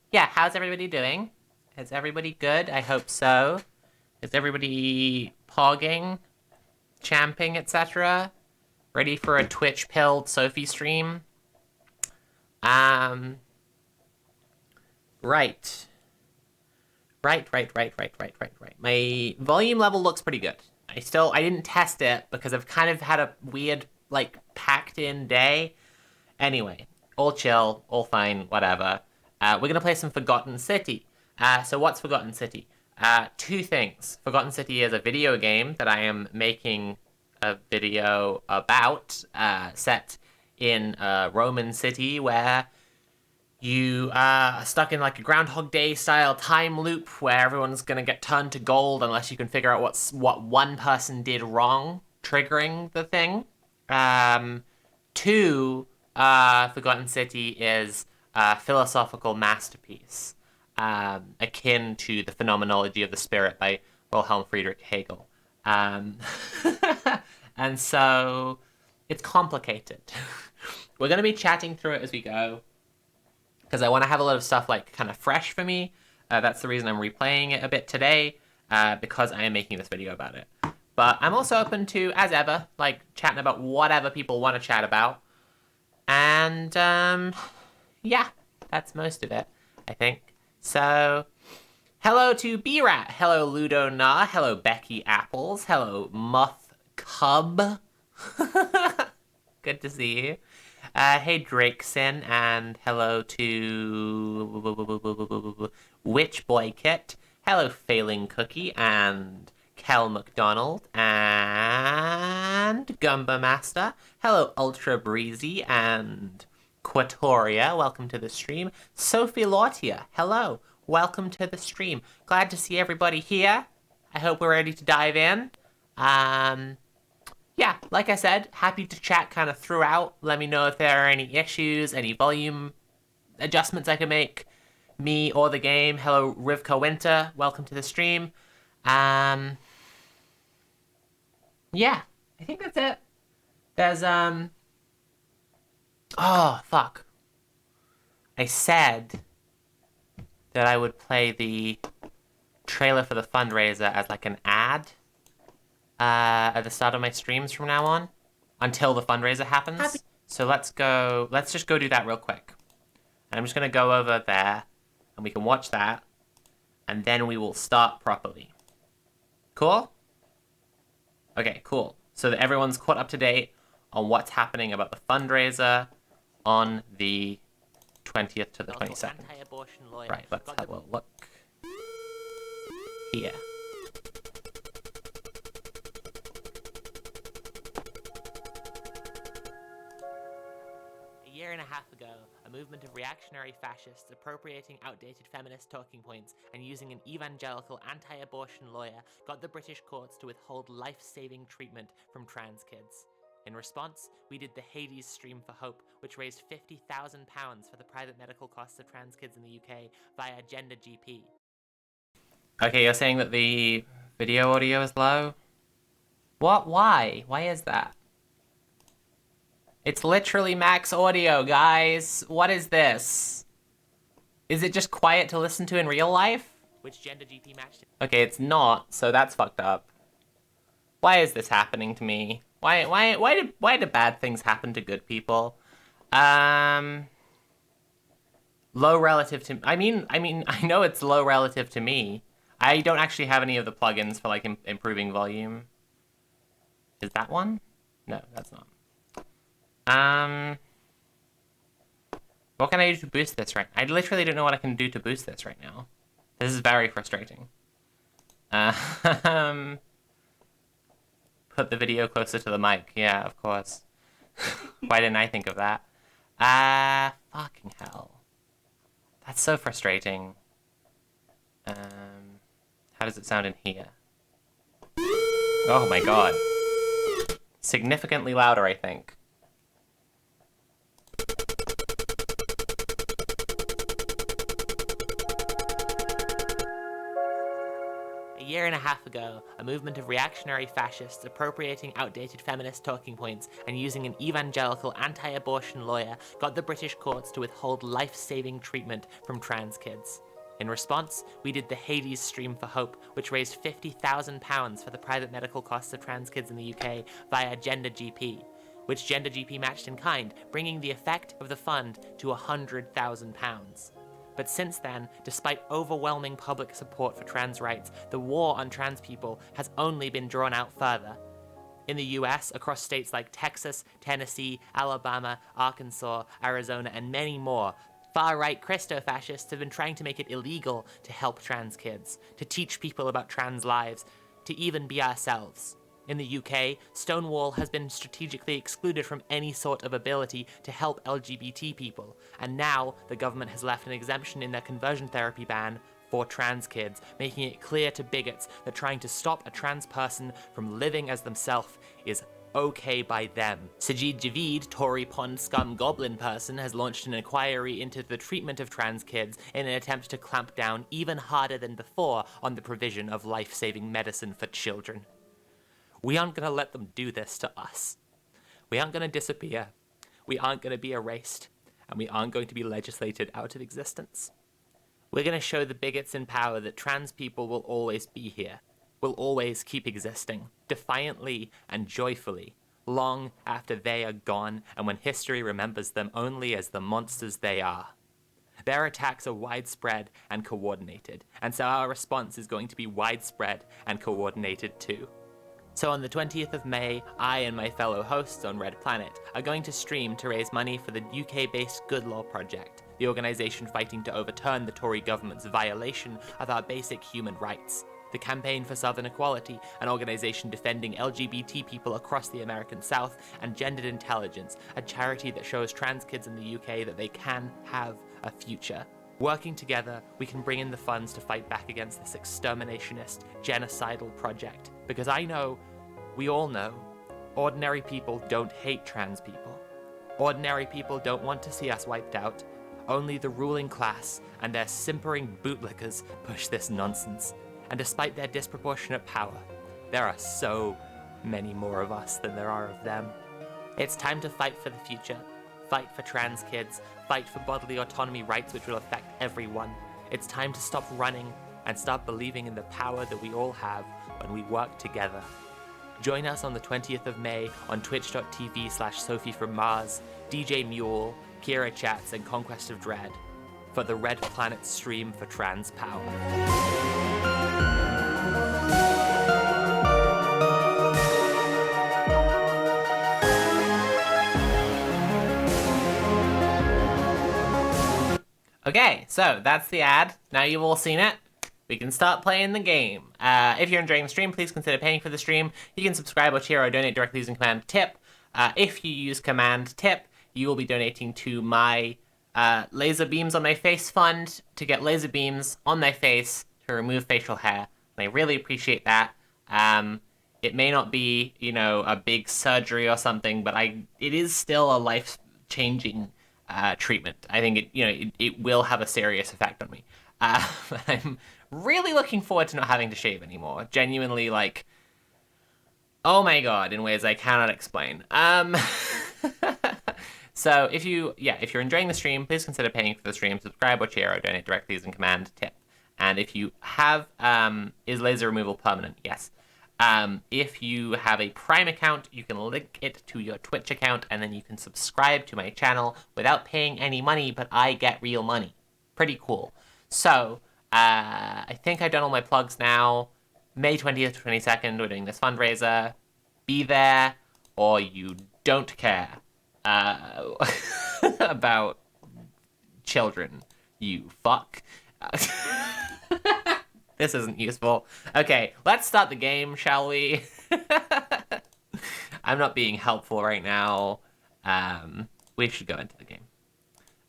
Yeah, how's everybody doing? Is everybody good? I hope so. Is everybody pogging, champing, etc.? Ready for a Twitch-pilled Sophie stream? Um, right. Right. My volume level looks pretty good. I didn't test it because I've kind of had a weird, like, packed-in day. Anyway, all chill, all fine, whatever. We're gonna play some Forgotten City. So what's Forgotten City? Two things. Forgotten City is a video game that I am making a video about, set in a Roman city where you are stuck in like a Groundhog Day style time loop where everyone's gonna get turned to gold unless you can figure out what one person did wrong, triggering the thing. Two, Forgotten City is a philosophical masterpiece, akin to The Phenomenology of the Spirit by Wilhelm Friedrich Hegel. And so it's complicated. We're going to be chatting through it as we go, because I want to have a lot of stuff like kind of fresh for me. That's the reason I'm replaying it a bit today, because I am making this video about it. But I'm also open to, as ever, like chatting about whatever people want to chat about. And yeah, that's most of it, I think. So, hello to B-Rat, hello Ludo Na, hello Becky Apples, hello Muff Cub. Good to see you. Hey Drakeson, and hello to Witch Boy Kit. Hello Failing Cookie, and Kel McDonald, and Gumba Master. Hello Ultra Breezy, and Quatoria, welcome to the stream. Sophie Lautia, hello, welcome to the stream. Glad to see everybody here. I hope we're ready to dive in. Yeah, like I said, happy to chat kind of throughout. Let me know if there are any issues, any volume adjustments I can make, me or the game. Hello, Rivka Winter, welcome to the stream. Yeah, I think that's it. There's, oh, fuck. I said that I would play the trailer for the fundraiser as like an ad. At the start of my streams from now on, until the fundraiser happens. So let's just go do that real quick. And I'm just gonna go over there, and we can watch that, and then we will start properly. Cool? Okay, cool. So that everyone's caught up to date on what's happening about the fundraiser on the 20th to the 22nd. Right, let's have a look here. A year and a half ago, a movement of reactionary fascists appropriating outdated feminist talking points and using an evangelical anti-abortion lawyer got the British courts to withhold life-saving treatment from trans kids. In response, we did the Hades Stream for Hope, which raised £50,000 for the private medical costs of trans kids in the UK via Gender GP. Okay, you're saying that the video audio is low? What? Why? Why is that? It's literally max audio, guys. What is this? Is it just quiet to listen to in real life? Which Gender GP matched it? Okay, it's not, so that's fucked up. Why is this happening to me? Why do bad things happen to good people? Low relative to... I mean, I know it's low relative to me. I don't actually have any of the plugins for, like, improving volume. Is that one? No, that's not. What can I do to boost this right now? I literally don't know what I can do to boost this right now. This is very frustrating. Put the video closer to the mic. Yeah, of course. Why didn't I think of that? Fucking hell. That's so frustrating. How does it sound in here? Oh my god. Significantly louder, I think. A year and a half ago, a movement of reactionary fascists appropriating outdated feminist talking points and using an evangelical anti-abortion lawyer got the British courts to withhold life-saving treatment from trans kids. In response, we did the Hades Stream for Hope, which raised £50,000 for the private medical costs of trans kids in the UK via Gender GP, which Gender GP matched in kind, bringing the effect of the fund to £100,000. But since then, despite overwhelming public support for trans rights, the war on trans people has only been drawn out further. In the US, across states like Texas, Tennessee, Alabama, Arkansas, Arizona, and many more, far-right Christo-fascists have been trying to make it illegal to help trans kids, to teach people about trans lives, to even be ourselves. In the UK, Stonewall has been strategically excluded from any sort of ability to help LGBT people, and now the government has left an exemption in their conversion therapy ban for trans kids, making it clear to bigots that trying to stop a trans person from living as themselves is okay by them. Sajid Javid, Tory pond scum goblin person, has launched an inquiry into the treatment of trans kids in an attempt to clamp down even harder than before on the provision of life-saving medicine for children. We aren't going to let them do this to us. We aren't going to disappear. We aren't going to be erased. And we aren't going to be legislated out of existence. We're going to show the bigots in power that trans people will always be here, will always keep existing, defiantly and joyfully, long after they are gone and when history remembers them only as the monsters they are. Their attacks are widespread and coordinated, and so our response is going to be widespread and coordinated too. So on the 20th of May, I and my fellow hosts on Red Planet are going to stream to raise money for the UK-based Good Law Project, the organisation fighting to overturn the Tory government's violation of our basic human rights. The Campaign for Southern Equality, an organisation defending LGBT people across the American South, and Gendered Intelligence, a charity that shows trans kids in the UK that they can have a future. Working together, we can bring in the funds to fight back against this exterminationist, genocidal project. Because I know, we all know, ordinary people don't hate trans people. Ordinary people don't want to see us wiped out. Only the ruling class and their simpering bootlickers push this nonsense. And despite their disproportionate power, there are so many more of us than there are of them. It's time to fight for the future. Fight for trans kids, fight for bodily autonomy rights which will affect everyone. It's time to stop running and start believing in the power that we all have when we work together. Join us on the 20th of May on twitch.tv/Sophie from Mars, DJ Mule, Kira Chats, and Conquest of Dread for the Red Planet stream for trans power. Okay, so that's the ad. Now you've all seen it. We can start playing the game. If you're enjoying the stream, please consider paying for the stream. You can subscribe or cheer or donate directly using command tip. If you use command tip, you will be donating to my laser beams on my face fund to get laser beams on my face to remove facial hair. And I really appreciate that. It may not be, a big surgery or something, but it is still a life-changing treatment. I think it will have a serious effect on me. I'm really looking forward to not having to shave anymore. Genuinely, oh my god, in ways I cannot explain. So if you're enjoying the stream, please consider paying for the stream, subscribe or cheer or donate directly using command tip. And if you have, is laser removal permanent? Yes. If you have a Prime account, you can link it to your Twitch account, and then you can subscribe to my channel without paying any money, but I get real money. Pretty cool. So, I think I've done all my plugs now. May 20th to 22nd, we're doing this fundraiser. Be there, or you don't care about children, you fuck. This isn't useful. Okay, let's start the game, shall we? I'm not being helpful right now. We should go into the game.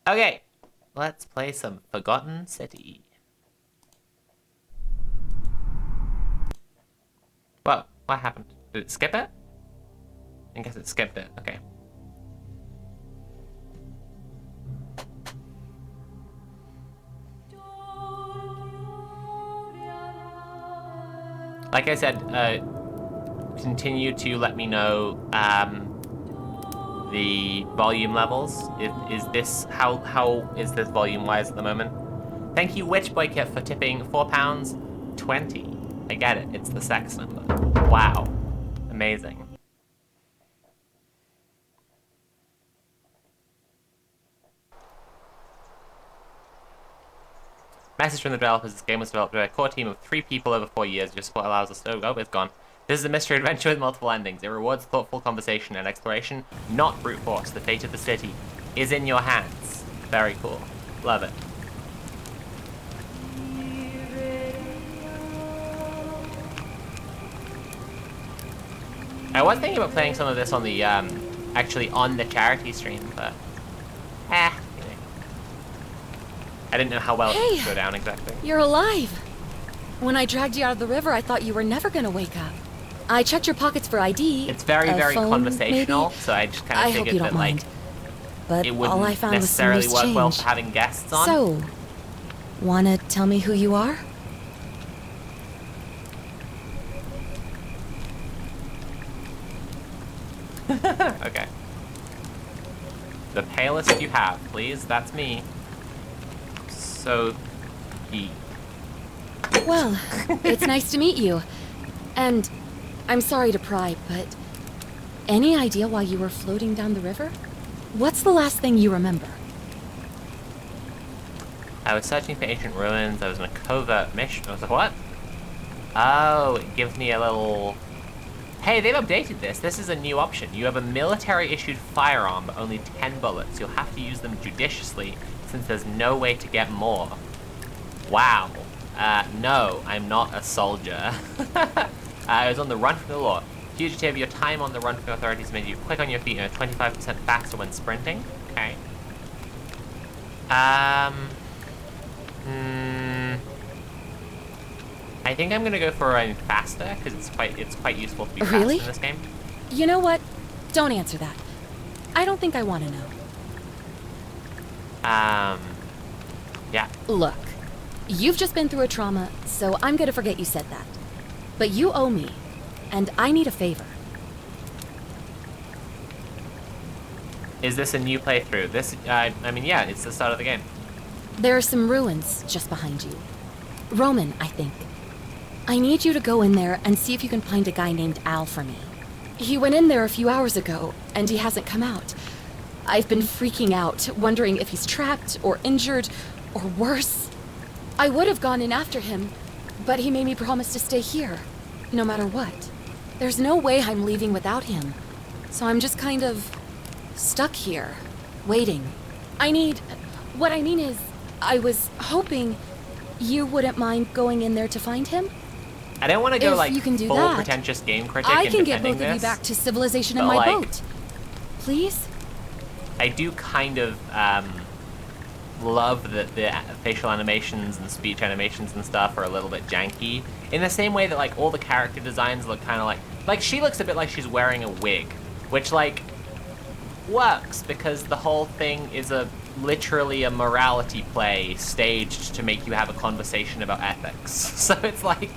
Okay, let's play some Forgotten City. Whoa, what happened? Did it skip it? I guess it skipped it, okay. Like I said, continue to let me know the volume levels. Is this how is this volume wise at the moment? Thank you, Witchboykit, for tipping £4.20. I get it. It's the sex number. Wow, amazing. Message from the developers: this game was developed by a core team of 3 people over 4 years. Just what allows us to... Oh, it's gone. This is a mystery adventure with multiple endings. It rewards thoughtful conversation and exploration, not brute force. The fate of the city is in your hands. Very cool. Love it. I was thinking about playing some of this on the, actually on the charity stream, but... I didn't know how well it would go down exactly. You're alive! When I dragged you out of the river, I thought you were never gonna wake up. I checked your pockets for ID. It's very, very phone, conversational, maybe? so I just kind of figured that, like, but it all I wouldn't found necessarily was work change. well for having guests on. So, wanna tell me who you are? Okay. The palest you have, please. That's me. So... Well, it's nice to meet you. And I'm sorry to pry, but any idea why you were floating down the river? What's the last thing you remember? I was searching for ancient ruins. I was in a covert mission. I was like, what? Oh, it gives me a little... Hey, they've updated this. This is a new option. You have a military-issued firearm, but only 10 bullets. You'll have to use them judiciously, since there's no way to get more. Wow. No, I'm not a soldier. I was on the run from the law. Fugitive, your time on the run from the authorities made you quick on your feet and 25% faster when sprinting. Okay. I think I'm gonna go for running faster because it's quite useful to be fast in this game. You know what? Don't answer that. I don't think I want to know. Yeah. Look, you've just been through a trauma, so I'm gonna forget you said that. But you owe me, and I need a favor. Is this a new playthrough? This, I mean, yeah, it's the start of the game. There are some ruins just behind you. Roman, I think. I need you to go in there and see if you can find a guy named Al for me. He went in there a few hours ago, and he hasn't come out. I've been freaking out, wondering if he's trapped, or injured, or worse. I would have gone in after him, but he made me promise to stay here, no matter what. There's no way I'm leaving without him, so I'm just kind of stuck here, waiting. What I mean is, I was hoping you wouldn't mind going in there to find him? I don't want to go, like, you can do full that, pretentious game critic I in can get defending both of you this, back to civilization in but, my like, boat. Please? I do kind of love that the facial animations and speech animations and stuff are a little bit janky. In the same way that, like, all the character designs look kind of like she looks a bit like she's wearing a wig, which, like, works because the whole thing is literally a morality play staged to make you have a conversation about ethics. So it's like,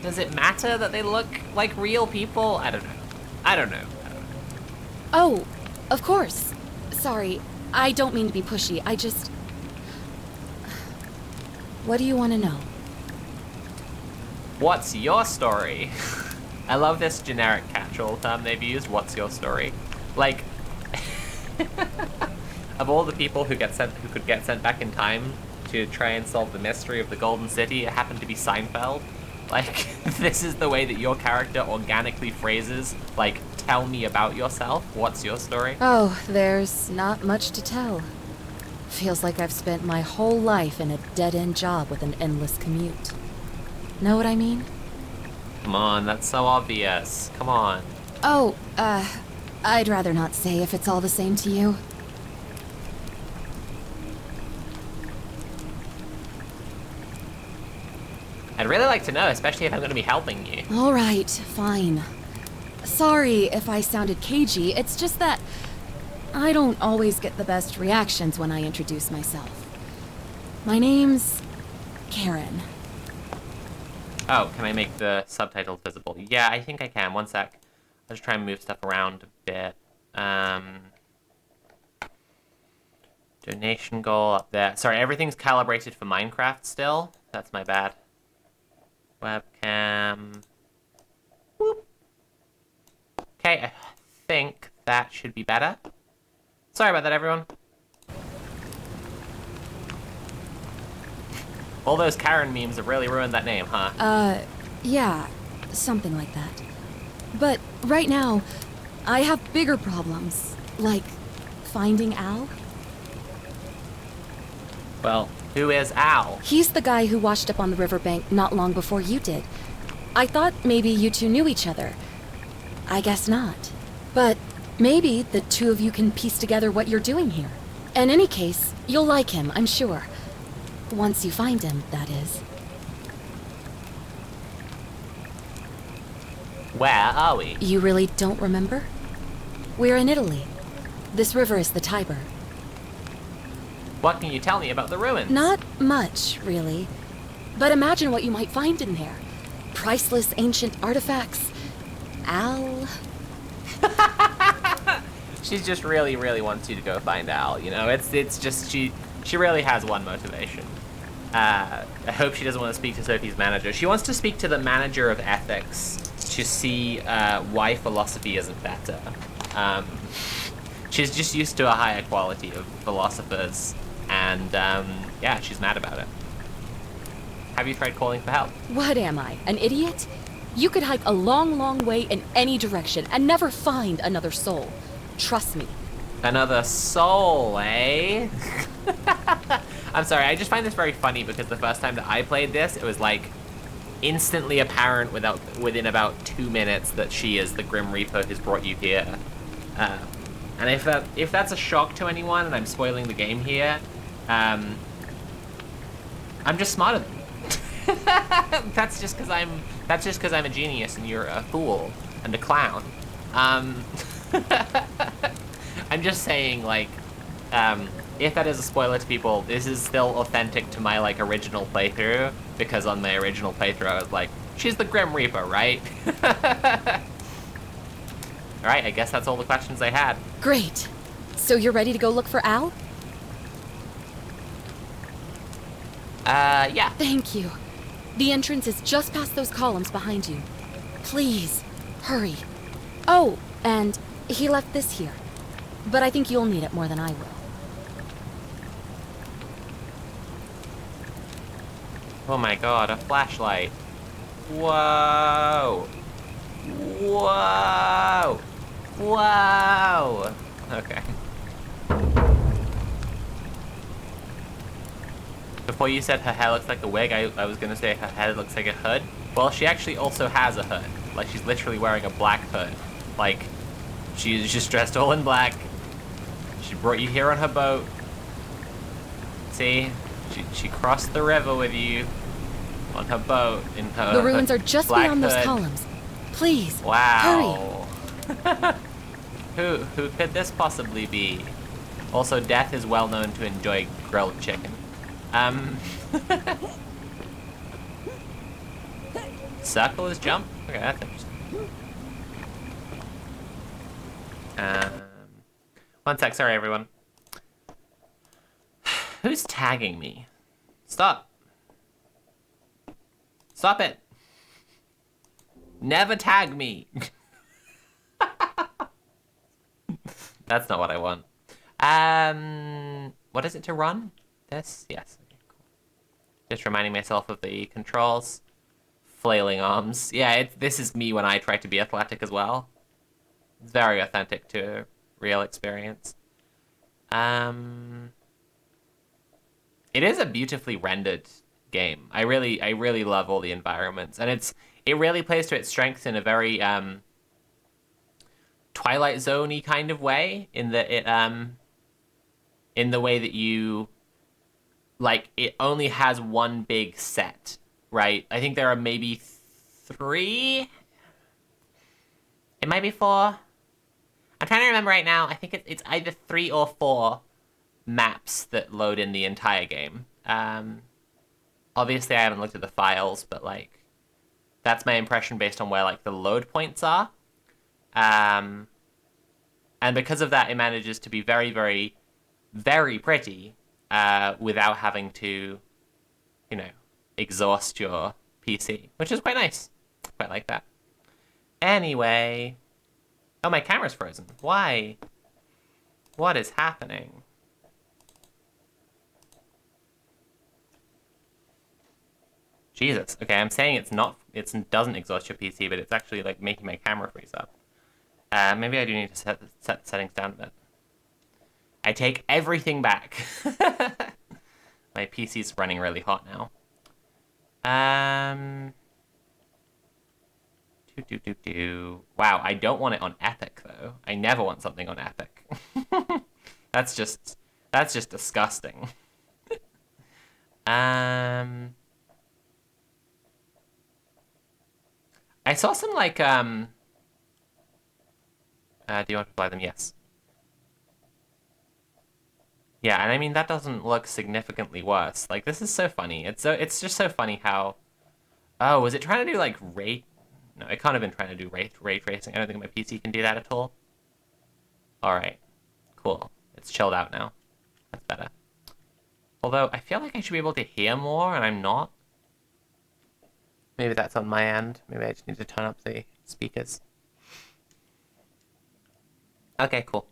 does it matter that they look like real people? I don't know. Oh, of course. Sorry, I don't mean to be pushy. I just... What do you want to know? What's your story? I love this generic catch-all term they've used, what's your story? Like, of all the people who could get sent back in time to try and solve the mystery of the Golden City, it happened to be Seinfeld. Like, this is the way that your character organically phrases, like, tell me about yourself, what's your story? Oh, there's not much to tell. Feels like I've spent my whole life in a dead-end job with an endless commute. Know what I mean? Come on, that's so obvious. Come on. Oh, I'd rather not say if it's all the same to you. I'd really like to know, especially if I'm going to be helping you. All right, fine. Sorry if I sounded cagey, it's just that I don't always get the best reactions when I introduce myself. My name's Karen. Oh, can I make the subtitles visible? Yeah, I think I can. One sec. I'll just try and move stuff around a bit. Donation goal up there. Sorry, everything's calibrated for Minecraft still. That's my bad. Webcam. Whoop. Okay, I think that should be better. Sorry about that, everyone. All those Karen memes have really ruined that name, huh? Yeah, something like that. But right now, I have bigger problems, like finding Al. Well, who is Al? He's the guy who washed up on the riverbank not long before you did. I thought maybe you two knew each other. I guess not. But maybe the two of you can piece together what you're doing here. In any case, you'll like him, I'm sure. Once you find him, that is. Where are we? You really don't remember? We're in Italy. This river is the Tiber. What can you tell me about the ruins? Not much, really. But imagine what you might find in there. Priceless ancient artifacts. Al... She's just really, really wants you to go find Al, you know? It's just, she really has one motivation. I hope she doesn't want to speak to Sophie's manager. She wants to speak to the manager of ethics to see why philosophy isn't better. She's just used to a higher quality of philosophers, and yeah, she's mad about it. Have you tried calling for help? What am I, an idiot? You could hike a long, long way in any direction and never find another soul. Trust me. Another soul, eh? I'm sorry, I just find this very funny because the first time that I played this, it was like instantly apparent within about 2 minutes that she is the Grim Reaper who's brought you here. And if that's a shock to anyone, and I'm spoiling the game here, I'm just smarter than you. That's just because I'm a genius and you're a fool and a clown. I'm just saying, like, if that is a spoiler to people, this is still authentic to my, like, original playthrough, because on my original playthrough I was like, she's the Grim Reaper, right? Alright, I guess that's all the questions I had. Great. So you're ready to go look for Al? Yeah. Thank you. The entrance is just past those columns behind you. Please, hurry. Oh, and he left this here. But I think you'll need it more than I will. Oh my god, a flashlight. Whoa! Whoa! Whoa! Okay. Before you said her hair looks like a wig, I was gonna say her head looks like a hood. Well, she actually also has a hood. Like, she's literally wearing a black hood. Like, she's just dressed all in black. She brought you here on her boat. See? She crossed the river with you on her boat in her The ruins are just black beyond those hood. columns. Please, Wow. Hurry. Who could this possibly be? Also, Death is well known to enjoy grilled chicken. Circle is jump? Okay, that's interesting. One sec, sorry everyone. Who's tagging me? Stop. Stop it. Never tag me. That's not what I want. What is it to run? This? Yes. Okay, cool. Just reminding myself of the controls. Flailing arms. Yeah, this is me when I try to be athletic as well. It's very authentic to real experience. It is a beautifully rendered game. I really love all the environments, and it really plays to its strengths in a very Twilight Zone-y kind of way, in that in the way that you, like, it only has one big set, right? I think there are maybe 3. It might be 4. I'm trying to remember right now. I think it's either 3 or 4 maps that load in the entire game. Obviously, I haven't looked at the files, but, like, That's my impression based on where, like, the load points are. And because of that, it manages to be very, very, very pretty without having to, you know, exhaust your PC, which is quite nice. Quite like that. Anyway. Oh, my camera's frozen. Why? What is happening? Jesus. Okay, I'm saying it doesn't exhaust your PC, but it's actually, like, making my camera freeze up. Maybe I do need to set the settings down a bit. I take everything back. My PC's running really hot now. Wow, I don't want it on Epic, though. I never want something on Epic. That's just disgusting. I saw some, like, do you want to apply them? Yes. Yeah, and I mean, that doesn't look significantly worse. Like, this is so funny. It's just so funny how... Oh, was it trying to do, like, ray... No, it can't have been trying to do ray tracing. I don't think my PC can do that at all. Alright. Cool. It's chilled out now. That's better. Although, I feel like I should be able to hear more, and I'm not. Maybe that's on my end. Maybe I just need to turn up the speakers. Okay, cool.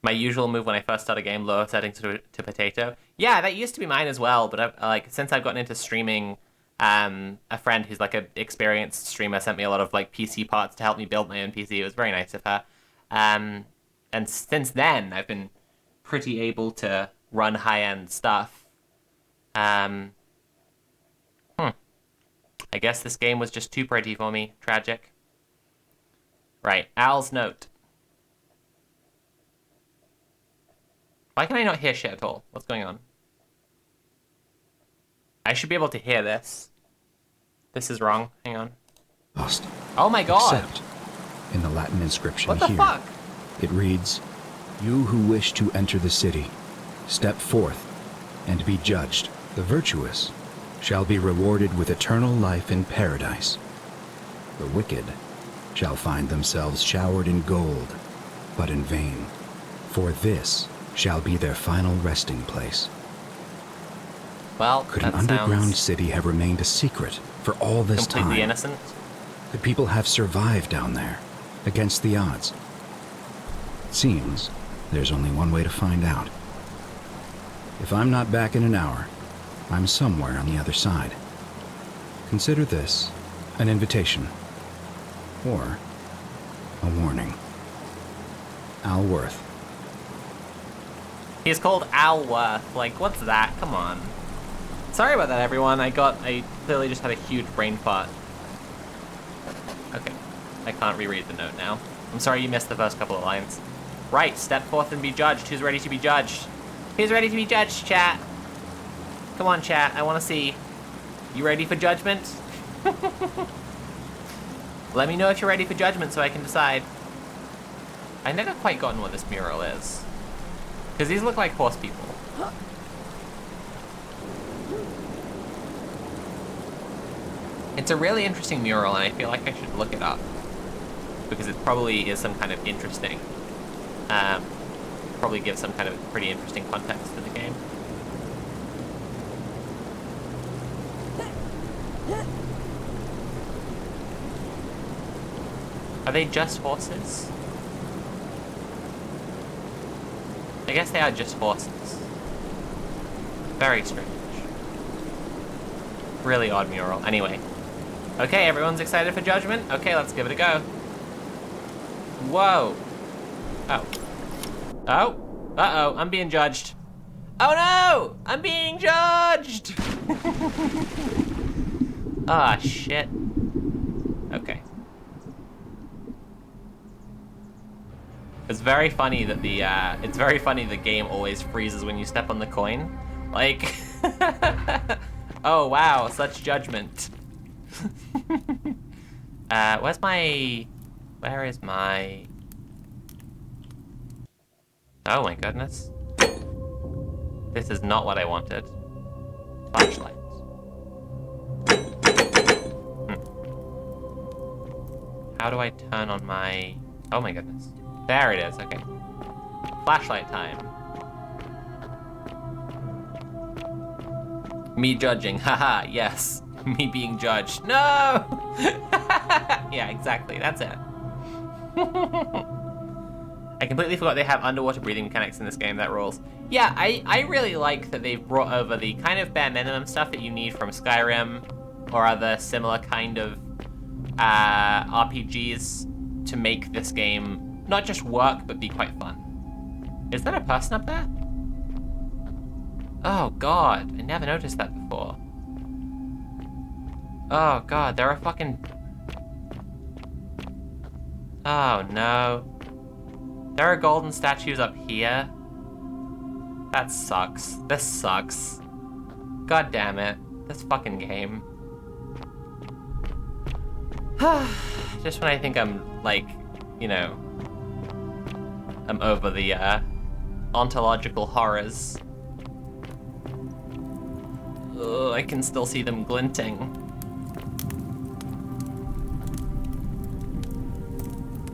My usual move when I first start a game, lower settings to potato. Yeah, that used to be mine as well, but like since I've gotten into streaming, a friend who's like an experienced streamer sent me a lot of like PC parts to help me build my own PC. It was very nice of her. And since then, I've been pretty able to run high-end stuff. I guess this game was just too pretty for me. Tragic. Right, Al's note. Why can I not hear shit at all? What's going on? I should be able to hear this. This is wrong. Hang on. Lost. Oh my god! Except in the Latin inscription What the here, fuck? it reads, "You who wish to enter the city, step forth and be judged. The virtuous shall be rewarded with eternal life in paradise. The wicked shall find themselves showered in gold, but in vain, for this shall be their final resting place." Well, Could that an underground sounds city have remained a secret for all this completely time? innocent. Could people have survived down there, against the odds? It seems there's only one way to find out. If I'm not back in an hour, I'm somewhere on the other side. Consider this an invitation, or a warning. Al Worth. He's called Alworth. Like, what's that? Come on. Sorry about that, everyone. I clearly just had a huge brain fart. Okay. I can't reread the note now. I'm sorry you missed the first couple of lines. Right, step forth and be judged. Who's ready to be judged? Who's ready to be judged, chat? Come on, chat. I want to see. You ready for judgment? Let me know if you're ready for judgment so I can decide. I never quite gotten what this mural is. Because these look like horse people. It's a really interesting mural, and I feel like I should look it up. Because it probably is some kind of interesting... probably gives some kind of pretty interesting context to the game. Are they just horses? I guess they are just horses. Very strange. Really odd mural. Anyway. Okay, everyone's excited for judgment? Okay, let's give it a go. Whoa. Oh. Oh. Uh-oh, I'm being judged. Oh no! I'm being judged! Ah, shit. Okay. It's very funny that the game always freezes when you step on the coin. Like, oh wow, such judgment. Where is my... Oh my goodness. This is not what I wanted. Flashlight. How do I turn on my... Oh my goodness. There it is, okay. Flashlight time. Me judging, haha, yes. Me being judged, no! Yeah, exactly, that's it. I completely forgot they have underwater breathing mechanics in this game, that rules. Yeah, I really like that they've brought over the kind of bare minimum stuff that you need from Skyrim or other similar kind of RPGs to make this game not just work, but be quite fun. Is that a person up there? Oh god, I never noticed that before. Oh god, there are fucking... Oh no. There are golden statues up here? That sucks. This sucks. God damn it. This fucking game. Just when I think I'm, like, you know... I'm over the, ontological horrors. Ugh, I can still see them glinting.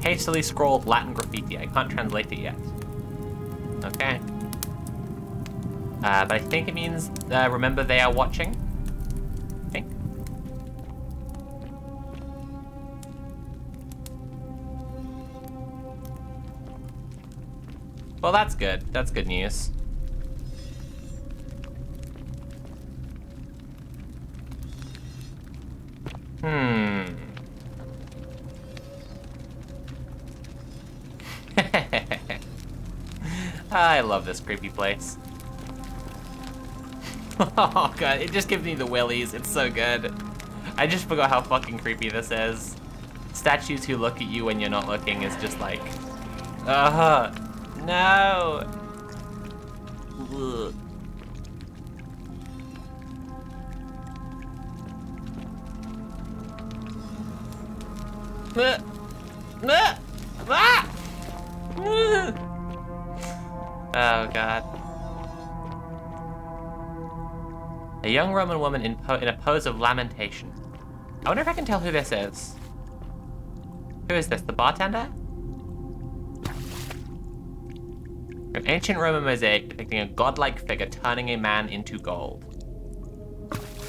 Hastily scrawled Latin graffiti. I can't translate it yet. Okay. But I think it means, remember they are watching. I think. Well, that's good. That's good news. I love this creepy place. Oh god, it just gives me the willies. It's so good. I just forgot how fucking creepy this is. Statues who look at you when you're not looking is just like... no! Ugh. Oh god. A young Roman woman in a pose of lamentation. I wonder if I can tell who this is. Who is this, the bartender? An ancient Roman mosaic depicting a godlike figure turning a man into gold.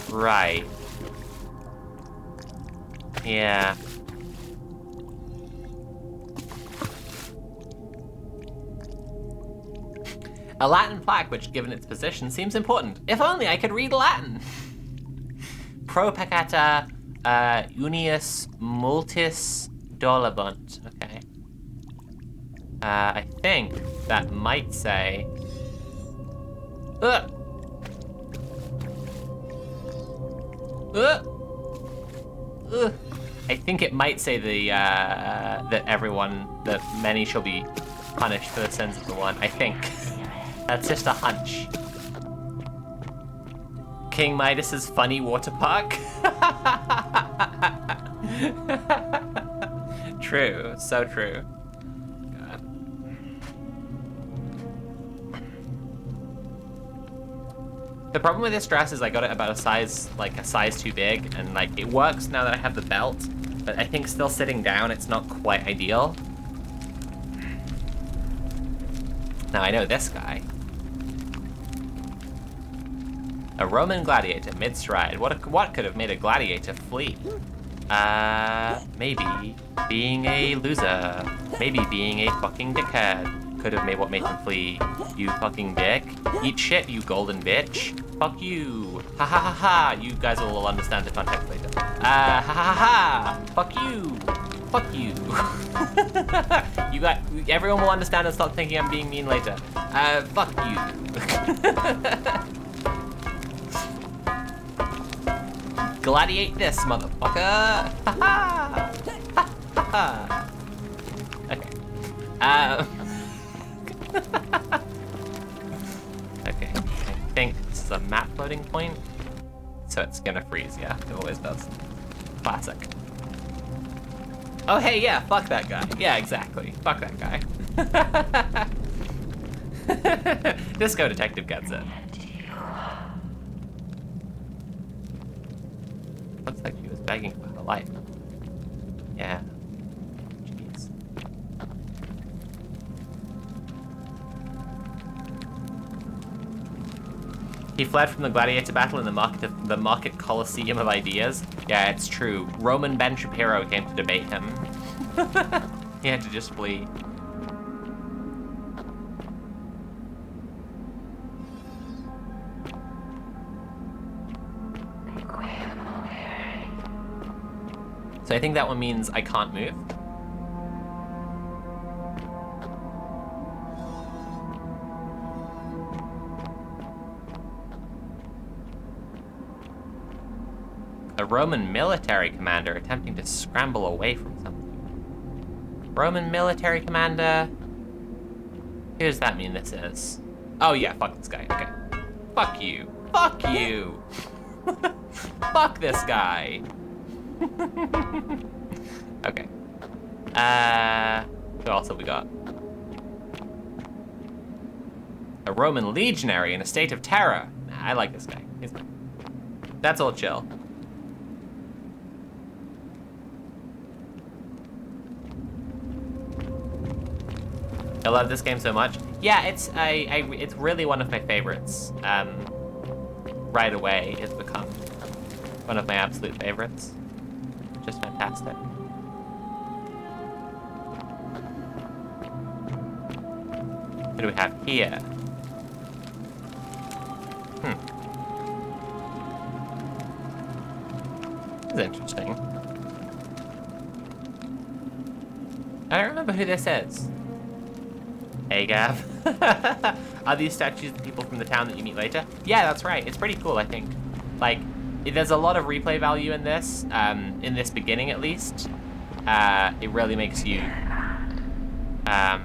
Right. Yeah. A Latin plaque, which, given its position, seems important. If only I could read Latin! Pro peccata unius multis dolabunt. Okay. I think that might say... Ugh! Ugh! Ugh! I think it might say the, that many shall be punished for the sins of the one. I think. That's just a hunch. King Midas's funny water park? True, so true. God. The problem with this dress is I got it about a size too big, and like it works now that I have the belt, but I think still sitting down it's not quite ideal. Now I know this guy. A Roman gladiator mid-stride. What could have made a gladiator flee? Maybe being a loser. Maybe being a fucking dickhead could have made what made him flee. You fucking dick. Eat shit, you golden bitch. Fuck you. Ha ha ha ha. You guys will understand the context later. Ha ha ha ha. Fuck you. Fuck you. Everyone will understand and stop thinking I'm being mean later. Fuck you. Gladiate this, motherfucker! Ha ha! Ha ha! Okay. Okay, I think this is a map loading point. So it's gonna freeze, yeah, it always does. Classic. Oh hey, yeah, fuck that guy. Yeah, exactly. Fuck that guy. Disco Detective gets it. begging for her life. Yeah. Jeez. He fled from the gladiator battle in the market Colosseum of ideas. Yeah, it's true. Roman Ben Shapiro came to debate him. He had to just flee. So I think that one means I can't move. A Roman military commander attempting to scramble away from something. Roman military commander? Who does that mean this is? Oh yeah, fuck this guy, okay. Fuck you. Fuck you! Fuck this guy! Okay. Who else have we got? A Roman legionary in a state of terror. Nah, I like this guy. That's all chill. I love this game so much. Yeah, it's really one of my favorites. Right away, it's become one of my absolute favorites. Just fantastic. What do we have here? This is interesting. I don't remember who this is. Hey, Gav. Are these statues the people from the town that you meet later? Yeah, that's right. It's pretty cool, I think. Like, there's a lot of replay value in this beginning at least. It really makes you, yeah.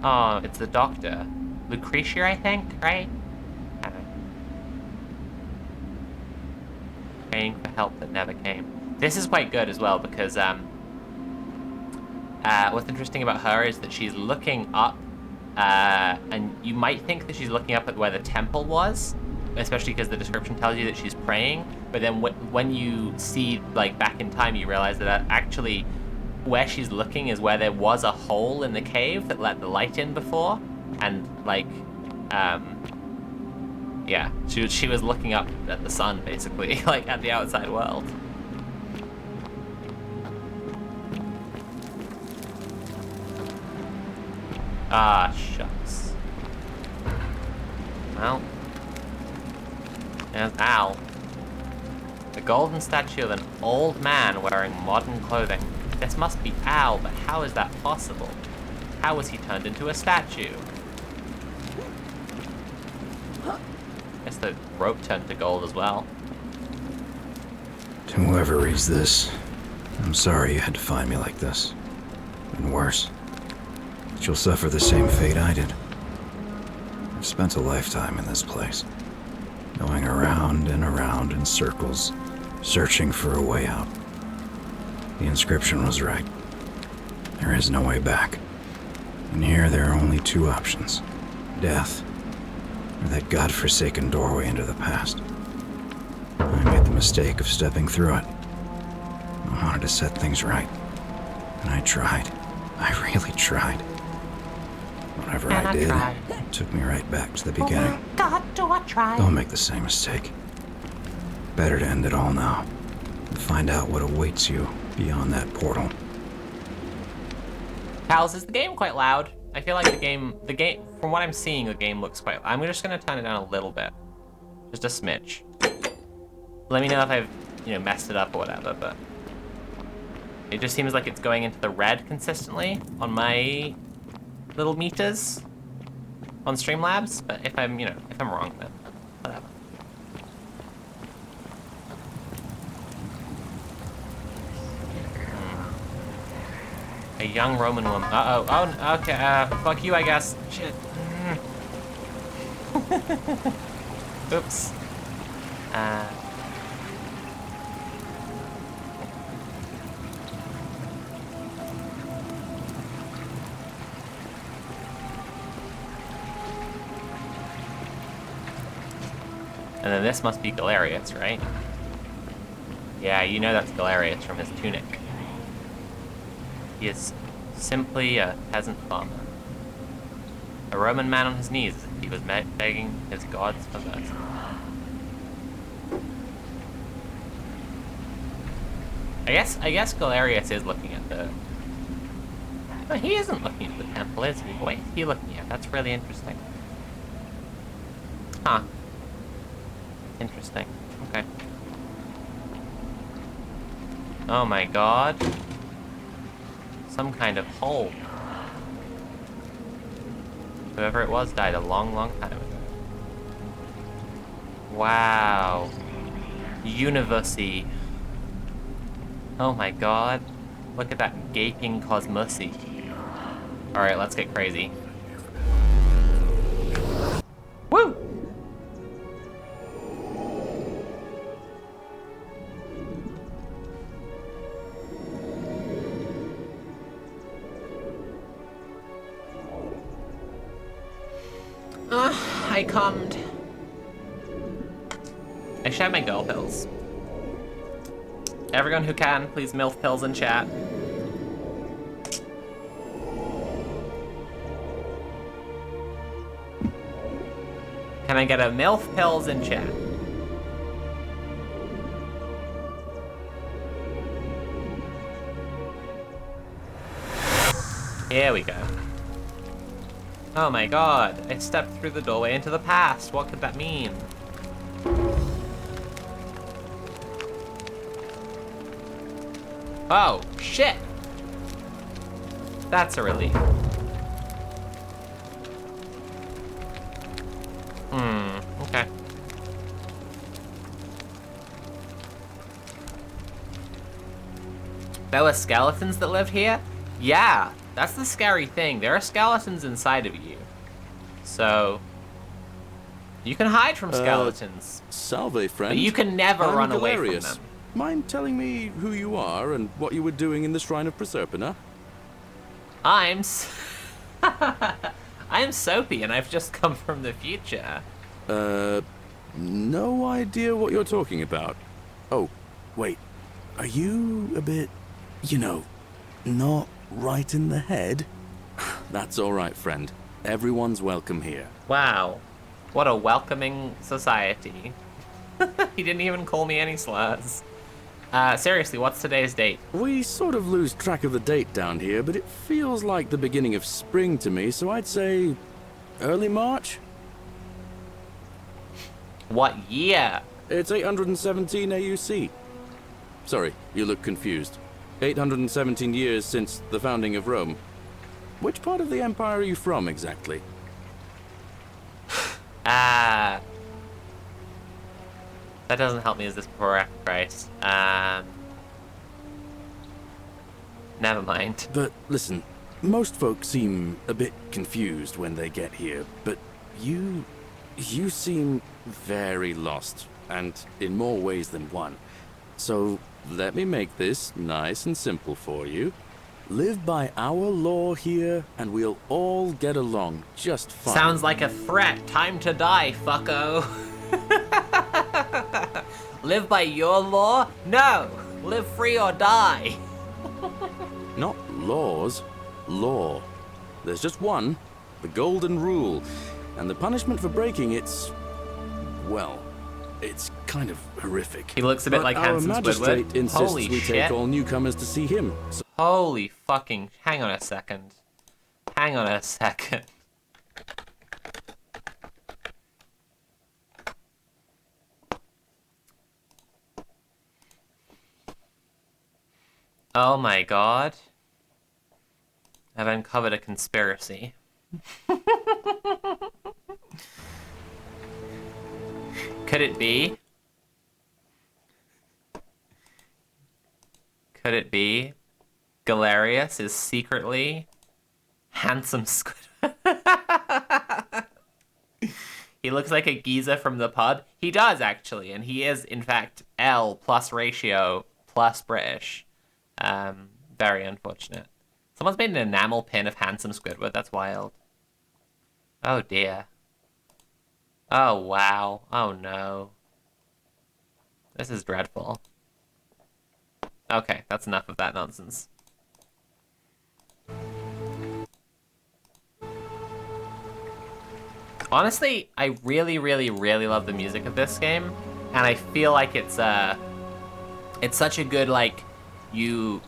Oh, it's the doctor. Lucretia, I think, right? Praying for help that never came. This is quite good as well because, what's interesting about her is that she's looking up, and you might think that she's looking up at where the temple was, especially because the description tells you that she's praying, but then when you see, like, back in time, you realize that actually where she's looking is where there was a hole in the cave that let the light in before, and, like, yeah, she was looking up at the sun, basically, like, at the outside world. Ah, shucks. Well, there's Al. The golden statue of an old man wearing modern clothing. This must be Al, but how is that possible? How was he turned into a statue? Guess the rope turned to gold as well. To whoever reads this, I'm sorry you had to find me like this. And worse. But you'll suffer the same fate I did. I've spent a lifetime in this place, going around and around in circles, searching for a way out. The inscription was right. There is no way back. And here there are only two options. Death, or that godforsaken doorway into the past. I made the mistake of stepping through it. I wanted to set things right. And I tried. I really tried. Whatever I did, it took me right back to the beginning. God, do I try? Don't make the same mistake. Better to end it all now and find out what awaits you beyond that portal. Pals, is the game quite loud? I feel like the game, from what I'm seeing, the game looks quite loud. I'm just gonna turn it down a little bit. Just a smidge. Let me know if I've, messed it up or whatever, but it just seems like it's going into the red consistently on my little meters on Streamlabs, but if I'm, if I'm wrong, then whatever. A young Roman woman. Uh-oh. Oh, okay. Fuck you, I guess. Shit. Oops. And then this must be Galerius, right? Yeah, you know that's Galerius from his tunic. He is simply a peasant farmer. A Roman man on his knees as if he was begging his gods for mercy. I guess Galerius is looking at the... No, he isn't looking at the temple, is he? What is he looking at? That's really interesting. Huh. Interesting. Okay. Oh my god. Some kind of hole. Whoever it was died a long, long time ago. Wow. University. Oh my god. Look at that gaping cosmosy. Alright, let's get crazy. Woo! I cummed. I shared my girl pills. Everyone who can, please MILF pills in chat. Can I get a MILF pills in chat? Here we go. Oh my god, I stepped through the doorway into the past. What could that mean? Oh, shit! That's a relief. Okay. There were skeletons that lived here? Yeah, that's the scary thing. There are skeletons inside of you. So, you can hide from skeletons. Salve, friend. But you can never I'm run away Galerius. from them. Mind telling me who you are and what you were doing in the Shrine of Proserpina? I'm Soapy, and I've just come from the future. No idea what you're talking about. Oh, wait. Are you a bit, not right in the head? That's all right, friend. Everyone's welcome here. Wow. What a welcoming society. He didn't even call me any slurs. Seriously, what's today's date? We sort of lose track of the date down here, but it feels like the beginning of spring to me, so I'd say early March? What year? It's 817 AUC. Sorry, you look confused. 817 years since the founding of Rome. Which part of the empire are you from, exactly? That doesn't help me as this poor Christ. Never mind. But listen, most folks seem a bit confused when they get here, but you seem very lost, and in more ways than one. So let me make this nice and simple for you. Live by our law here, and we'll all get along just fine. Sounds like a threat. Time to die, fucko. Live by your law? No! Live free or die. Not laws, law. There's just one, the golden rule, and the punishment for breaking it's kind of horrific. He looks a bit like Handsome Squidward. Our magistrate insists Holy we shit. take all newcomers to see him. So Holy fucking... Hang on a second. Hang on a second. Oh my god. I've uncovered a conspiracy. Could it be? Could it be? Galerius is secretly Handsome Squidward. He looks like a geezer from the pub. He does, actually, and he is, in fact, L plus ratio plus British. Very unfortunate. Someone's made an enamel pin of Handsome Squidward. That's wild. Oh, dear. Oh, wow. Oh, no. This is dreadful. Okay, that's enough of that nonsense. Honestly, I really, really, really love the music of this game, and I feel like it's such a good, like, you're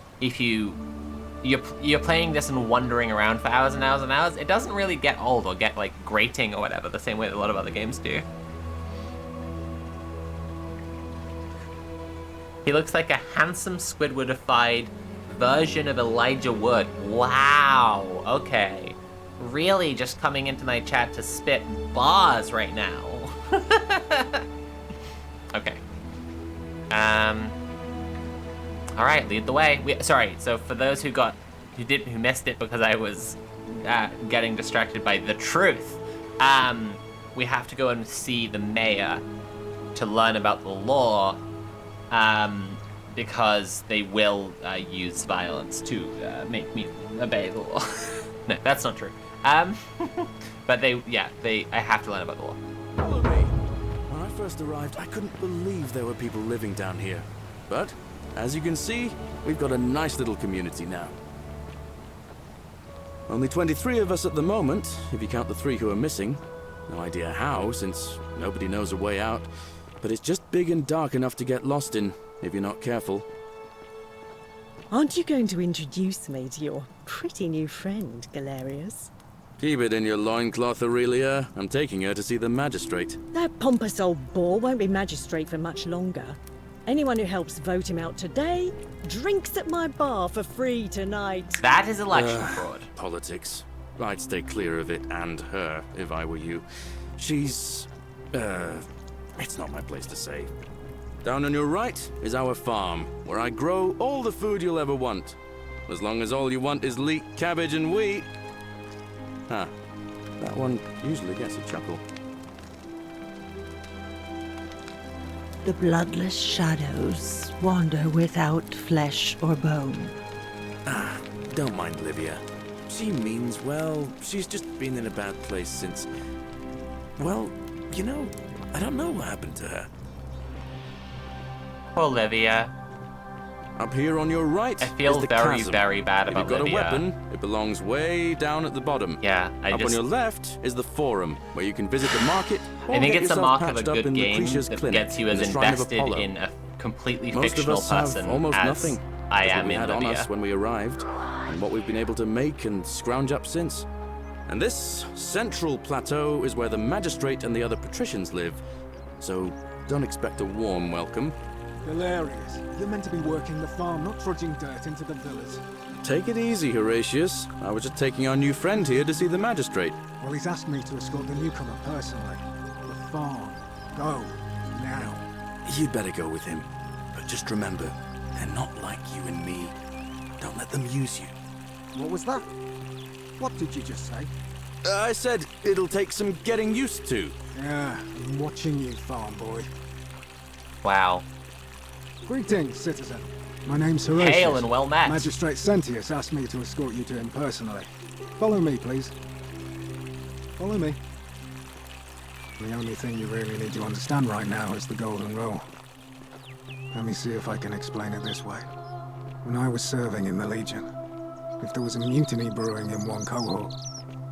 playing this and wandering around for hours and hours and hours. It doesn't really get old or get, like, grating or whatever, the same way that a lot of other games do. He looks like a handsome Squidwardified version of Elijah Wood. Wow, okay. Really just coming into my chat to spit bars right now. Okay. All right, lead the way. Sorry. So for those who missed it because I was getting distracted by the truth, we have to go and see the mayor to learn about the law, because they will use violence to make me obey the law. No, that's not true. But I have to learn about the law. Follow me. When I first arrived, I couldn't believe there were people living down here. But, as you can see, we've got a nice little community now. Only 23 of us at the moment, if you count the 3 who are missing. No idea how, since nobody knows a way out. But it's just big and dark enough to get lost in, if you're not careful. Aren't you going to introduce me to your pretty new friend, Galerius? Keep it in your loincloth, Aurelia. I'm taking her to see the magistrate. That pompous old bore won't be magistrate for much longer. Anyone who helps vote him out today drinks at my bar for free tonight. That is election fraud. Politics. I'd stay clear of it and her, if I were you. She's... it's not my place to say. Down on your right is our farm, where I grow all the food you'll ever want. As long as all you want is leek, cabbage, and wheat. Huh. That one usually gets a chuckle. The bloodless shadows wander without flesh or bone. Don't mind Livia. She means well. She's just been in a bad place since... Well, you know, I don't know what happened to her. Olivia. Up here on your right I feel is the very, chasm. very bad If about you've got Livia. a weapon, it belongs way down at the bottom. Yeah, Up on your left is the forum, where you can visit the market. Or I think get it's a yourself mark of a patched up good in game Lucretia's that clinic gets you in as the Shrine of invested Apollo. in a completely Most of fictional us have person almost as nothing. I That's what am we in had on Livia. us when we arrived, and what we've been able to make and scrounge up since. And this central plateau is where the magistrate and the other patricians live, so don't expect a warm welcome. Hilarious. You're meant to be working the farm, not trudging dirt into the villas. Take it easy, Horatius. I was just taking our new friend here to see the magistrate. Well, he's asked me to escort the newcomer personally. The farm. Go. Now. You'd better go with him. But just remember, they're not like you and me. Don't let them use you. What was that? What did you just say? I said it'll take some getting used to. Yeah, I'm watching you, farm boy. Wow. Greetings, citizen. My name's Horatius. Hail and well met. Magistrate Sentius asked me to escort you to him personally. Follow me, please. Follow me. The only thing you really need to understand right now is the golden rule. Let me see if I can explain it this way. When I was serving in the Legion, if there was a mutiny brewing in one cohort,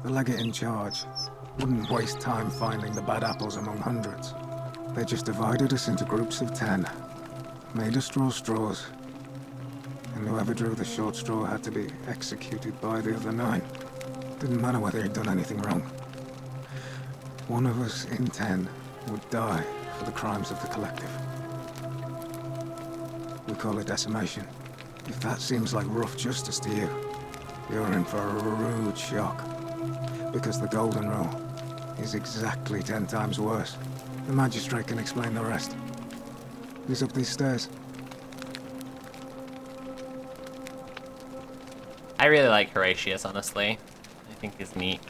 the legate in charge wouldn't waste time finding the bad apples among hundreds. They just divided us into groups of 10, made us draw straws, and whoever drew the short straw had to be executed by the other 9. Didn't matter whether he'd done anything wrong. One of us in 10 would die for the crimes of the collective. We call it decimation. If that seems like rough justice to you, you're in for a rude shock. Because the golden rule is exactly 10 times worse. The magistrate can explain the rest. He's up these stairs. I really like Horatius, honestly. I think he's neat.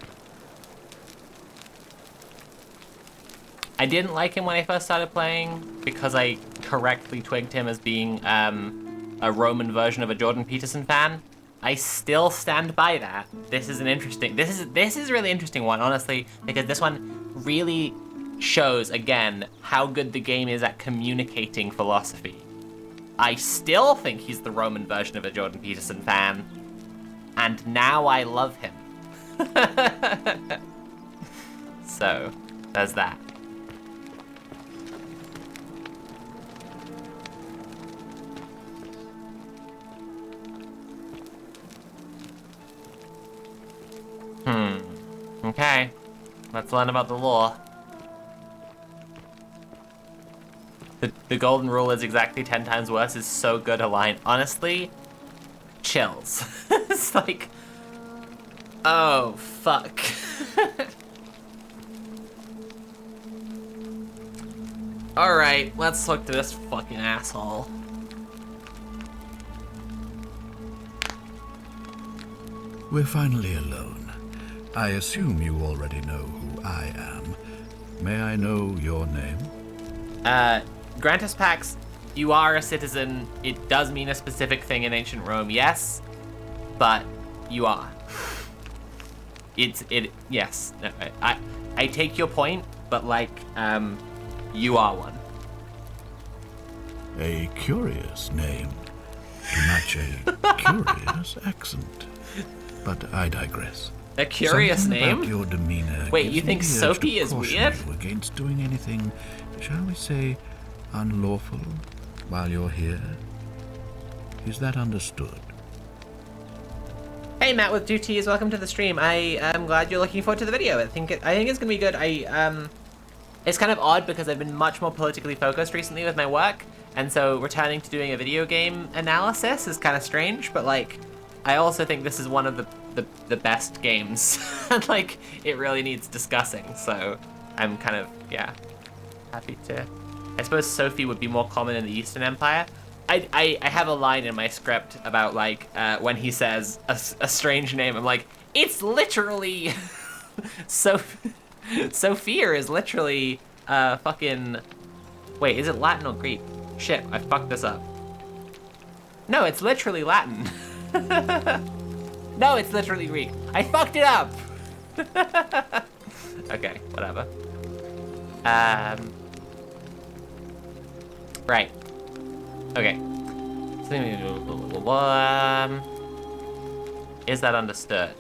I didn't like him when I first started playing because I correctly twigged him as being a Roman version of a Jordan Peterson fan. I still stand by that. This is a really interesting one, honestly, because this one really shows again how good the game is at communicating philosophy. I still think he's the Roman version of a Jordan Peterson fan. And now I love him. So, there's that. Okay. Let's learn about the law. The golden rule is exactly 10 times worse is so good a line. Honestly, chills. It's like, oh, fuck. Alright, let's look to this fucking asshole. We're finally alone. I assume you already know who I am. May I know your name? Grantus Pax, you are a citizen. It does mean a specific thing in ancient Rome, yes, but you are. Yes. No, I take your point, but like, you are one. A curious name to match a curious accent. But I digress. A curious Something name? About your demeanor. Wait, gives you think me the urge Sophie to is caution weird? you against doing anything, shall we say, unlawful while you're here? Is that understood? Hey, Matt with 2Ts, welcome to the stream. I am glad you're looking forward to the video. I think it's gonna be good. It's kind of odd because I've been much more politically focused recently with my work, and so returning to doing a video game analysis is kind of strange. But like, I also think this is one of the best games, and like, it really needs discussing. So I'm kind of happy to. I suppose Sophie would be more common in the Eastern Empire. I have a line in my script about like when he says a strange name, I'm like, it's literally Sophia is literally fucking. Wait, is it Latin or Greek? Shit, I fucked this up. No, it's literally Latin. No, it's literally Greek. I fucked it up. Okay, whatever. Right. Okay. Is that understood?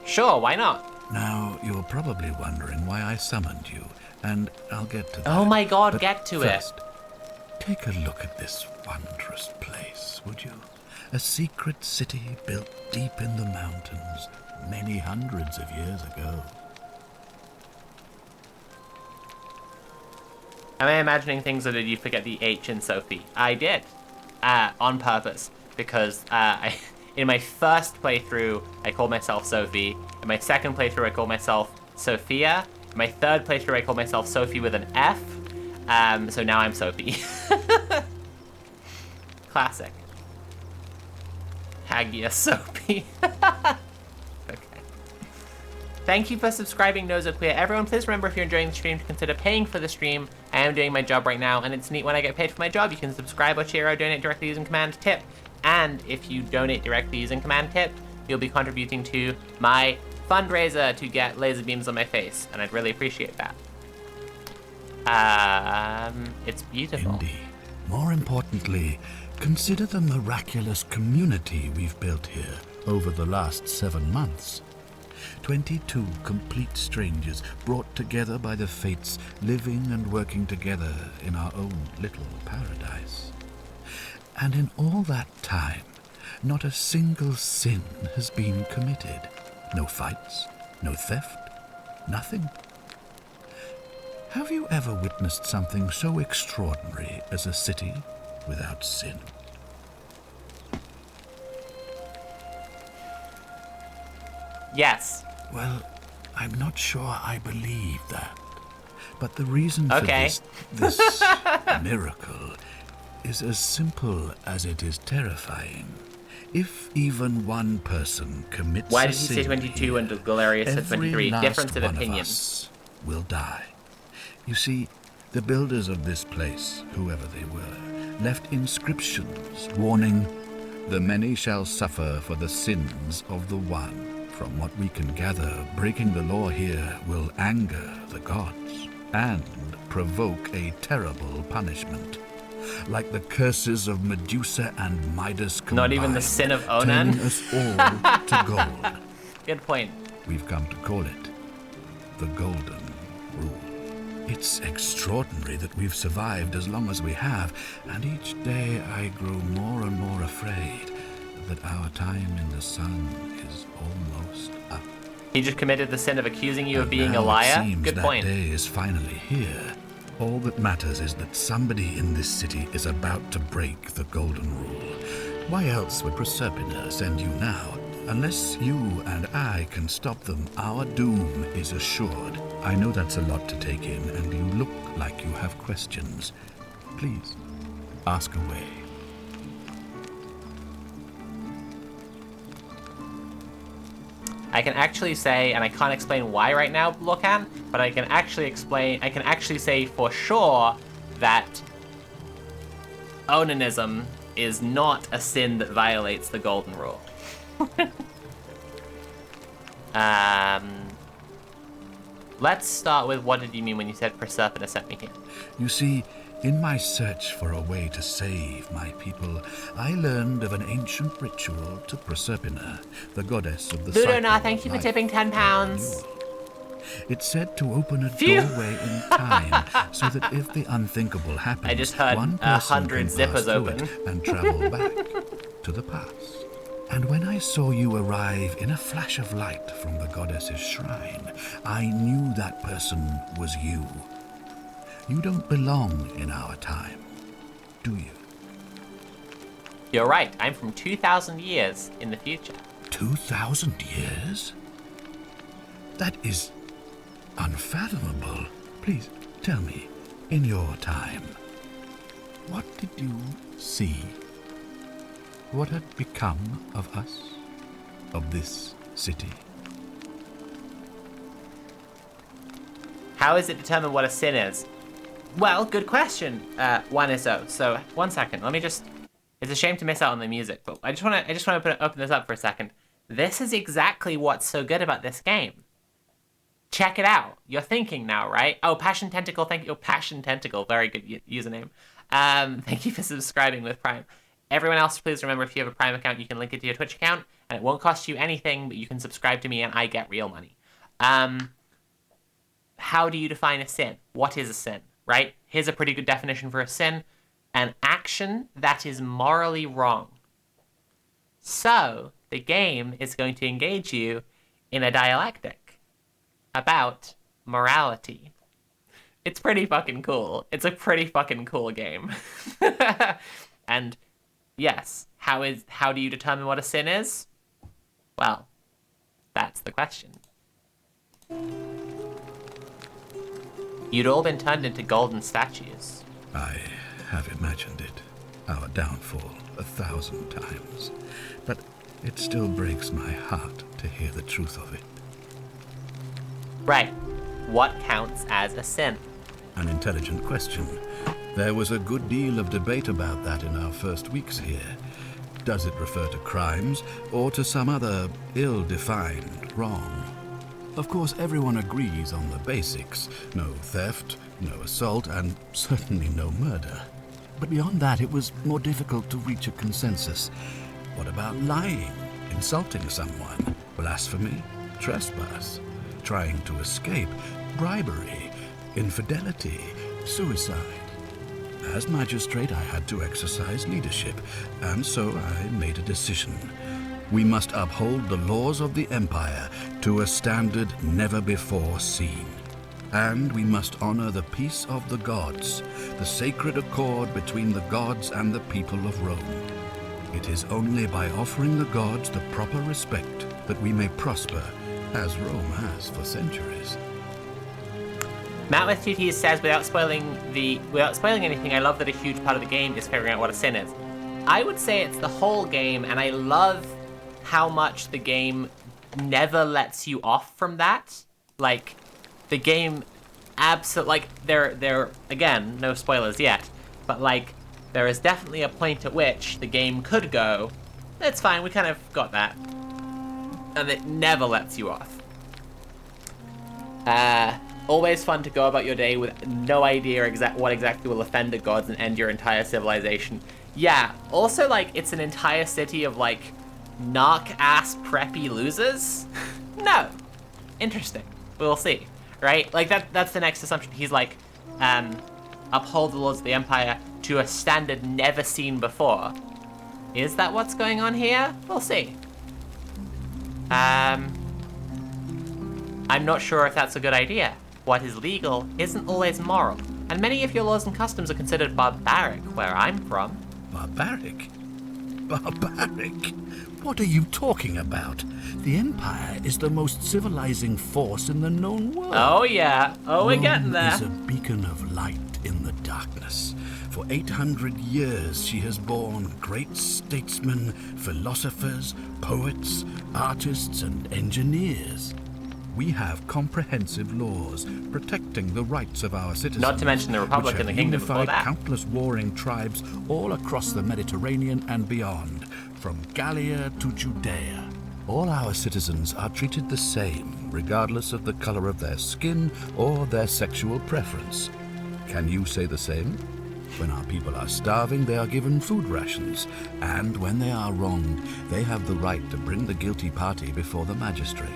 Sure, why not? Now, you're probably wondering why I summoned you, and I'll get to that. Oh my god, But get to first, it. take a look at this wondrous place, would you? A secret city built deep in the mountains many hundreds of years ago. Am I imagining things, or did you forget the H in Sophie? I did. On purpose. Because in my first playthrough, I called myself Sophie. In my second playthrough, I called myself Sophia. In my third playthrough, I called myself Sophie with an F. So now I'm Sophie. Classic. Hagia Sophie. Okay. Thank you for subscribing, NozoQueer. Everyone, please remember, if you're enjoying the stream, to consider paying for the stream. I am doing my job right now, and it's neat when I get paid for my job. You can subscribe or cheer or donate directly using Command Tip. And if you donate directly using Command Tip, you'll be contributing to my fundraiser to get laser beams on my face, and I'd really appreciate that. It's beautiful. Indeed. More importantly, consider the miraculous community we've built here over the last 7 months. 22 complete strangers brought together by the fates, living and working together in our own little paradise. And in all that time, not a single sin has been committed. No fights, no theft, nothing. Have you ever witnessed something so extraordinary as a city without sin? Yes. Well, I'm not sure I believe that. But the reason for Okay. this miracle is as simple as it is terrifying. If even one person commits Why a did he say sin 22 here, and Galerius said every 23? last Difference of one opinion. us will die. You see, the builders of this place, whoever they were, left inscriptions warning, "The many shall suffer for the sins of the one." From what we can gather, breaking the law here will anger the gods and provoke a terrible punishment. like the curses of Medusa and Midas combined. Not even the sin of Onan? Turning us all to gold. Good point. We've come to call it the Golden Rule. It's extraordinary that we've survived as long as we have, and each day I grow more and more afraid that our time in the sun is almost up. He just committed the sin of accusing you of And being now a liar? It seems Good that point. day is finally here. All that matters is that somebody in this city is about to break the Golden Rule. Why else would Proserpina send you now? Unless you and I can stop them, our doom is assured. I know that's a lot to take in, and you look like you have questions. Please, ask away. I can actually say, and I can't explain why right now, Locan, but I can actually say for sure that onanism is not a sin that violates the Golden Rule. Let's start with what did you mean when you said Proserpina sent me here? You see, in my search for a way to save my people, I learned of an ancient ritual to Proserpina, the goddess of the cycle Budona, of thank you for life tipping £10. and renewal. It's said to open a Phew. doorway in time, so that if the unthinkable happens, I just heard one person 100 can pass zippers through open. it and travel back to the past. And when I saw you arrive in a flash of light from the goddess's shrine, I knew that person was you. You don't belong in our time, do you? You're right, I'm from 2,000 years in the future. 2,000 years? That is unfathomable. Please tell me, in your time, what did you see? What had become of us? Of this city? How is it determined what a sin is? Well, good question, Juanizo. So, 1 second. Let me just... It's a shame to miss out on the music, but I just want to open this up for a second. This is exactly what's so good about this game. Check it out. You're thinking now, right? Oh, Passion Tentacle, thank you. Oh, Passion Tentacle, very good username. Thank you for subscribing with Prime. Everyone else, please remember, if you have a Prime account, you can link it to your Twitch account, and it won't cost you anything, but you can subscribe to me, and I get real money. How do you define a sin? What is a sin, right? Here's a pretty good definition for a sin. An action that is morally wrong. So, the game is going to engage you in a dialectic about morality. It's pretty fucking cool. It's a pretty fucking cool game. And yes, how do you determine what a sin is? Well, that's the question. You'd all been turned into golden statues. I have imagined it, our downfall, 1,000 times. But it still breaks my heart to hear the truth of it. Right. What counts as a sin? An intelligent question. There was a good deal of debate about that in our first weeks here. Does it refer to crimes or to some other ill-defined wrong? Of course, everyone agrees on the basics. No theft, no assault, and certainly no murder. But beyond that, it was more difficult to reach a consensus. What about lying, insulting someone, blasphemy, trespass, trying to escape, bribery, infidelity, suicide? As magistrate, I had to exercise leadership, and so I made a decision. We must uphold the laws of the Empire to a standard never before seen. And we must honor the peace of the gods, the sacred accord between the gods and the people of Rome. It is only by offering the gods the proper respect that we may prosper, as Rome has for centuries. Matt with 2Ts says, without spoiling anything, I love that a huge part of the game is figuring out what a sin is. I would say it's the whole game, and I love how much the game never lets you off from that. Like, the game like, there again, no spoilers yet, but like, there is definitely a point at which the game could go, it's fine, we kind of got that. And it never lets you off. Always fun to go about your day with no idea what exactly will offend the gods and end your entire civilization. Yeah, also, like, it's an entire city of, like, narc-ass preppy losers? No. Interesting. We'll see, right? Like, that's the next assumption. He's like, uphold the laws of the Empire to a standard never seen before. Is that what's going on here? We'll see. I'm not sure if that's a good idea. What is legal isn't always moral, and many of your laws and customs are considered barbaric where I'm from. Barbaric? Barbaric? What are you talking about? The Empire is the most civilizing force in the known world. Oh yeah, we're getting Rome there. is a beacon of light in the darkness. For 800 years she has borne great statesmen, philosophers, poets, artists, and engineers. We have comprehensive laws protecting the rights of our citizens. Not to mention the Republic which and the have Kingdom before unified that. countless warring tribes all across the Mediterranean and beyond, from Gallia to Judea. All our citizens are treated the same, regardless of the color of their skin or their sexual preference. Can you say the same? When our people are starving, they are given food rations, and when they are wronged, they have the right to bring the guilty party before the magistrate.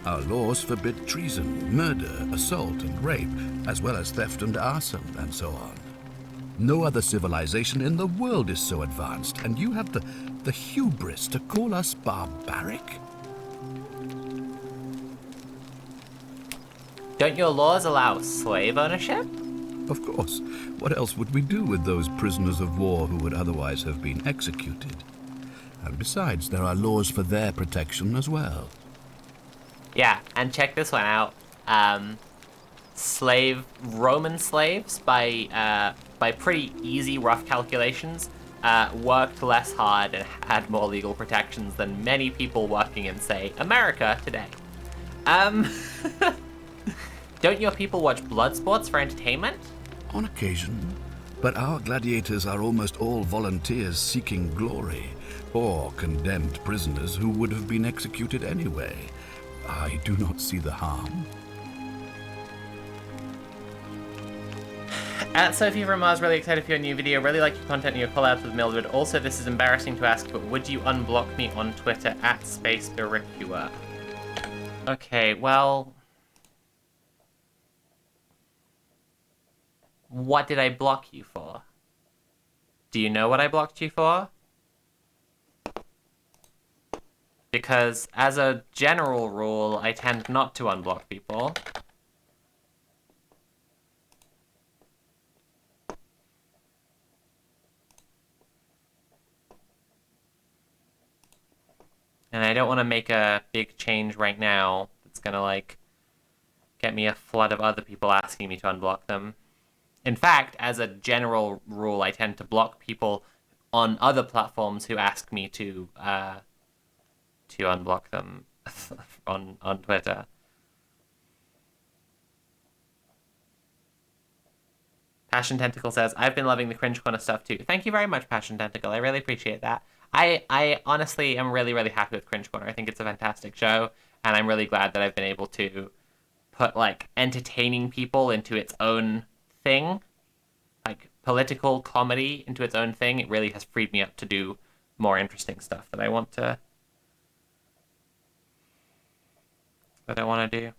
Our laws forbid treason, murder, assault, and rape, as well as theft and arson, and so on. No other civilization in the world is so advanced, and you have the hubris to call us barbaric? Don't your laws allow slave ownership? Of course. What else would we do with those prisoners of war who would otherwise have been executed? And besides, there are laws for their protection as well. Yeah, and check this one out. Roman slaves, by pretty easy, rough calculations, worked less hard and had more legal protections than many people working in, say, America today. Don't your people watch blood sports for entertainment? On occasion. But our gladiators are almost all volunteers seeking glory, or condemned prisoners who would have been executed anyway. I do not see the harm. Sophie from Mars, really excited for your new video. Really like your content and your collabs with Mildred. Also, this is embarrassing to ask, but would you unblock me on Twitter at SpaceBaricua? Okay, well... What did I block you for? Do you know what I blocked you for? Because, as a general rule, I tend not to unblock people. And I don't want to make a big change right now that's gonna, like, get me a flood of other people asking me to unblock them. In fact, as a general rule, I tend to block people on other platforms who ask me to unblock them on Twitter. Passion Tentacle says, I've been loving the Cringe Corner stuff too. Thank you very much, Passion Tentacle. I really appreciate that. I honestly am really, really happy with Cringe Corner. I think it's a fantastic show, and I'm really glad that I've been able to put, like, entertaining people into its own thing. Like, political comedy into its own thing. It really has freed me up to do more interesting stuff that I want to... do.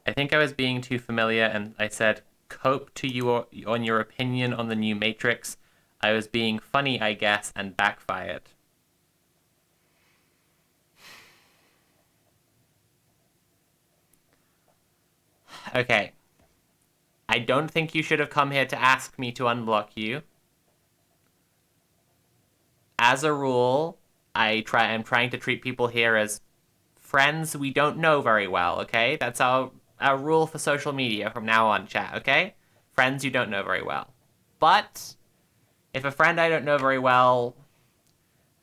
I think I was being too familiar and I said, cope to you on your opinion on the new Matrix. I was being funny, I guess, and backfired. Okay. I don't think you should have come here to ask me to unblock you. As a rule, I'm trying to treat people here as friends we don't know very well, okay? That's our rule for social media from now on, chat, okay? Friends you don't know very well. But if a friend I don't know very well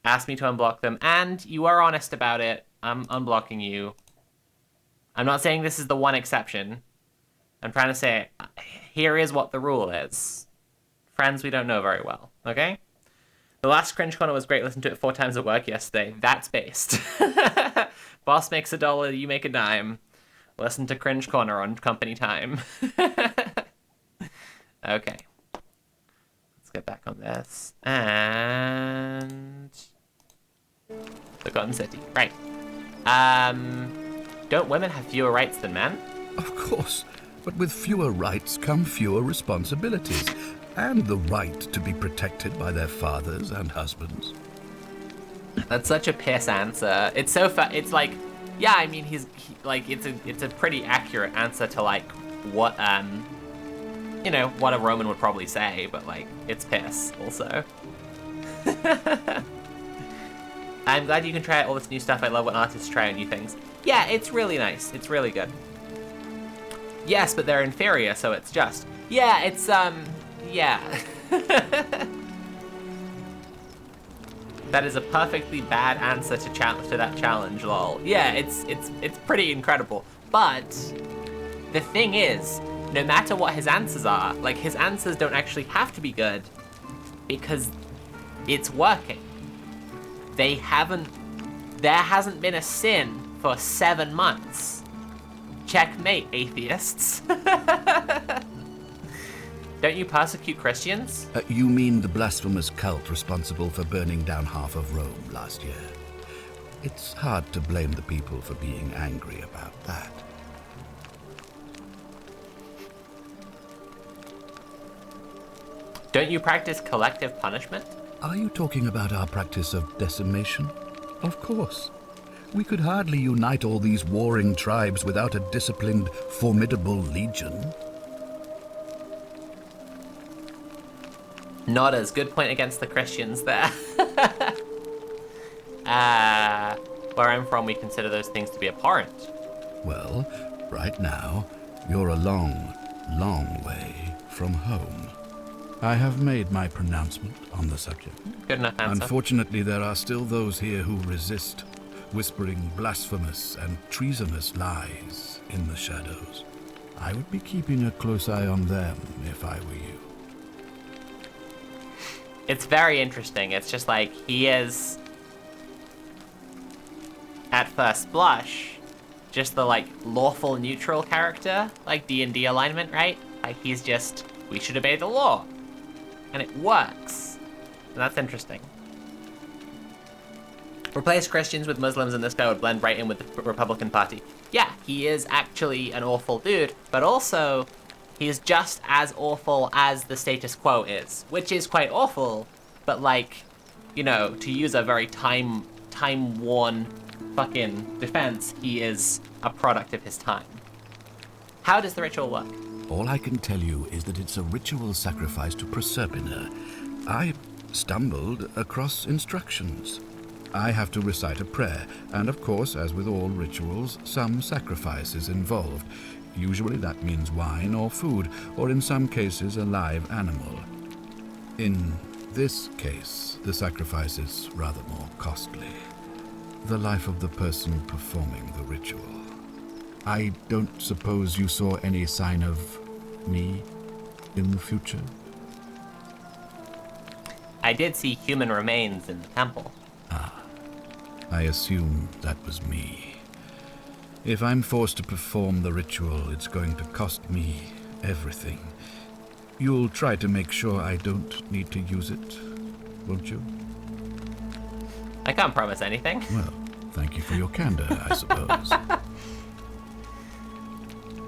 asks me to unblock them, and you are honest about it, I'm unblocking you. I'm not saying this is the one exception. I'm trying to say, here is what the rule is. Friends we don't know very well, okay? The last Cringe Corner was great. Listened to it 4 times at work yesterday. That's based. Boss makes $1, you make a dime. Listen to Cringe Corner on company time. Okay. Let's get back on this. And... Forgotten City. Right. Don't women have fewer rights than men? Of course, but with fewer rights come fewer responsibilities, and the right to be protected by their fathers and husbands. That's such a piss answer. It's so it's like, yeah, I mean, it's a pretty accurate answer to like what you know, what a Roman would probably say, but like, it's piss also. I'm glad you can try out all this new stuff. I love when artists try out new things. Yeah, it's really nice. It's really good. Yes, but they're inferior, so it's just. Yeah, it's yeah. That is a perfectly bad answer to that challenge, lol. Yeah, it's pretty incredible. But the thing is, no matter what his answers are, like, his answers don't actually have to be good because it's working. There hasn't been a sin for 7 months. Checkmate, atheists. Don't you persecute Christians? You mean the blasphemous cult responsible for burning down half of Rome last year? It's hard to blame the people for being angry about that. Don't you practice collective punishment? Are you talking about our practice of decimation? Of course. We could hardly unite all these warring tribes without a disciplined, formidable legion. Not as good point against the Christians there. Where I'm from, we consider those things to be abhorrent. Well, right now, you're a long, long way from home. I have made my pronouncement on the subject. Good enough answer. Unfortunately, there are still those here who resist, whispering blasphemous and treasonous lies in the shadows. I would be keeping a close eye on them if I were you. It's very interesting. It's just like, he is, at first blush, just the, like, lawful neutral character, like D&D alignment, right? Like, he's just, we should obey the law. And it works. And that's interesting. Replace Christians with Muslims and this guy would blend right in with the Republican Party. Yeah, he is actually an awful dude, but also he's just as awful as the status quo is, which is quite awful, but like, you know, to use a very time-worn fucking defense, he is a product of his time. How does the ritual work? All I can tell you is that it's a ritual sacrifice to Proserpina. I stumbled across instructions. I have to recite a prayer, and of course, as with all rituals, some sacrifice is involved. Usually that means wine or food, or in some cases a live animal. In this case, the sacrifice is rather more costly. The life of the person performing the ritual. I don't suppose you saw any sign of me in the future? I did see human remains in the temple. I assume that was me. If I'm forced to perform the ritual, it's going to cost me everything. You'll try to make sure I don't need to use it, won't you? I can't promise anything. Well, thank you for your candor, I suppose.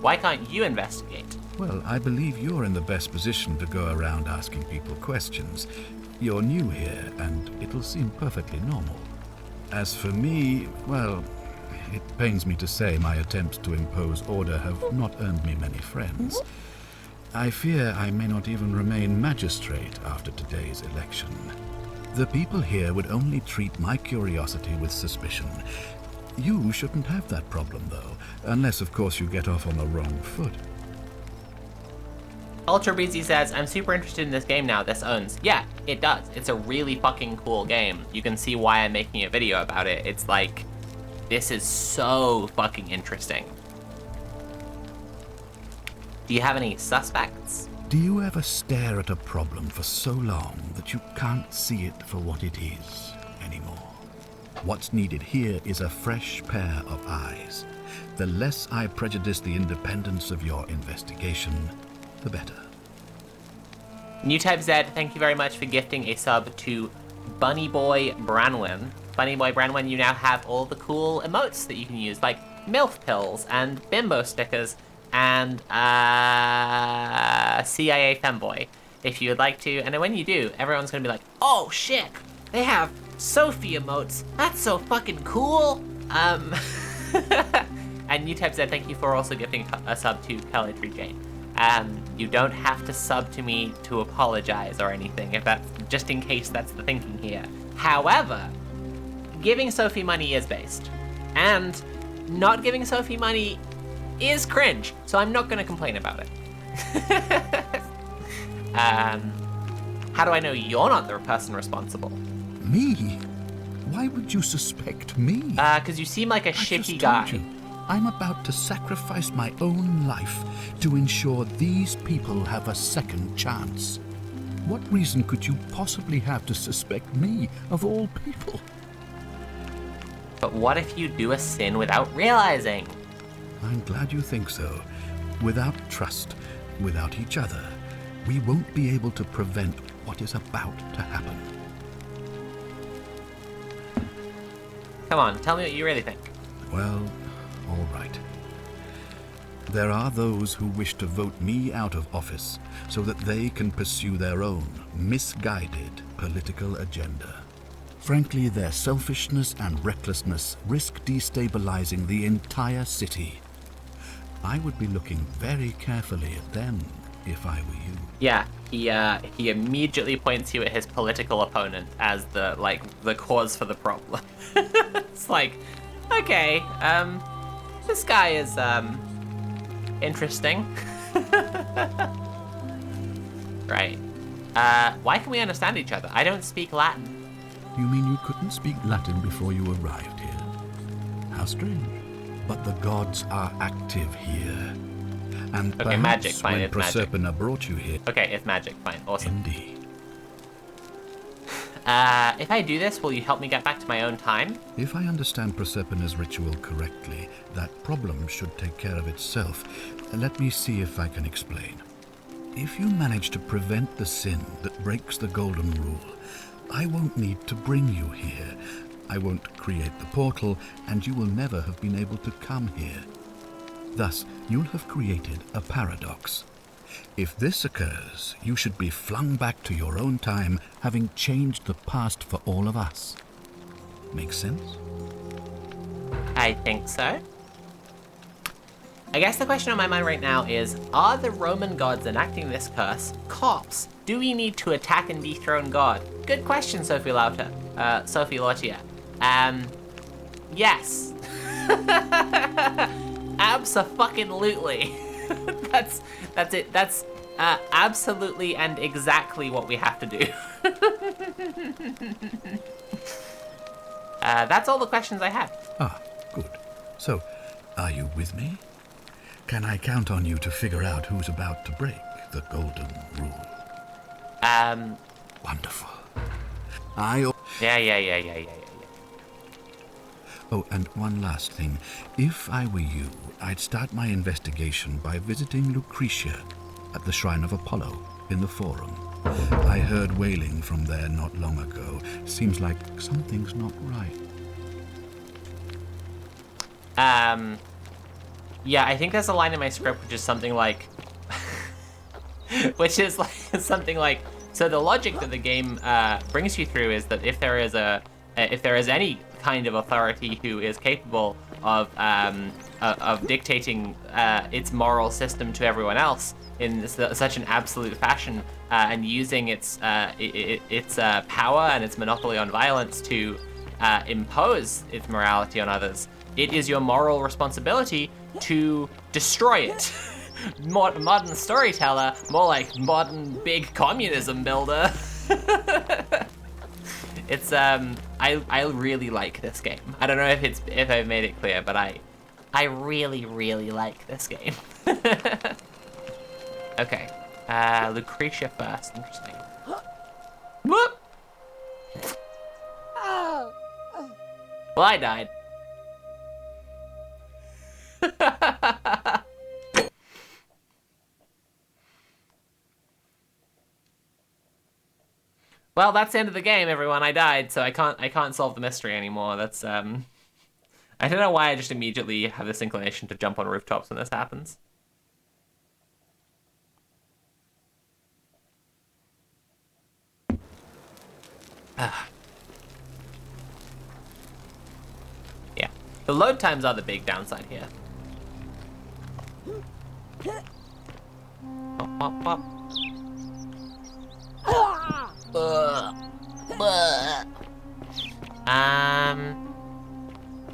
Why can't you investigate? Well, I believe you're in the best position to go around asking people questions. You're new here, and it'll seem perfectly normal. As for me, well, it pains me to say my attempts to impose order have not earned me many friends. I fear I may not even remain magistrate after today's election. The people here would only treat my curiosity with suspicion. You shouldn't have that problem, though, unless, of course, you get off on the wrong foot. Ultra Breezy says, I'm super interested in this game now, this owns. Yeah, it does. It's a really fucking cool game. You can see why I'm making a video about it. It's like, this is so fucking interesting. Do you have any suspects? Do you ever stare at a problem for so long that you can't see it for what it is anymore? What's needed here is a fresh pair of eyes. The less I prejudice the independence of your investigation, the better. New Type Z, thank you very much for gifting a sub to Bunny Boy Branwyn. Bunny Boy Branwyn, you now have all the cool emotes that you can use, like MILF pills and bimbo stickers and CIA femboy, if you would like to. And then when you do, everyone's gonna be like, oh shit, they have Sophie emotes. That's so fucking cool. And New Type Z, thank you for also gifting a sub to Kelly Tree Jane. You don't have to sub to me to apologize or anything, if that's just in case that's the thinking here. However, giving Sophie money is based, and not giving Sophie money is cringe, so I'm not gonna complain about it. How do I know you're not the person responsible? Me? Why would you suspect me? Because you seem like a shitty guy. You, I'm about to sacrifice my own life to ensure these people have a second chance. What reason could you possibly have to suspect me, of all people? But what if you do a sin without realizing? I'm glad you think so. Without trust, without each other, we won't be able to prevent what is about to happen. Come on, tell me what you really think. Well, all right. There are those who wish to vote me out of office so that they can pursue their own misguided political agenda. Frankly, their selfishness and recklessness risk destabilizing the entire city. I would be looking very carefully at them if I were you. Yeah, he immediately points you at his political opponent as the cause for the problem. It's like, okay, this guy is interesting. Right. Why can we understand each other? I don't speak Latin. You mean you couldn't speak Latin before you arrived here? How strange. But the gods are active here. And okay, perhaps magic, fine, when it's Proserpina magic. Brought you here... Okay, it's magic, fine, awesome. Indeed. If I do this, will you help me get back to my own time? If I understand Proserpina's ritual correctly, that problem should take care of itself. Let me see if I can explain. If you manage to prevent the sin that breaks the Golden Rule, I won't need to bring you here. I won't create the portal, and you will never have been able to come here. Thus, you'll have created a paradox. If this occurs, you should be flung back to your own time, having changed the past for all of us. Make sense? I think so. I guess the question on my mind right now is, are the Roman gods enacting this curse cops? Do we need to attack and dethrone God? Good question, Sophie Lauter. Sophie Lautia. Yes. Abso-fucking-lutely. That's it. That's absolutely and exactly what we have to do. That's all the questions I had. Ah, good. So, are you with me? Can I count on you to figure out who's about to break the Golden Rule? Wonderful. Yeah. Oh, and one last thing. If I were you, I'd start my investigation by visiting Lucretia at the Shrine of Apollo in the Forum. I heard wailing from there not long ago. Seems like something's not right. Yeah, I think there's a line in my script which is something like... So the logic that the game brings you through is that if there is any kind of authority who is capable of dictating its moral system to everyone else in such an absolute fashion, and using its power and its monopoly on violence to impose its morality on others, it is your moral responsibility to destroy it. Modern storyteller, more like modern big communism builder. It's I really like this game. I don't know if I've made it clear, but I really like this game. Okay. Lucretia first. Interesting. Whoop! Well, I died. Well, that's the end of the game, everyone. I died, so I can't solve the mystery anymore. That's I don't know why I just immediately have this inclination to jump on rooftops when this happens. Yeah. The load times are the big downside here. Pop, pop, pop.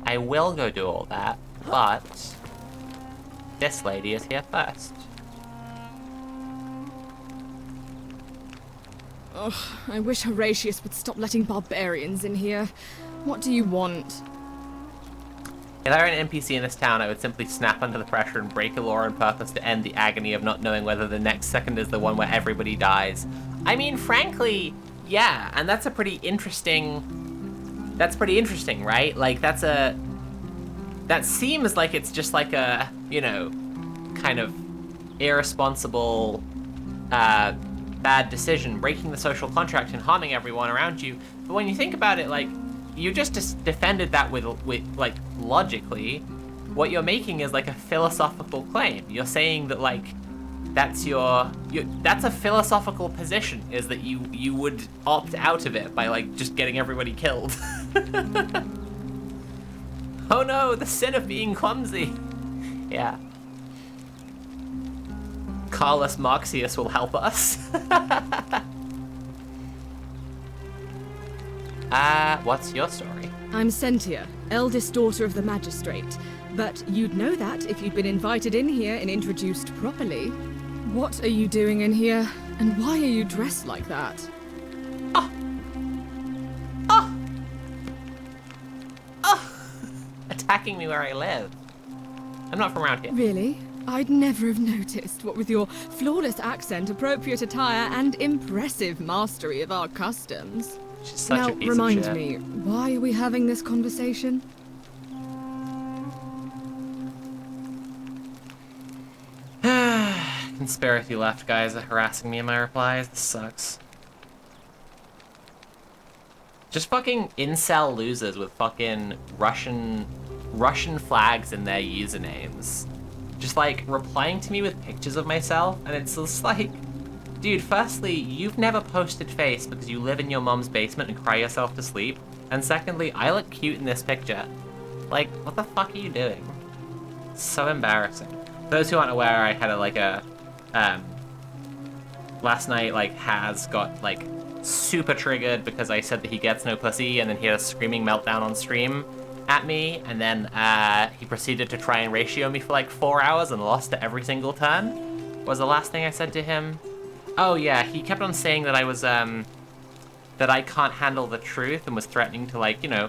I will go do all that, but this lady is here first. Ugh, I wish Horatius would stop letting barbarians in here. What do you want? If I were an NPC in this town, I would simply snap under the pressure and break a law on purpose to end the agony of not knowing whether the next second is the one where everybody dies. I mean, frankly, yeah, and that's pretty interesting, right? Like, that seems like it's just like a, you know, kind of irresponsible, bad decision, breaking the social contract and harming everyone around you. But when you think about it, like, you just defended that with like, logically. What you're making is like a philosophical claim. You're saying that, like, that's that's a philosophical position, is that you would opt out of it by, like, just getting everybody killed. Oh no, the sin of being clumsy. Yeah. Carlos Marxius will help us. What's your story? I'm Sentia, eldest daughter of the magistrate. But you'd know that if you'd been invited in here and introduced properly. What are you doing in here? And why are you dressed like that? Attacking me where I live. I'm not from around here. Really? I'd never have noticed, what with your flawless accent, appropriate attire, and impressive mastery of our customs. She's such now, a piece remind of shit. me, why are we having this conversation? Conspiracy left guys are harassing me in my replies. This sucks. Just fucking incel losers with fucking Russian flags in their usernames. Just, like, replying to me with pictures of myself, and it's just like, dude, firstly, you've never posted face because you live in your mom's basement and cry yourself to sleep. And secondly, I look cute in this picture. Like, what the fuck are you doing? It's so embarrassing. For those who aren't aware, I had last night, like, Haz got, like, super triggered because I said that he gets no pussy, and then he had a screaming meltdown on stream at me, and then he proceeded to try and ratio me for like 4 hours and lost to every single turn. What was the last thing I said to him? Oh yeah, he kept on saying that I was that I can't handle the truth and was threatening to, like, you know,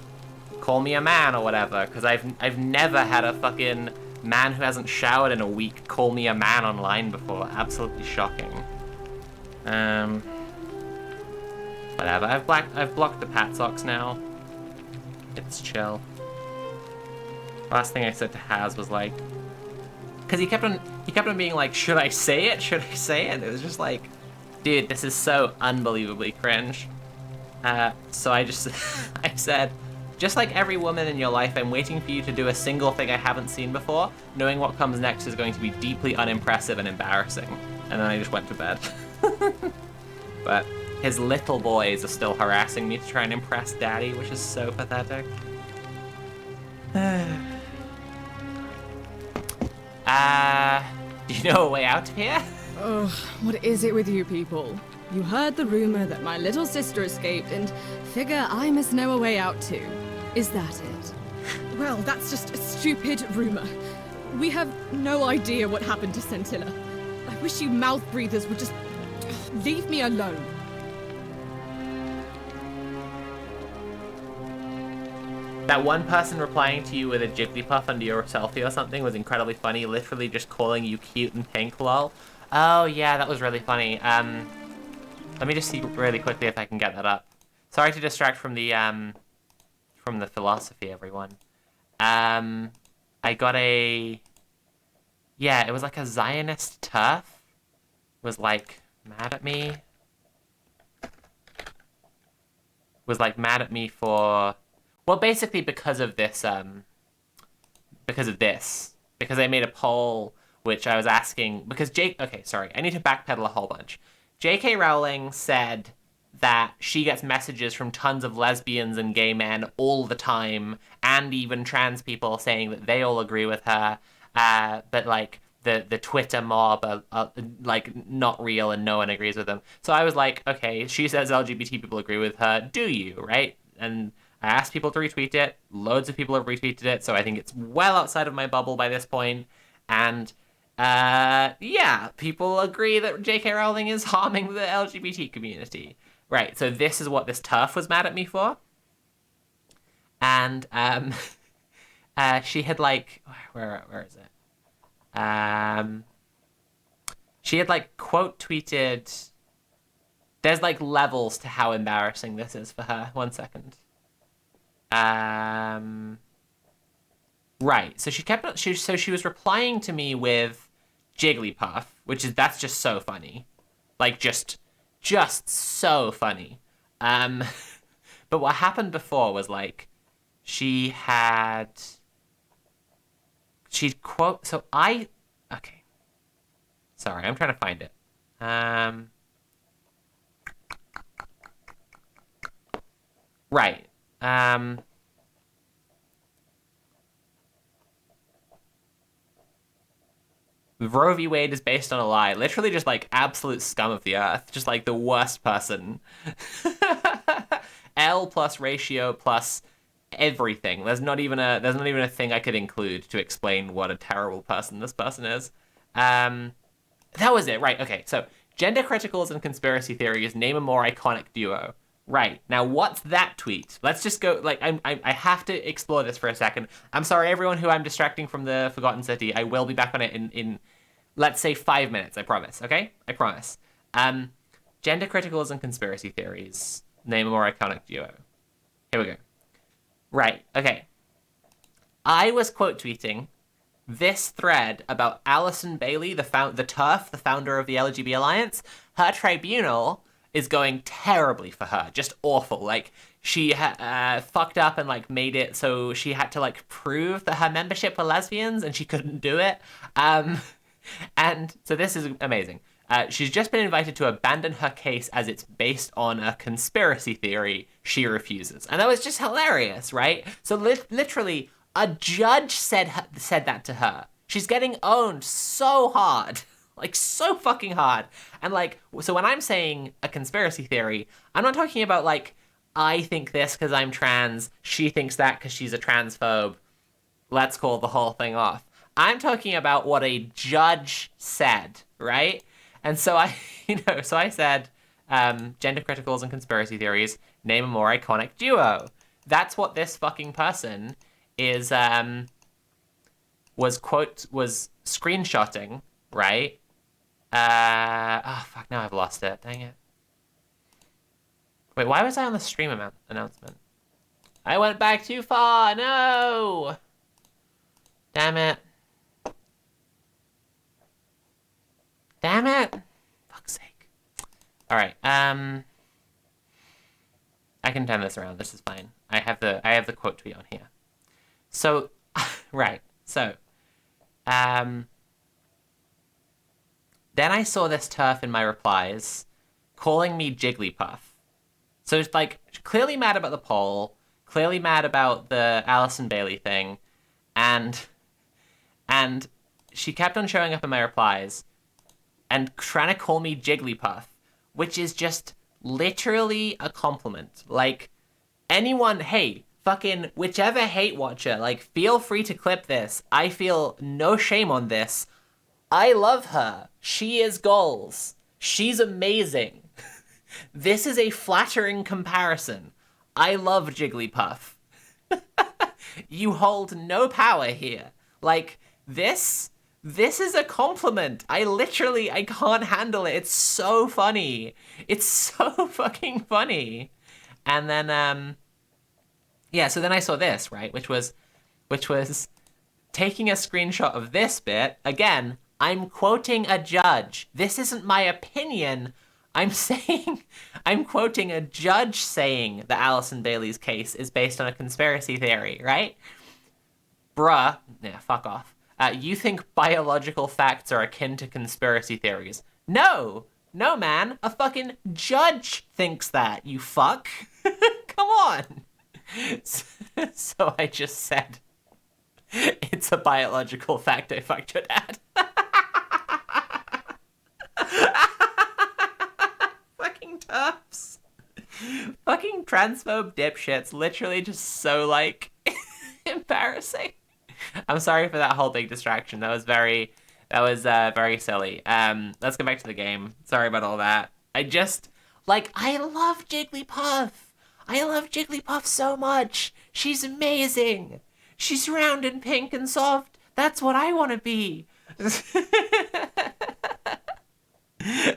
call me a man or whatever, because I've never had a fucking man who hasn't showered in a week call me a man online before. Absolutely shocking. Whatever. I've blocked the Pat Socks now. It's chill. Last thing I said to Haz was like, because he kept on being like, should I say it? Should I say it? It was just like, dude, this is so unbelievably cringe. So I just I said, just like every woman in your life, I'm waiting for you to do a single thing I haven't seen before, knowing what comes next is going to be deeply unimpressive and embarrassing. And then I just went to bed. But his little boys are still harassing me to try and impress Daddy, which is so pathetic. Do you know a way out of here? Ugh, what is it with you people? You heard the rumor that my little sister escaped and figure I must know a way out too. Is that it? Well, that's just a stupid rumor. We have no idea what happened to Scintilla. I wish you mouth breathers would just leave me alone. That one person replying to you with a Jigglypuff under your selfie or something was incredibly funny, literally just calling you cute and pink, lol. Oh, yeah, that was really funny. Let me just see really quickly if I can get that up. Sorry to distract from the philosophy, everyone. I got a... Yeah, it was like a Zionist turf was, like, mad at me. Was, like, mad at me for... Well, basically because of this, because they made a poll which I was asking... Because Okay, sorry, I need to backpedal a whole bunch. J.K. Rowling said that she gets messages from tons of lesbians and gay men all the time, and even trans people saying that they all agree with her, but, like, the Twitter mob are, like, not real and no one agrees with them. So I was like, okay, she says LGBT people agree with her, do you, right? And I asked people to retweet it, loads of people have retweeted it, so I think it's well outside of my bubble by this point, and... yeah, people agree that J.K. Rowling is harming the LGBT community. Right, so this is what this turf was mad at me for. And, she had, like... Where is it? She had, like, quote tweeted... There's, like, levels to how embarrassing this is for her. 1 second. Right, so she was replying to me with Jigglypuff, that's just so funny. Like, just so funny. But what happened before was, like, she'd quote, okay. Sorry, I'm trying to find it. Right. Roe v. Wade is based on a lie. Literally just, like, absolute scum of the earth. Just, like, the worst person. L plus ratio plus everything. There's not even a thing I could include to explain what a terrible person this person is. That was it. Right, okay. So, gender criticals and conspiracy theories name a more iconic duo. Right. Now, what's that tweet? Let's just go, like, I have to explore this for a second. I'm sorry, everyone who I'm distracting from the Forgotten City. I will be back on it in let's say 5 minutes, I promise, okay? I promise. Gender criticals and conspiracy theories. Name a more iconic duo. Here we go. Right, okay. I was quote tweeting this thread about Alison Bailey, the TERF, the founder of the LGBT Alliance. Her tribunal is going terribly for her, just awful. Like, she fucked up and, like, made it so she had to, like, prove that her membership were lesbians, and she couldn't do it. And so this is amazing. She's just been invited to abandon her case as it's based on a conspiracy theory. She refuses. And that was just hilarious, right? So literally, a judge said that to her. She's getting owned so hard. Like, so fucking hard. And, like, so when I'm saying a conspiracy theory, I'm not talking about, like, I think this because I'm trans, she thinks that because she's a transphobe. Let's call the whole thing off. I'm talking about what a judge said, right? And so I said, gender criticals and conspiracy theories, name a more iconic duo. That's what this fucking person is, was screenshotting, right? Fuck, now I've lost it. Dang it. Wait, why was I on the stream announcement? I went back too far, no! Damn it. Damn it! Fuck's sake. Alright, I can turn this around, this is fine. I have the quote tweet on here. So, right, so, then I saw this TERF in my replies, calling me Jigglypuff. So it's like, clearly mad about the poll, clearly mad about the Alison Bailey thing, and she kept on showing up in my replies, and trying to call me Jigglypuff, which is just literally a compliment. Like, anyone, hey, fucking whichever hate watcher, like, feel free to clip this. I feel no shame on this. I love her. She is goals. She's amazing. This is a flattering comparison. I love Jigglypuff. You hold no power here. Like, this This is a compliment. I can't handle it. It's so funny. It's so fucking funny. And then, yeah, so then I saw this, right? Which was taking a screenshot of this bit. Again, I'm quoting a judge. This isn't my opinion. I'm quoting a judge saying that Alison Bailey's case is based on a conspiracy theory, right? Bruh, yeah, fuck off. You think biological facts are akin to conspiracy theories. No, man. A fucking judge thinks that, you fuck. Come on. So I just said, it's a biological fact I fucked your dad. Fucking toughs. Fucking transphobe dipshits. Literally just so, like, embarrassing. I'm sorry for that whole big distraction. That was very silly. Let's get back to the game. Sorry about all that. I love Jigglypuff. I love Jigglypuff so much. She's amazing. She's round and pink and soft. That's what I want to be.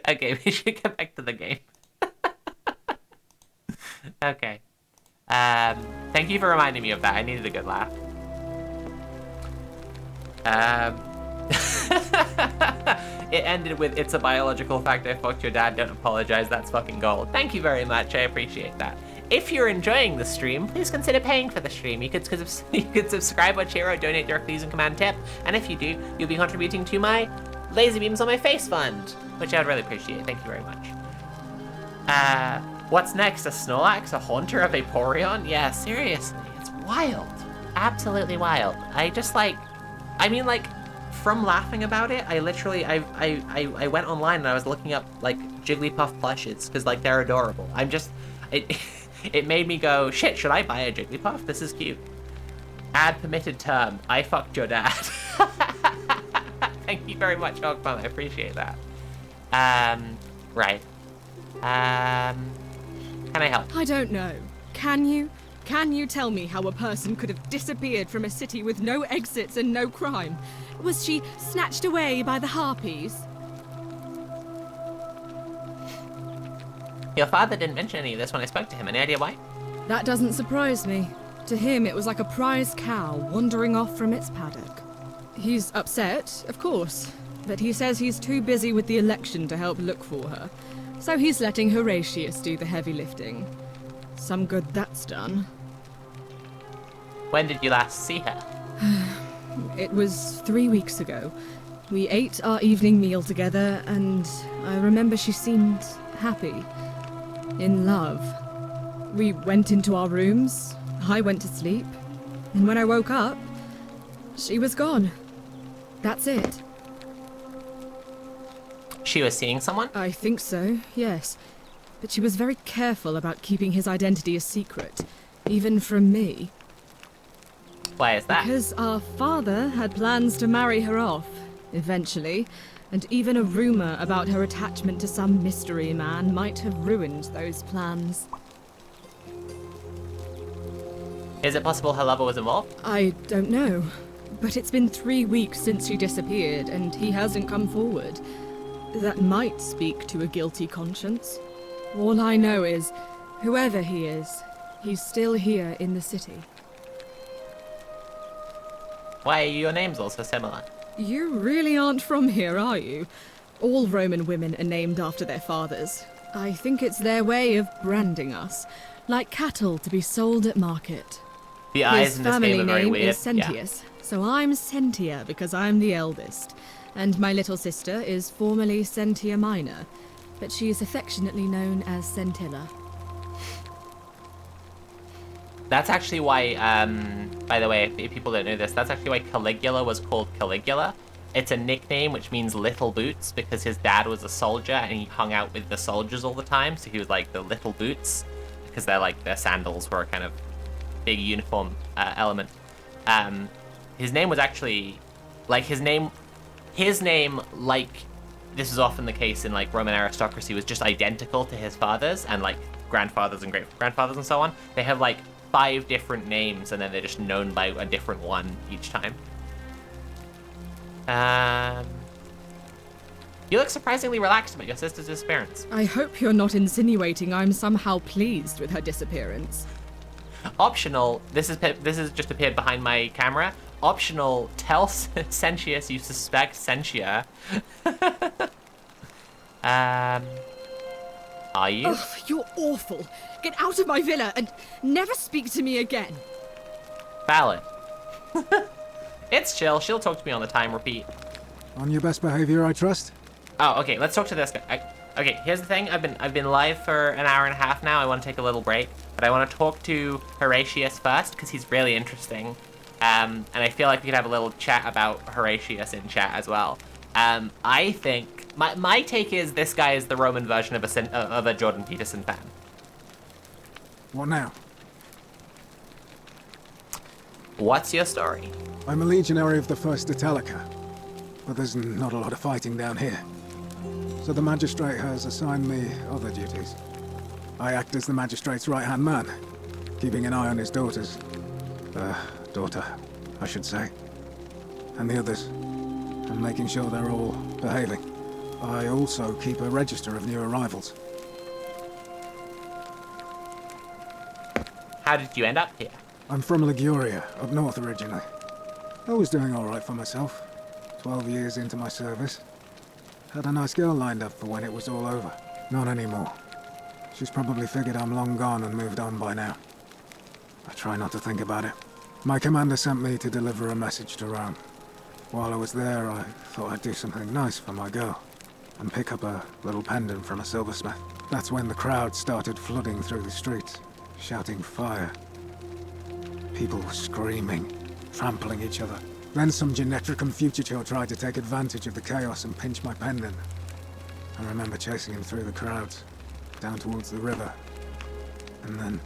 Okay, we should get back to the game. Okay. Thank you for reminding me of that. I needed a good laugh. It ended with, it's a biological fact I fucked your dad, don't apologize, that's fucking gold. Thank you very much, I appreciate that. If you're enjoying the stream, please consider paying for the stream. You could subscribe, watch hero, donate directly using command tip, and if you do, you'll be contributing to my laser beams on my face fund, which I would really appreciate. Thank you very much. What's next? A Snorlax? A Haunter? A Vaporeon? Yeah, seriously, it's wild. Absolutely wild. From laughing about it, I went online and I was looking up, like, Jigglypuff plushes, because, like, they're adorable. It made me go, shit, should I buy a Jigglypuff? This is cute. Add permitted term. I fucked your dad. Thank you very much, Hogfun. I appreciate that. Right. Can I help? I don't know. Can you? Can you tell me how a person could have disappeared from a city with no exits and no crime? Was she snatched away by the harpies? Your father didn't mention any of this when I spoke to him. Any idea why? That doesn't surprise me. To him, it was like a prize cow wandering off from its paddock. He's upset, of course, but he says he's too busy with the election to help look for her. So he's letting Horatius do the heavy lifting. Some good that's done. When did you last see her? It was 3 weeks ago. We ate our evening meal together, and I remember she seemed happy. In love. We went into our rooms, I went to sleep, and when I woke up, she was gone. That's it. She was seeing someone? I think so, yes. But she was very careful about keeping his identity a secret, even from me. Why is that? Because our father had plans to marry her off, eventually, and even a rumor about her attachment to some mystery man might have ruined those plans. Is it possible her lover was involved? I don't know, but it's been 3 weeks since she disappeared, and he hasn't come forward. That might speak to a guilty conscience. All I know is, whoever he is, he's still here in the city. Why are your names all so similar? You really aren't from here, are you? All Roman women are named after their fathers. I think it's their way of branding us, like cattle to be sold at market. The eyes in this name are very weird. His family name is Sentius, so I'm Sentia because I'm the eldest. And my little sister is formerly Sentia Minor, but she is affectionately known as Sentilla. That's actually why, by the way, if people don't know this, that's actually why Caligula was called Caligula. It's a nickname which means little boots because his dad was a soldier and he hung out with the soldiers all the time, so he was like the little boots because their sandals were a kind of big uniform element. His name was actually, like, his name, like this is often the case in like Roman aristocracy, was just identical to his father's and like grandfathers and great-grandfathers and so on. They have like 5 different names and then they're just known by a different one each time. You look surprisingly relaxed about your sister's disappearance. I hope you're not insinuating I'm somehow pleased with her disappearance. Optional, this is just appeared behind my camera. Optional, tell Sentius you suspect Sentia. Are you? Ugh, you're awful. Get out of my villa and never speak to me again. Valid. It's chill. She'll talk to me on the time repeat. On your best behavior, I trust? Oh, okay. Let's talk to this guy. Okay, here's the thing. I've been live for an hour and a half now. I want to take a little break, but I want to talk to Horatius first because he's really interesting. And I feel like we could have a little chat about Horatius in chat as well. I think my take is this guy is the Roman version of a Jordan Peterson fan. What now? What's your story? I'm a legionary of the 1st Italica, but there's not a lot of fighting down here. So the magistrate has assigned me other duties. I act as the magistrate's right-hand man, keeping an eye on his daughters. Daughter, I should say. And the others. And making sure they're all behaving. I also keep a register of new arrivals. How did you end up here? I'm from Liguria, up north originally. I was doing alright for myself. 12 years into my service. Had a nice girl lined up for when it was all over. Not anymore. She's probably figured I'm long gone and moved on by now. I try not to think about it. My commander sent me to deliver a message to Rome. While I was there, I thought I'd do something nice for my girl. And pick up a little pendant from a silversmith. That's when the crowd started flooding through the streets, shouting fire. People screaming, trampling each other. Then some Genetricum Fugitor tried to take advantage of the chaos and pinch my pendant. I remember chasing him through the crowds, down towards the river. And then,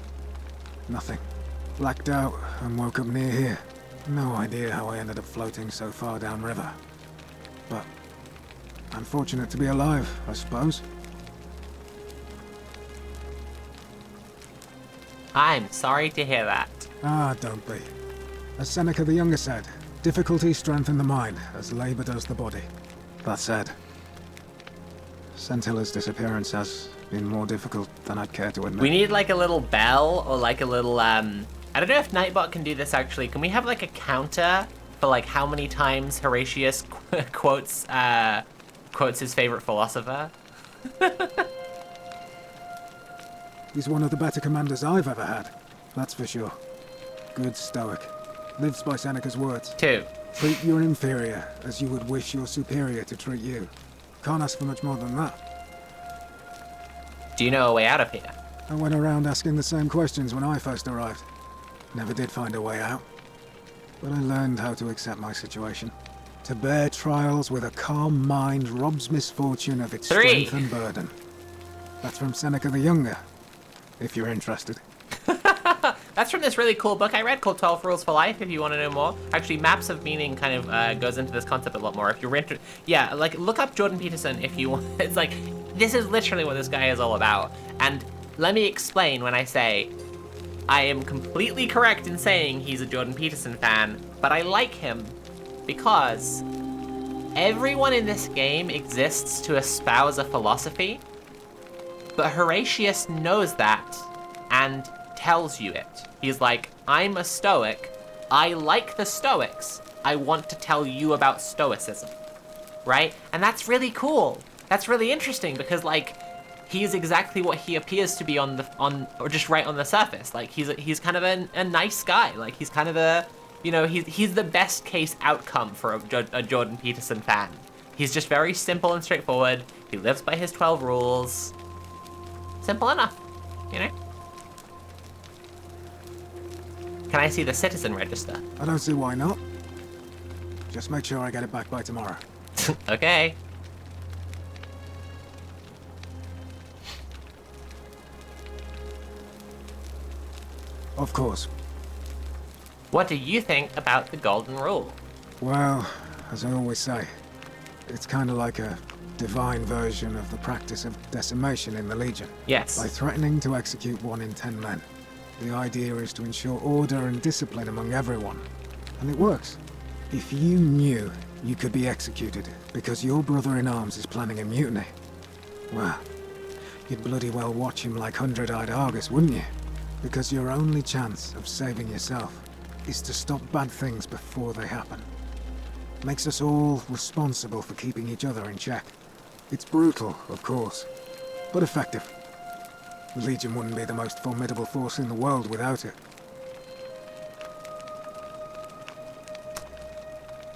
nothing. Blacked out and woke up near here. No idea how I ended up floating so far downriver. But I'm fortunate to be alive, I suppose. I'm sorry to hear that. Ah, don't be. As Seneca the Younger said, difficulty strengthens the mind, as labor does the body. That said, Sentilla's disappearance has been more difficult than I'd care to admit. We need like a little bell or like a little, I don't know if Nightbot can do this actually. Can we have like a counter for like how many times Horatius quotes his favorite philosopher? He's one of the better commanders I've ever had, that's for sure. Good stoic. Lives by Seneca's words. 2. Treat your inferior as you would wish your superior to treat you. Can't ask for much more than that. Do you know a way out of here? I went around asking the same questions when I first arrived. Never did find a way out. But I learned how to accept my situation. To bear trials with a calm mind robs misfortune of its 3. strength and burden. That's from Seneca the Younger, if you're interested. That's from this really cool book I read called 12 Rules for Life, if you want to know more. Actually, Maps of Meaning kind of goes into this concept a lot more. If you're interested, yeah, like, look up Jordan Peterson if you want. It's like, this is literally what this guy is all about. And let me explain when I say, I am completely correct in saying he's a Jordan Peterson fan, but I like him because everyone in this game exists to espouse a philosophy, but Horatius knows that and tells you it. He's like, I'm a Stoic. I like the Stoics. I want to tell you about Stoicism, right? And that's really cool. That's really interesting because like, he's exactly what he appears to be or just right on the surface. Like he's kind of a nice guy. Like he's kind of a, you know, he's the best case outcome for a Jordan Peterson fan. He's just very simple and straightforward. He lives by his 12 rules. Simple enough, you know? Can I see the citizen register? I don't see why not. Just make sure I get it back by tomorrow. Okay. Of course. What do you think about the Golden Rule? Well, as I always say, it's kind of like a divine version of the practice of decimation in the Legion. Yes. By threatening to execute 1 in 10 men. The idea is to ensure order and discipline among everyone. And it works. If you knew You could be executed because your brother-in-arms is planning a mutiny. Well, you'd bloody well watch him like hundred-eyed Argus, wouldn't you? Because your only chance of saving yourself is to stop bad things before they happen. Makes us all responsible for keeping each other in check. It's brutal, of course, but effective. The Legion wouldn't be the most formidable force in the world without it.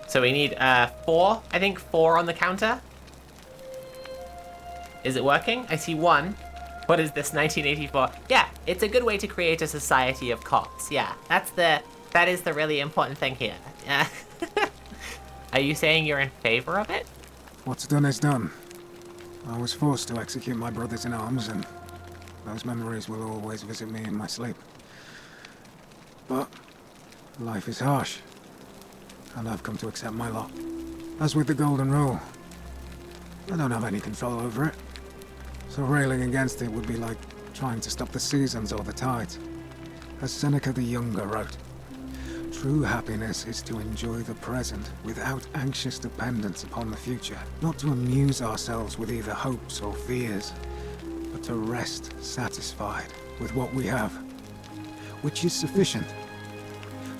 So we need 4, I think 4 on the counter. Is it working? I see 1. What is this, 1984? Yeah, it's a good way to create a society of cops. Yeah, that is the really important thing here. Are you saying you're in favor of it? What's done is done. I was forced to execute my brothers-in-arms, and those memories will always visit me in my sleep. But life is harsh, and I've come to accept my lot. As with the Golden Rule, I don't have any control over it. So railing against it would be like trying to stop the seasons or the tides. As Seneca the Younger wrote, true happiness is to enjoy the present without anxious dependence upon the future, not to amuse ourselves with either hopes or fears, but to rest satisfied with what we have, which is sufficient.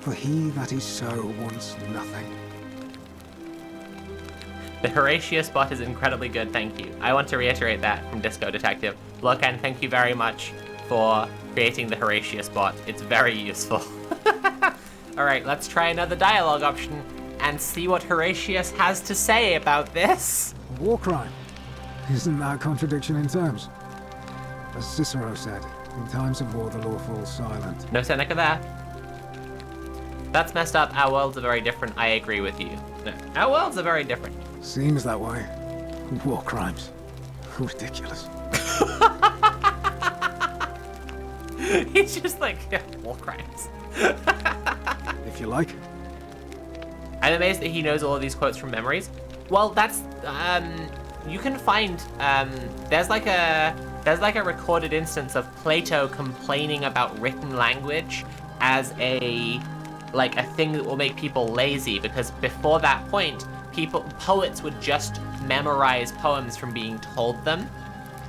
For he that is so wants nothing. The Horatius bot is incredibly good, thank you. I want to reiterate that from Disco Detective. Loken, thank you very much for creating the Horatius bot. It's very useful. Alright, let's try another dialogue option and see what Horatius has to say about this. War crime. Isn't that a contradiction in terms? As Cicero said, in times of war the law falls silent. No Seneca there. That's messed up. Our worlds are very different. I agree with you. No, our worlds are very different. Seems that way. War crimes. Ridiculous. He's just like, yeah, war crimes. If you like. I'm amazed that he knows all of these quotes from memories. Well, that's you can find there's like a recorded instance of Plato complaining about written language as a thing that will make people lazy, because before that point, poets would just memorize poems from being told them,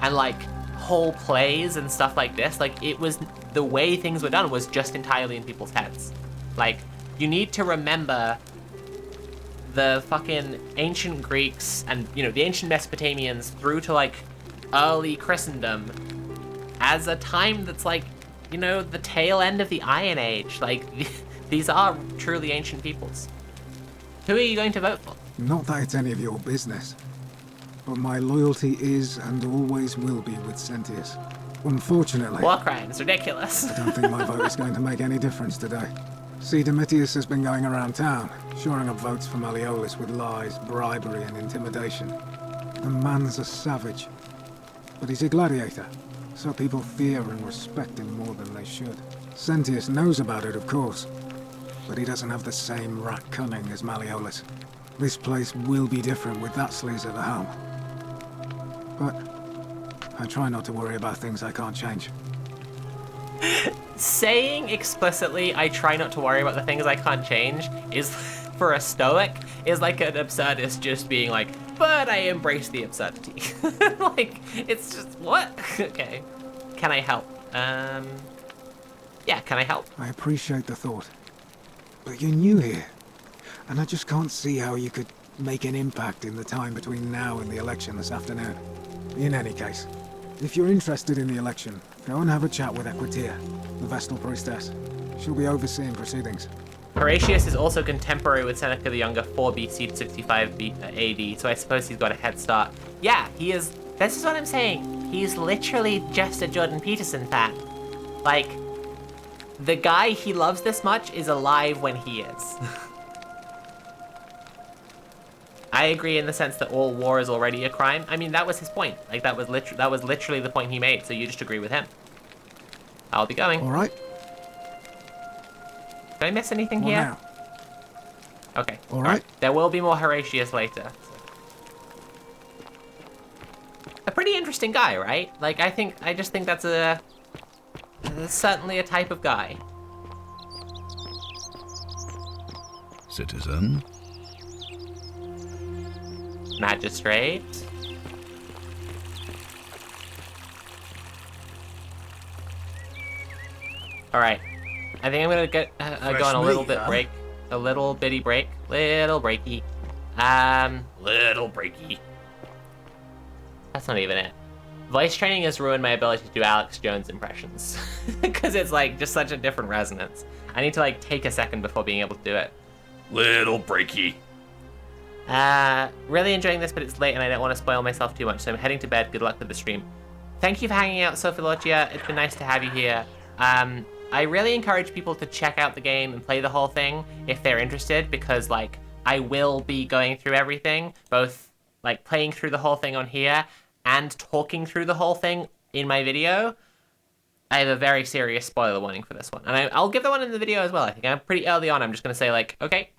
and like whole plays and stuff like this. Like, it was the way things were done was just entirely in people's heads. Like, you need to remember the fucking ancient Greeks and, you know, the ancient Mesopotamians through to like early Christendom as a time that's like, you know, the tail end of the Iron Age. Like, these are truly ancient peoples. Who are you going to vote for? Not that it's any of your business, but my loyalty is and always will be with Sentius. Unfortunately, war crimes, ridiculous. I don't think my vote is going to make any difference today. See, Domitius has been going around town, shoring up votes for Malleolus with lies, bribery, and intimidation. The man's a savage, but he's a gladiator, so people fear and respect him more than they should. Sentius knows about it, of course, but he doesn't have the same rat cunning as Malleolus. This place will be different with that sleaze at the helm. But I try not to worry about things I can't change. Saying explicitly, I try not to worry about the things I can't change, is, for a Stoic, is like an absurdist just being like, but I embrace the absurdity. Like, it's just, what? Okay. Can I help? Yeah, can I help? I appreciate the thought, but you're new here, and I just can't see how you could make an impact in the time between now and the election this afternoon. In any case, if you're interested in the election, go and have a chat with Equitia, the Vestal Priestess. She'll be overseeing proceedings. Horatius is also contemporary with Seneca the Younger, 4 BC to 65 AD, so I suppose he's got a head start. Yeah, he is. This is what I'm saying. He's literally just a Jordan Peterson fan. Like, the guy he loves this much is alive when he is. I agree in the sense that all war is already a crime. I mean, that was his point. Like, that was literally the point he made, so you just agree with him. I'll be going. All right. Did I miss anything What here? now? Okay. All right. There will be more Horatius later. A pretty interesting guy, right? Like, I just think that's certainly a type of guy. Citizen, Magistrate. Alright. I think I'm gonna get go on a little bit break. A little bitty break. Little breaky. Little breaky. That's not even it. Voice training has ruined my ability to do Alex Jones impressions. Because it's like just such a different resonance. I need to like take a second before being able to do it. Little breaky. Really enjoying this, but it's late and I don't want to spoil myself too much, so I'm heading to bed. Good luck with the stream. Thank you for hanging out, Sophie Loggia. It's been nice to have you here. I really encourage people to check out the game and play the whole thing if they're interested, because like I will be going through everything, both like playing through the whole thing on here and talking through the whole thing in my video. I have a very serious spoiler warning for this one, and I'll give the one in the video as well. I think I'm pretty early on. I'm just gonna say like, okay,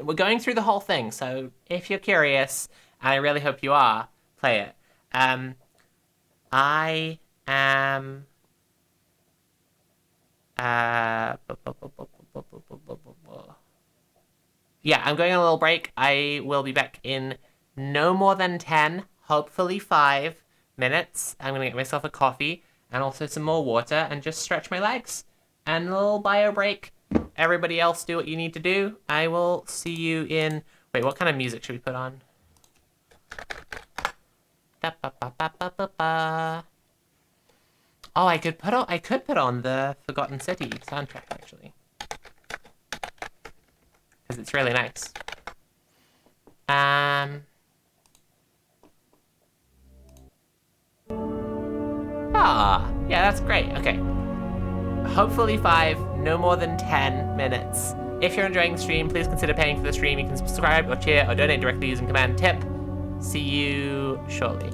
we're going through the whole thing, so if you're curious, and I really hope you are, play it. I am... yeah, I'm going on a little break. I will be back in no more than 10, hopefully 5 minutes. I'm gonna get myself a coffee and also some more water and just stretch my legs. And a little bio break. Everybody else do what you need to do. I will see you in... Wait, what kind of music should we put on? Oh, I could put on the Forgotten City soundtrack, actually. Because it's really nice. Yeah, that's great. Okay. Hopefully 5, no more than 10 minutes. If you're enjoying the stream, please consider paying for the stream. You can subscribe or cheer or donate directly using command tip. See you shortly.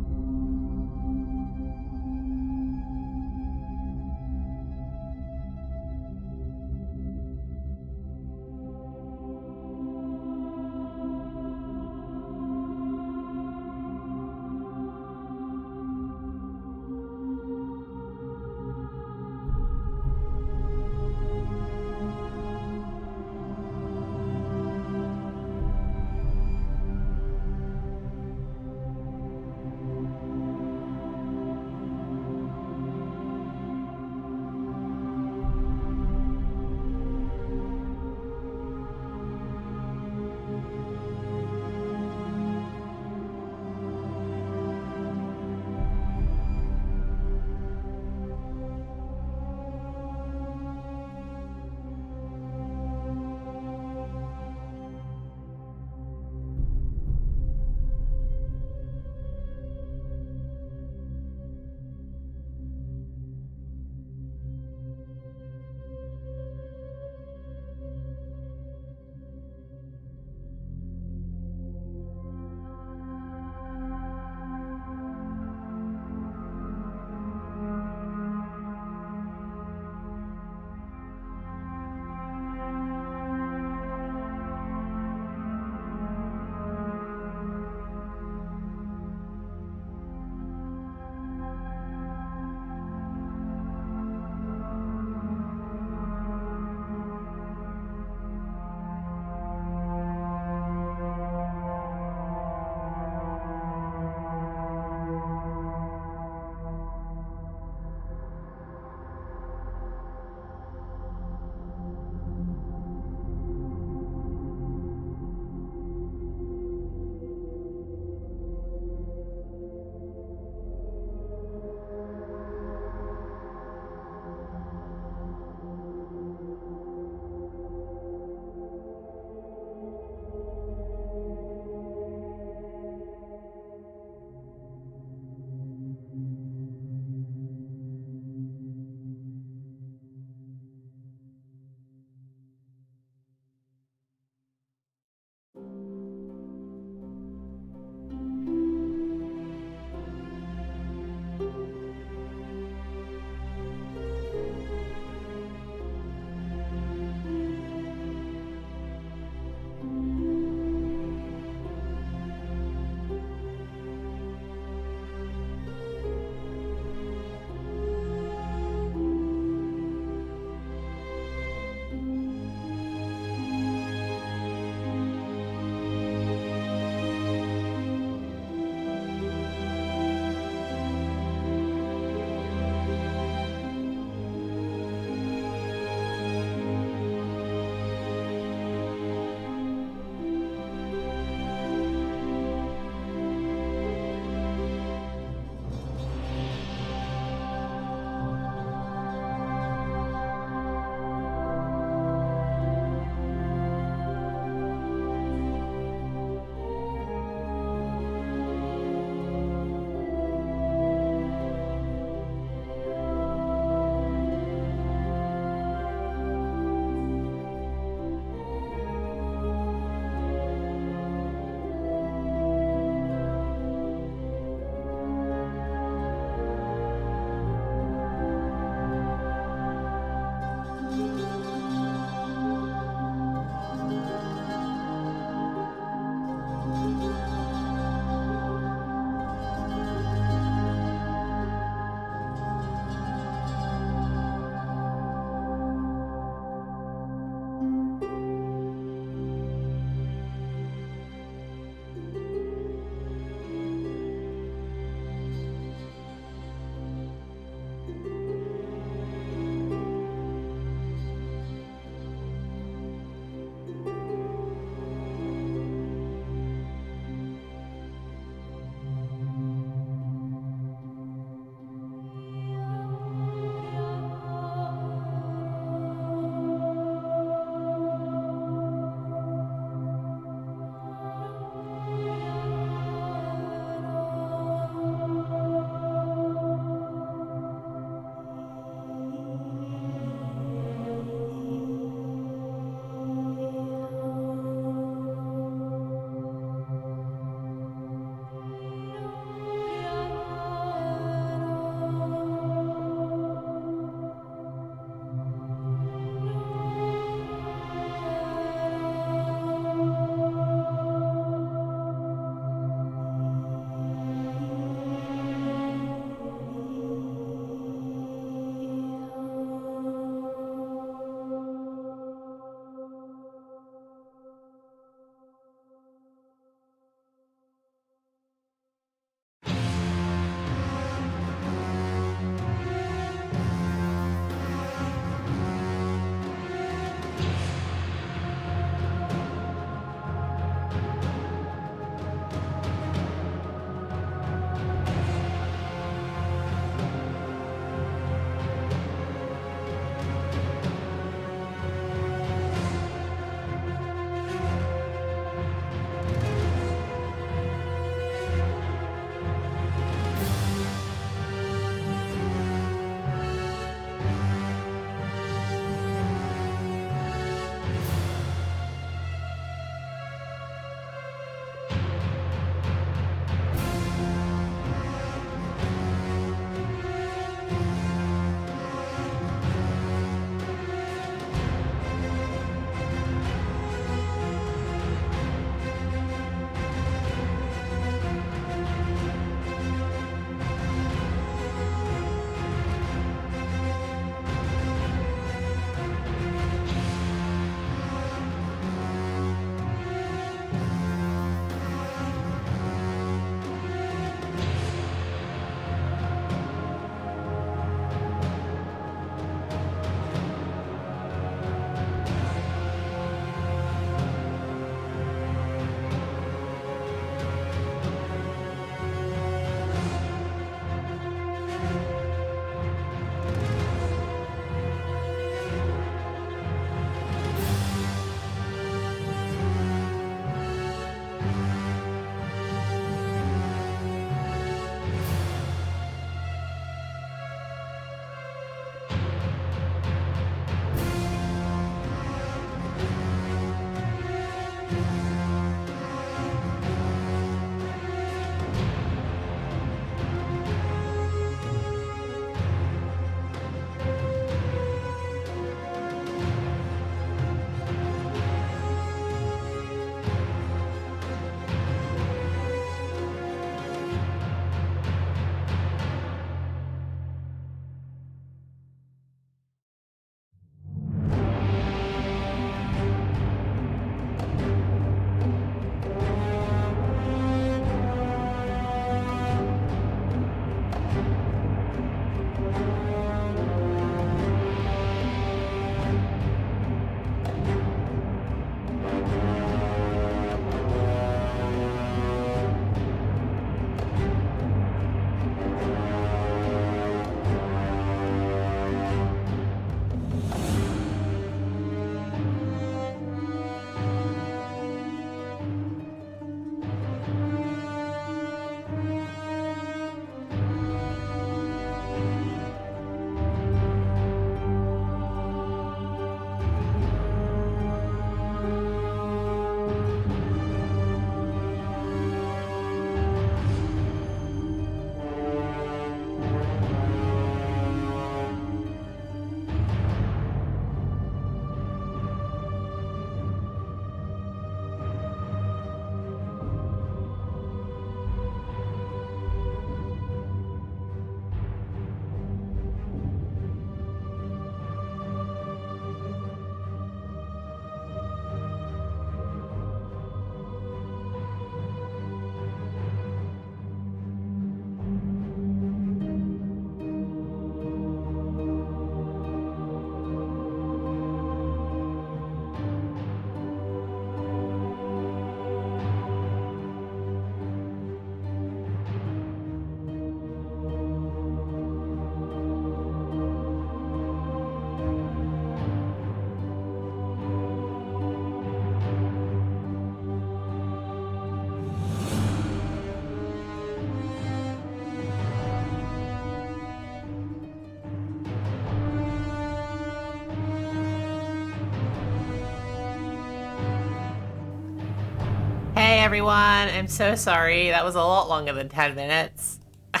everyone. I'm so sorry. That was a lot longer than 10 minutes. I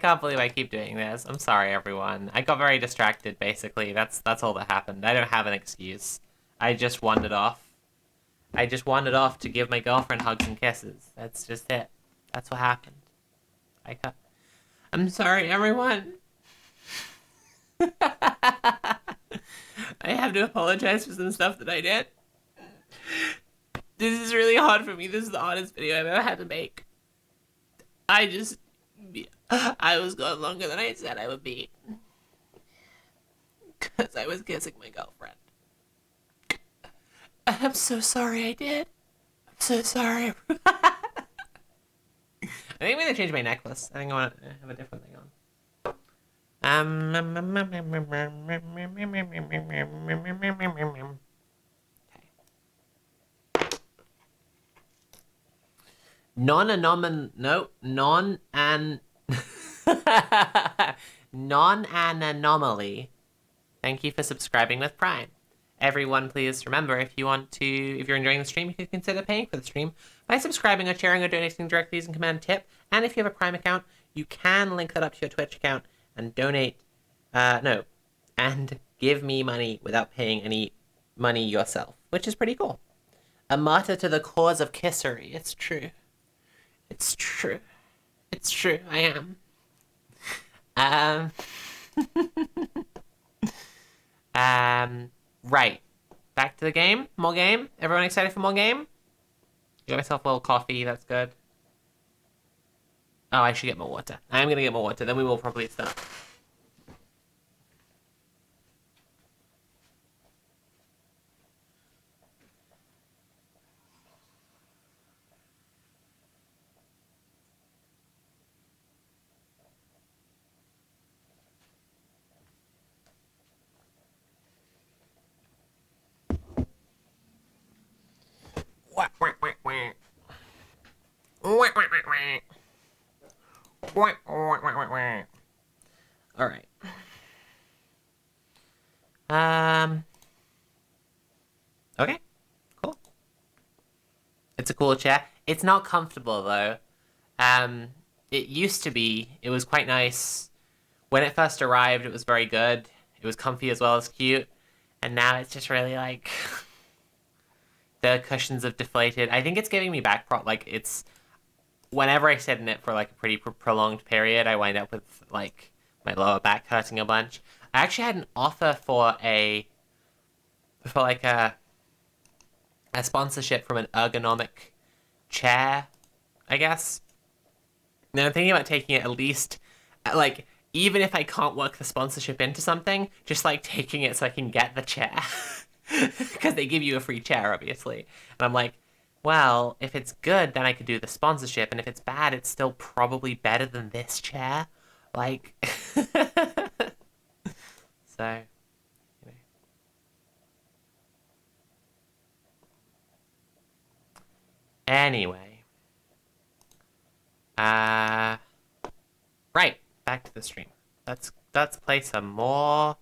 can't believe I keep doing this. I'm sorry, everyone. I got very distracted, basically. That's all that happened. I don't have an excuse. I just wandered off. I just wandered off to give my girlfriend hugs and kisses. That's just it. That's what happened. I'm sorry, everyone. I have to apologize for some stuff that I did. This is really hard for me. This is the hardest video I've ever had to make. I was gone longer than I said I would be. Because I was kissing my girlfriend. I'm so sorry I did. I'm so sorry. I think I'm going to change my necklace. I think I want to have a different thing on. Non-anomaly. Thank you for subscribing with Prime. Everyone, please remember, if you're enjoying the stream, you could consider paying for the stream by subscribing or sharing or donating directly using Command Tip. And if you have a Prime account, you can link that up to your Twitch account and donate, and give me money without paying any money yourself, which is pretty cool. A martyr to the cause of kissery. It's true. It's true. It's true. I am. Right. Back to the game. More game. Everyone excited for more game? Got myself a little coffee. That's good. Oh, I should get more water. I am going to get more water. Then we will probably start. All right. Okay. Cool. It's a cool chair. It's not comfortable though. It used to be. It was quite nice. When it first arrived, it was very good. It was comfy as well as cute. And now it's just really like the cushions have deflated. I think it's giving me back it's whenever I sit in it for like a pretty prolonged period, I wind up with like my lower back hurting a bunch. I actually had an offer for a sponsorship from an ergonomic chair, I guess. And I'm thinking about taking it at least, like, even if I can't work the sponsorship into something, just like taking it so I can get the chair. Because they give you a free chair, obviously. And I'm like, well, if it's good, then I could do the sponsorship. And if it's bad, it's still probably better than this chair. Like, so, you know. Anyway. Right, back to the stream. Let's play some more.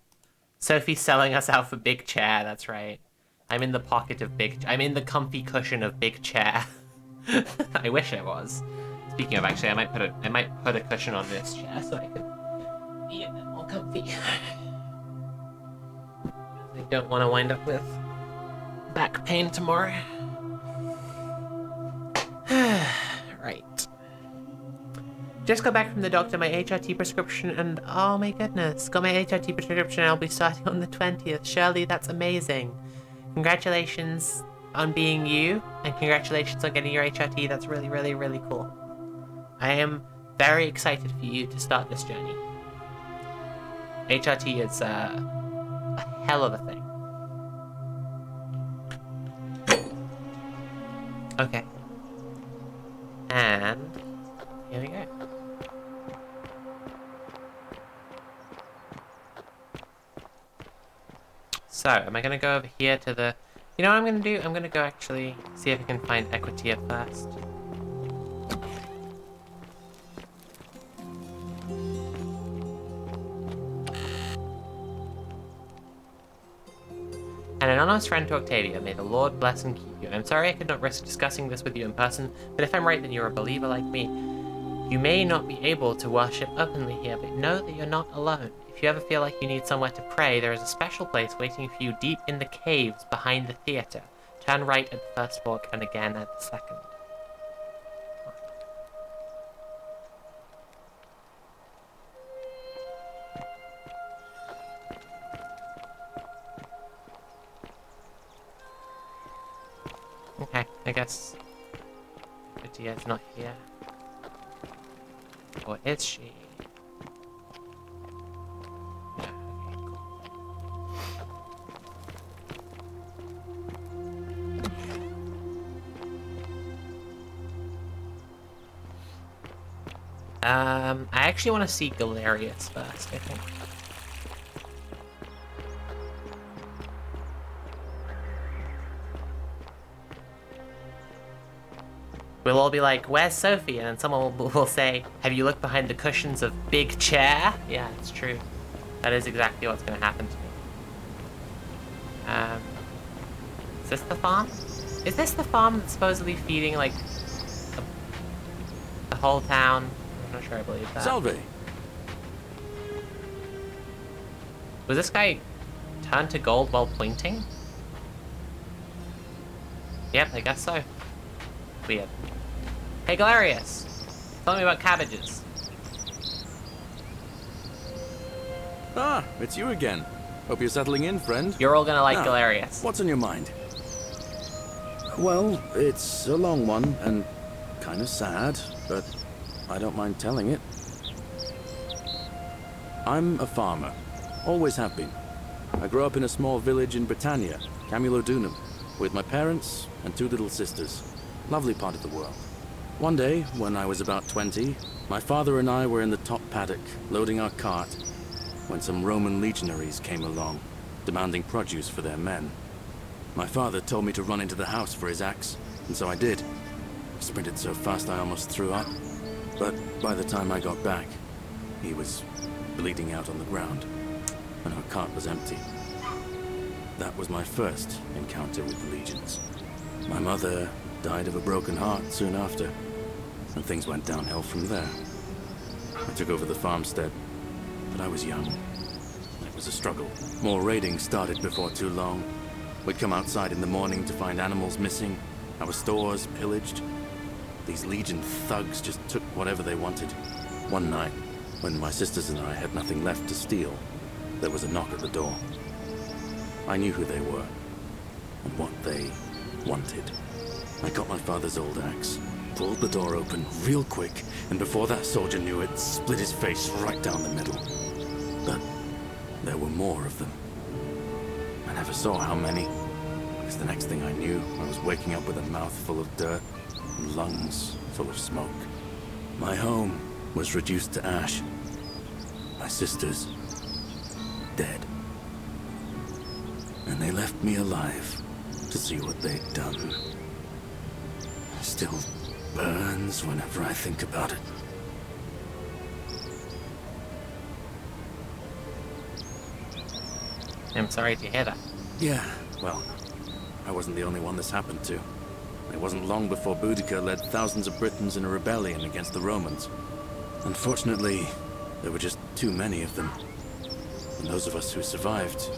Sophie's selling us out for big chair, that's right. I'm in the pocket of I'm in the comfy cushion of big chair. I wish I was. Speaking of, actually, I might put a cushion on this chair so I can be a bit more comfy. I don't want to wind up with back pain tomorrow. Right. Just got back from the doctor, my HRT prescription, and oh my goodness, got my HRT prescription and I'll be starting on the 20th. Shirley, that's amazing. Congratulations on being you, and congratulations on getting your HRT. That's really, really, really cool. I am very excited for you to start this journey. HRT is a hell of a thing. Okay. And here we go. So, am I going to go over here to the... You know what I'm going to do? I'm going to go actually see if I can find Equitia first. And anonymous friend to Octavia, may the Lord bless and keep you. I'm sorry I could not risk discussing this with you in person, but if I'm right, then you're a believer like me. You may not be able to worship openly here, but know that you're not alone. If you ever feel like you need somewhere to pray, there is a special place waiting for you deep in the caves behind the theater. Turn right at the first fork and again at the second. Okay, I guess Lydia's not here. Or is she? Yeah, okay, cool. I actually want to see Galerius first, I think. We'll all be like, where's Sophie? And then someone will say, have you looked behind the cushions of Big Chair? Yeah, it's true. That is exactly what's going to happen to me. Is this the farm? Is this the farm that's supposedly feeding, like, the whole town? I'm not sure I believe that. Salve! Was this guy turned to gold while pointing? Yep, I guess so. Weird. Hey, Galerius! Tell me about cabbages. Ah, it's you again. Hope you're settling in, friend. You're all gonna like Now, Galerius. What's on your mind? Well, it's a long one and kind of sad, but I don't mind telling it. I'm a farmer. Always have been. I grew up in a small village in Britannia, Camulodunum, with my parents and 2 little sisters. Lovely part of the world. One day, when I was about 20, my father and I were in the top paddock, loading our cart, when some Roman legionaries came along, demanding produce for their men. My father told me to run into the house for his axe, and so I did. I sprinted so fast I almost threw up, but by the time I got back, he was bleeding out on the ground, and our cart was empty. That was my first encounter with the legions. My mother died of a broken heart soon after, and things went downhill from there. I took over the farmstead, but I was young. It was a struggle. More raiding started before too long. We'd come outside in the morning to find animals missing, our stores pillaged. These Legion thugs just took whatever they wanted. One night, when my sisters and I had nothing left to steal, there was a knock at the door. I knew who they were, and what they wanted. I got my father's old axe, pulled the door open real quick, and before that soldier knew it, split his face right down the middle. But there were more of them. I never saw how many, because the next thing I knew, I was waking up with a mouth full of dirt and lungs full of smoke. My home was reduced to ash. My sisters, dead. And they left me alive to see what they'd done. It still burns whenever I think about it. I'm sorry to hear that. Yeah, well, I wasn't the only one this happened to. It wasn't long before Boudica led thousands of Britons in a rebellion against the Romans. Unfortunately, there were just too many of them. And those of us who survived,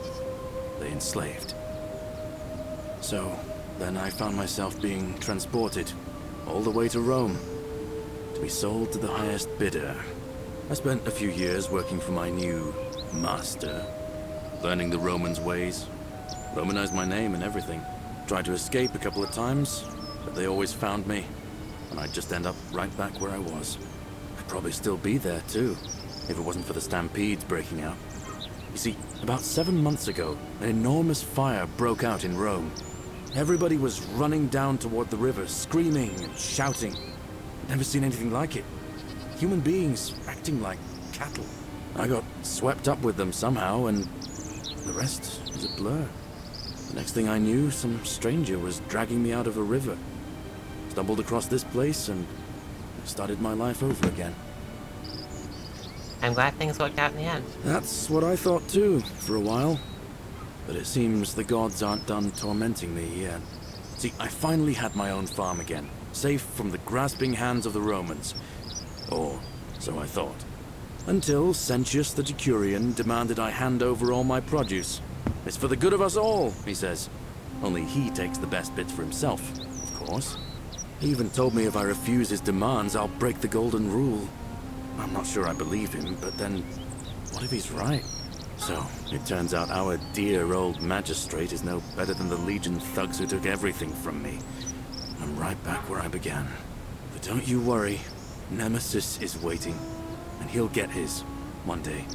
they enslaved. So, then I found myself being transported all the way to Rome to be sold to the highest bidder. I spent a few years working for my new master, learning the Romans' ways, Romanized my name and everything. Tried to escape a couple of times, but they always found me, and I'd just end up right back where I was. I'd probably still be there too, if it wasn't for the stampedes breaking out. You see, about 7 months ago, an enormous fire broke out in Rome. Everybody was running down toward the river, screaming and shouting. Never seen anything like it. Human beings acting like cattle. I got swept up with them somehow, and the rest was a blur. The next thing I knew, some stranger was dragging me out of a river. Stumbled across this place and started my life over again. I'm glad things worked out in the end. That's what I thought too, for a while. but it seems the gods aren't done tormenting me yet. See, I finally had my own farm again, safe from the grasping hands of the Romans. Or so I thought. Until Sentius the Decurion demanded I hand over all my produce. It's for the good of us all, he says. Only he takes the best bits for himself, of course. He even told me if I refuse his demands, I'll break the golden rule. I'm not sure I believe him, but then, what if he's right? So, it turns out our dear old magistrate is no better than the Legion thugs who took everything from me. I'm right back where I began. But don't you worry, Nemesis is waiting. And he'll get his, one day.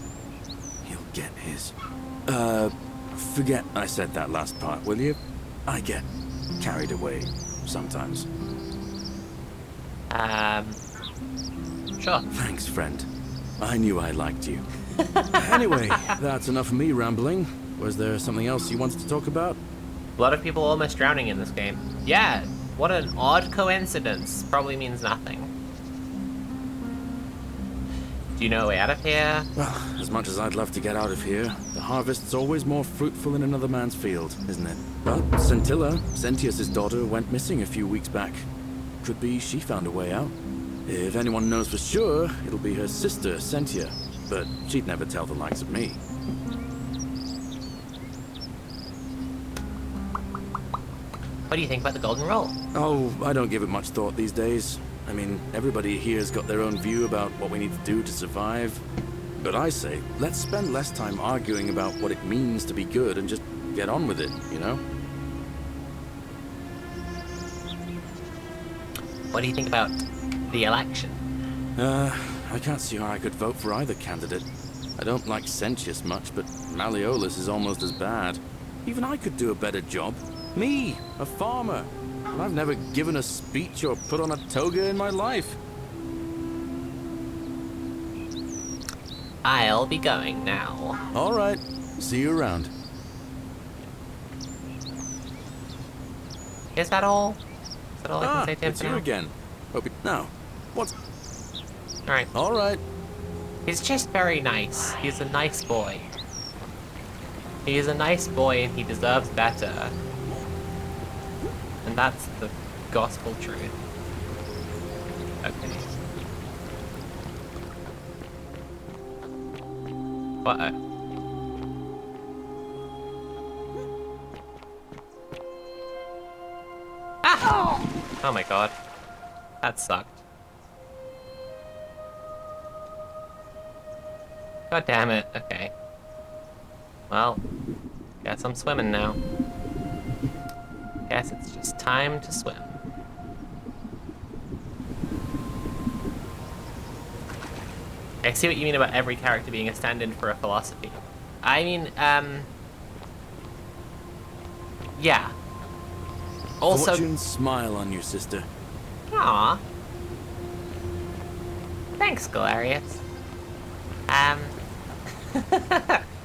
He'll get his. Forget I said that last part, will you? I get carried away, sometimes. Sure. Thanks, friend. I knew I liked you. Anyway, that's enough of me rambling. Was there something else you wanted to talk about? A lot of people almost drowning in this game. Yeah, what an odd coincidence. Probably means nothing. Do you know a way out of here? Well, as much as I'd love to get out of here, the harvest's always more fruitful in another man's field, isn't it? But Scintilla, Sentius's daughter, went missing a few weeks back. Could be she found a way out. If anyone knows for sure, it'll be her sister, Sentia. But she'd never tell the likes of me. What do you think about the golden rule? Oh, I don't give it much thought these days. I mean, everybody here's got their own view about what we need to do to survive. But I say, let's spend less time arguing about what it means to be good and just get on with it, you know? What do you think about the election? I can't see how I could vote for either candidate. I don't like Sentius much, but Malleolus is almost as bad. Even I could do a better job. Me, a farmer. And I've never given a speech or put on a toga in my life. I'll be going now. All right. See you around. Is that all? Is that all I can say to him it's for you now? again. Now, what's... Alright. All right. He's just very nice. He's a nice boy. He is a nice boy and he deserves better. And that's the gospel truth. Okay. Uh-oh. Ah! Oh my god. That sucked. God damn it. Okay. Well, guess I'm swimming now. Guess it's just time to swim. I see what you mean about every character being a stand-in for a philosophy. I mean, yeah. Also... Fortune smile on you, sister. Aww. Thanks, Galerius.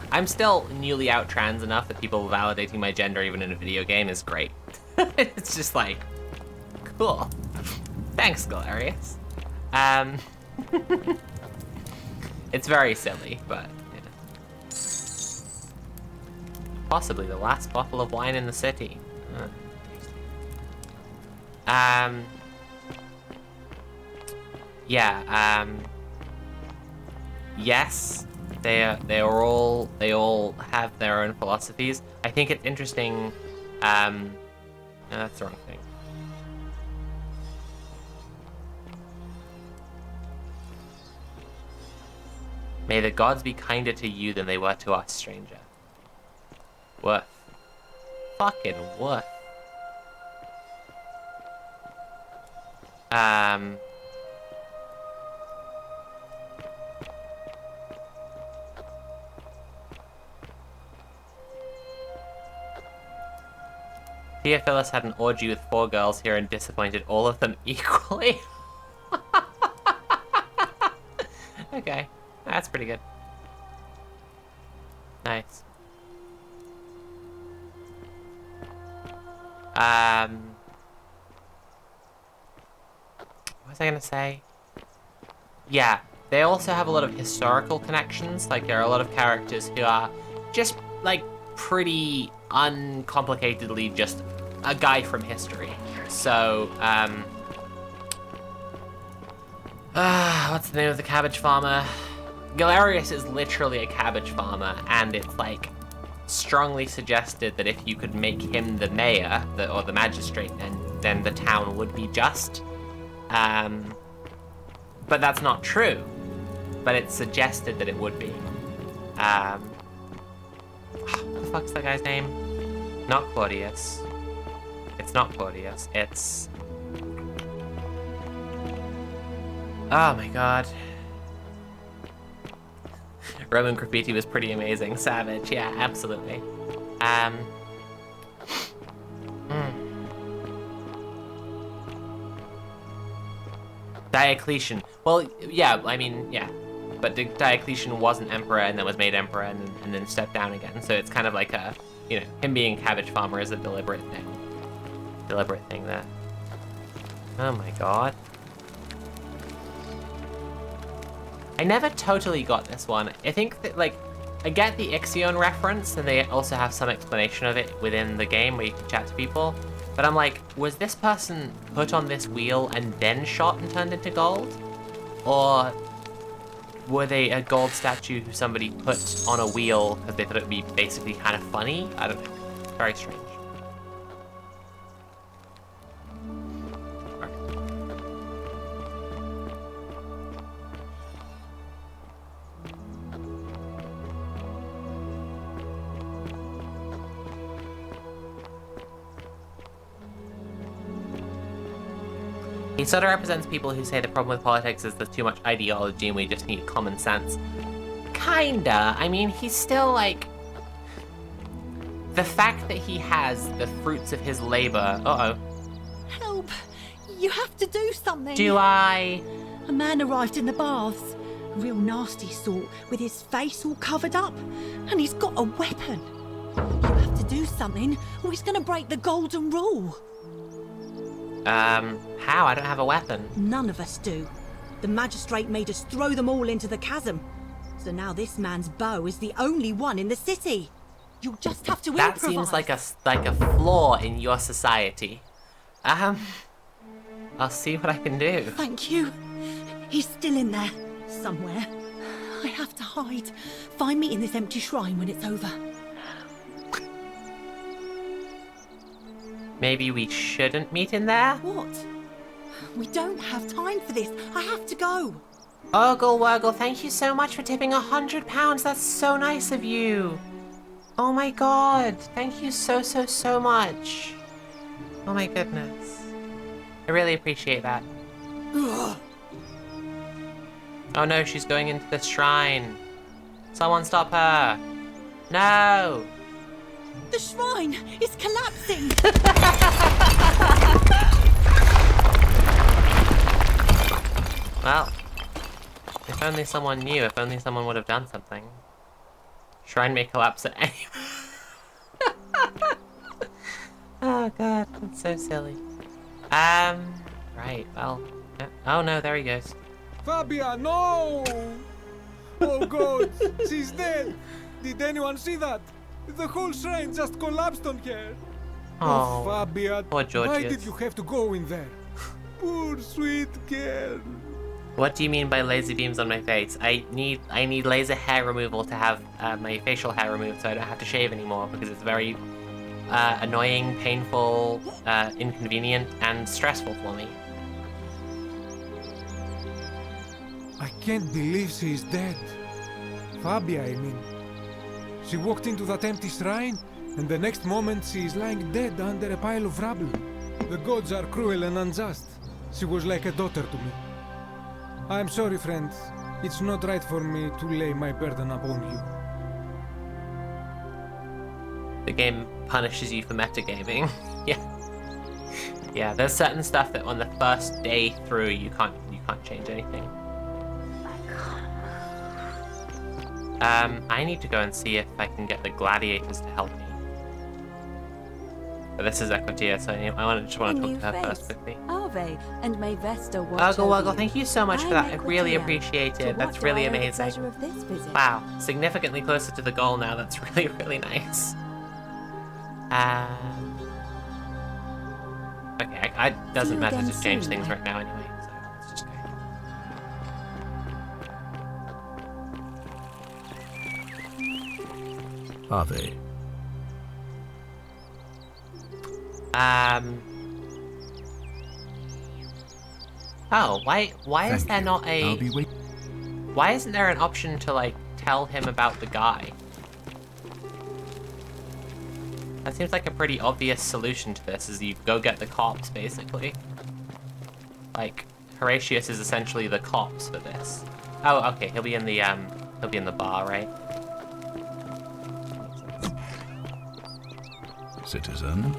I'm still newly out trans enough that people validating my gender even in a video game is great. It's just like, cool. Thanks, Galerius. It's very silly, but yeah. Possibly the last bottle of wine in the city. Yeah, yes, they all have their own philosophies. I think it's interesting. No, that's the wrong thing. May the gods be kinder to you than they were to us, stranger. Woof. Fucking woof. Theophilus had an orgy with 4 girls here and disappointed all of them equally. Okay, that's pretty good. Nice. What was I gonna say? Yeah, they also have a lot of historical connections. Like, there are a lot of characters who are just, like, pretty uncomplicatedly just a guy from history. So, what's the name of the cabbage farmer? Galerius is literally a cabbage farmer, and it's like strongly suggested that if you could make him the mayor, or the magistrate, then the town would be just. But that's not true. But it's suggested that it would be. What the fuck's that guy's name? Not Claudius. It's not Claudius. It's... Oh my god. Roman graffiti was pretty amazing. Savage, yeah, absolutely. Diocletian. Well, yeah, I mean, yeah. But Diocletian wasn't emperor and then was made emperor and then stepped down again. So it's kind of like a, you know, him being a cabbage farmer is a deliberate thing. Deliberate thing there. Oh my god. I never totally got this one. I think that, like, I get the Ixion reference, and they also have some explanation of it within the game where you can chat to people. But I'm like, was this person put on this wheel and then shot and turned into gold? Or were they a gold statue who somebody put on a wheel because they thought it would be basically kind of funny? I don't know. Very strange. He sort of represents people who say the problem with politics is there's too much ideology and we just need common sense. Kinda. I mean, he's still like... The fact that he has the fruits of his labor... Uh-oh. Help! You have to do something! Do I? A man arrived in the baths. A real nasty sort, with his face all covered up. And he's got a weapon. You have to do something, or he's gonna break the golden rule. How? I don't have a weapon. None of us do. The magistrate made us throw them all into the chasm. So now this man's bow is the only one in the city. You'll just have to improvise. That seems like a flaw in your society. I'll see what I can do. Thank you. He's still in there, somewhere. I have to hide. Find me in this empty shrine when it's over. Maybe we shouldn't meet in there? What? We don't have time for this. I have to go. Urgle Wurgle, thank you so much for tipping £100. That's so nice of you. Oh my god. Thank you so much. Oh my goodness. I really appreciate that. Oh no, she's going into the shrine. Someone stop her. No. The shrine is collapsing! Well, if only someone knew, if only someone would have done something. Shrine may collapse at any... Oh god, that's so silly. Right, well... Oh no, there he goes. Fabia, no! Oh god, she's dead! Did anyone see that? The whole shrine just collapsed on her. Oh, Fabia, poor Georgius. why did you have to go in there? Poor sweet girl. What do you mean by laser beams on my face? I need laser hair removal to have my facial hair removed so I don't have to shave anymore because it's very annoying, painful, inconvenient, and stressful for me. I can't believe she is dead. Fabia, I mean. She walked into that empty shrine, and the next moment she is lying dead under a pile of rubble. The gods are cruel and unjust. She was like a daughter to me. I'm sorry, friend. It's not right for me to lay my burden upon you. The game punishes you for metagaming. Yeah. Yeah, there's certain stuff that on the first day through you can't change anything. I need to go and see if I can get the gladiators to help me. But this is Equitia, so I just want to talk to her first quickly. Ave, and may Vesta watch Urgle over Wurgle, you. thank you so much for that. I really Equitia. appreciate To it. That's what really do I owe the amazing. pleasure of this visit? Wow, significantly closer to the goal now. That's really nice. Okay, it doesn't See you matter again to change soon, things right? right now anyway, so let's just go. Are they? Oh, why is Thank there you. not I'll a... be waiting. Why isn't there an option to, like, tell him about the guy? That seems like a pretty obvious solution to this, is you go get the cops, basically. Like, Horatius is essentially the cops for this. Oh, okay, he'll be in the bar, right? Citizen.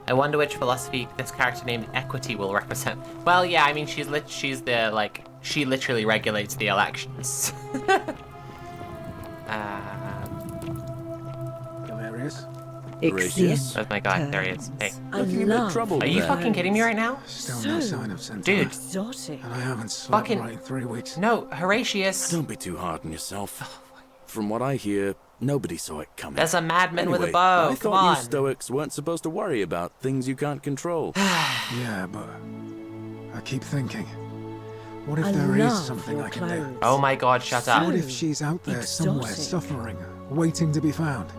I wonder which philosophy this character named Equity will represent. Well, yeah, I mean, she's the, like, she literally regulates the elections. Hilarious. Horatius? Oh my god, there he is. Hey. Looking a bit troubled Are you there. fucking kidding me right now? Still no sign of Centaur. Dude. Exotic. And I haven't slept Fucking- right in 3 weeks. No, Horatius. Don't be too hard on yourself. From what I hear, nobody saw it coming. There's a madman with a Anyway, bow. I Come thought on. you Stoics weren't supposed to worry about things you can't control. Yeah, but I keep thinking, what if I there is love something your I can do? clothes. Oh my god, shut up. What if she's out there somewhere exotic. suffering, waiting to be found?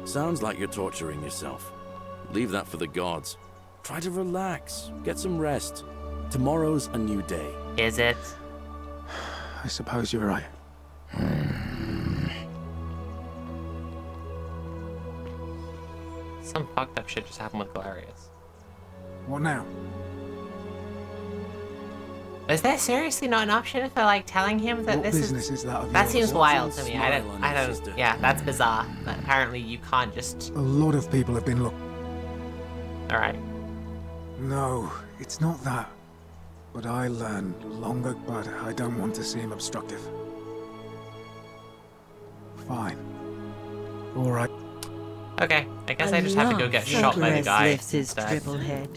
Sounds like you're torturing yourself. Leave that for the gods. Try to relax. Get some rest. Tomorrow's a new day. Is it? I suppose you're right. Some fucked up shit just happened with Galerius. What now? Is there seriously not an option for, like, telling him that What this business is that of That yours? seems wild to me. Smile on I your don't, sister. yeah, that's bizarre. But apparently you can't just, A lot of people have been alright. No, it's not that. But I learned longer, but I don't want to seem obstructive. Fine. All right. Okay, I guess I just have to go get shot by the guy lifts his instead. dribble head.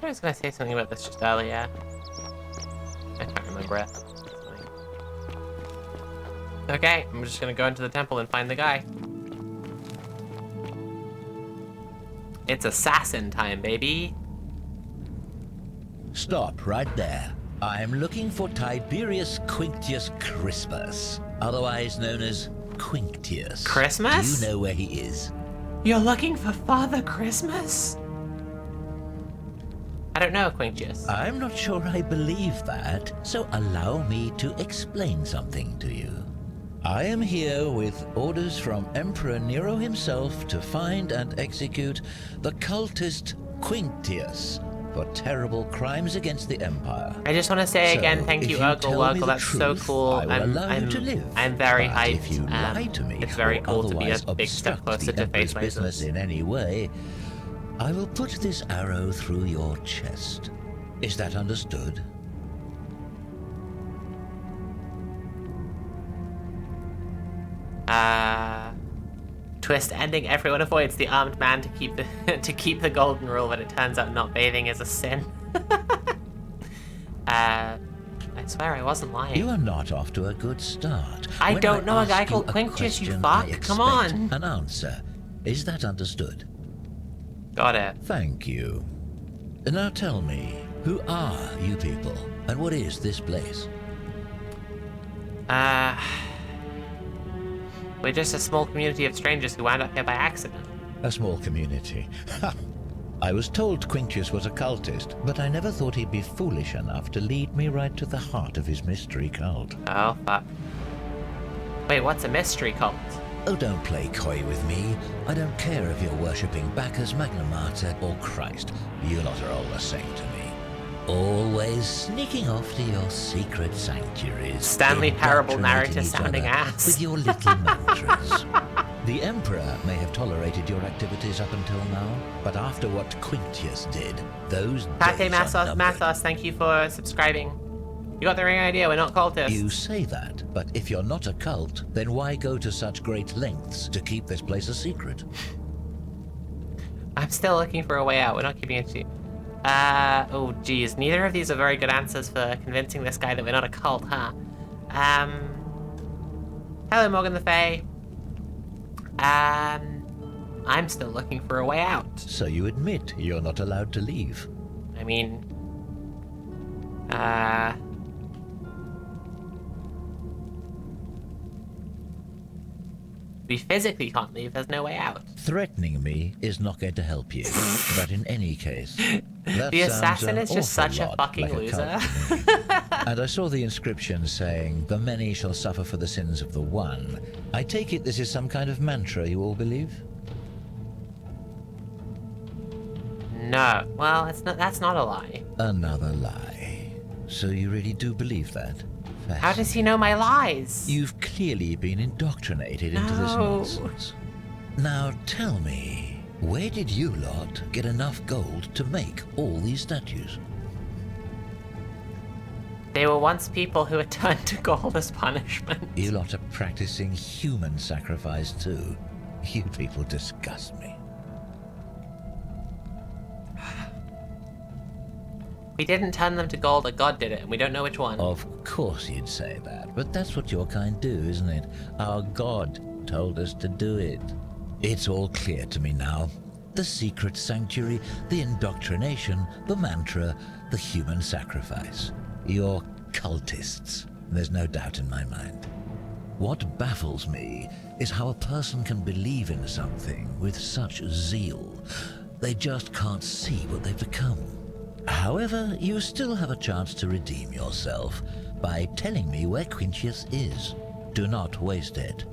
I was gonna say something about this just earlier. I can't remember it. Okay, I'm just gonna go into the temple and find the guy. It's assassin time, baby. Stop right there. I'm looking for Tiberius Quinctius Crispus, otherwise known as Quinctius. Christmas? Do you know where he is? You're looking for Father Christmas? I don't know, Quinctius. I'm not sure I believe that, so allow me to explain something to you. I am here with orders from Emperor Nero himself to find and execute the cultist Quinctius for terrible crimes against the Empire. I just want to say So, again, thank if you, you Urkel tell me Wurkel. the That's so truth, cool. I will allow you to live. I'm very But hyped. if you lie to me It's very or cool to be a otherwise big step obstruct closer the to face Emperor's business lasers. in any way, I will put this arrow through your chest. Is that understood? Twist ending. Everyone avoids the armed man to keep the to keep the golden rule, but it turns out not bathing is a sin. I swear I wasn't lying. You are not off to a good start. I When don't know a guy ask called you Quinctius, you question, fuck. I Come expect on. An answer. Is that understood? Got it. Thank you. Now tell me, who are you people, and what is this place? We're just a small community of strangers who wound up here by accident. A small community. Ha! I was told Quinctius was a cultist, but I never thought he'd be foolish enough to lead me right to the heart of his mystery cult. Oh, fuck. Wait, what's a mystery cult? Oh, don't play coy with me. I don't care if you're worshipping Bacchus, Magna Mater, or Christ. You lot are all the same to me. Always sneaking off to your secret sanctuaries. Stanley Parable indoctrinating narrator each sounding other ass. with your little mantras. The Emperor may have tolerated your activities up until now, but after what Quintius did, those Pate days are numbered. Mathos, thank you for subscribing. You got the right idea, we're not cultists. You say that, but if you're not a cult, then why go to such great lengths to keep this place a secret? I'm still looking for a way out, we're not keeping it to you. Oh geez, neither of these are very good answers for convincing this guy that we're not a cult, huh? Hello Morgan the Fae. I'm still looking for a way out. So you admit you're not allowed to leave? I mean, we physically can't leave, there's no way out. Threatening me is not going to help you, but in any case, that The sounds assassin an is just awful such a lot fucking like a loser. cult to me. And I saw the inscription saying, "The many shall suffer for the sins of the one." I take it this is some kind of mantra you all believe? No, well, that's not a lie. Another lie. So you really do believe that? How does he know my lies? You've clearly been indoctrinated into this No. nonsense. Now tell me, where did you lot get enough gold to make all these statues? They were once people who had turned to gold as punishment. You lot are practicing human sacrifice too. You people disgust me. We didn't turn them to gold, a god did it, and we don't know which one. Of course you'd say that, but that's what your kind do, isn't it? Our god told us to do it. It's all clear to me now. The secret sanctuary, the indoctrination, the mantra, the human sacrifice. You're cultists. There's no doubt in my mind. What baffles me is how a person can believe in something with such zeal. They just can't see what they've become. However, you still have a chance to redeem yourself by telling me where Quintius is. Do not waste it.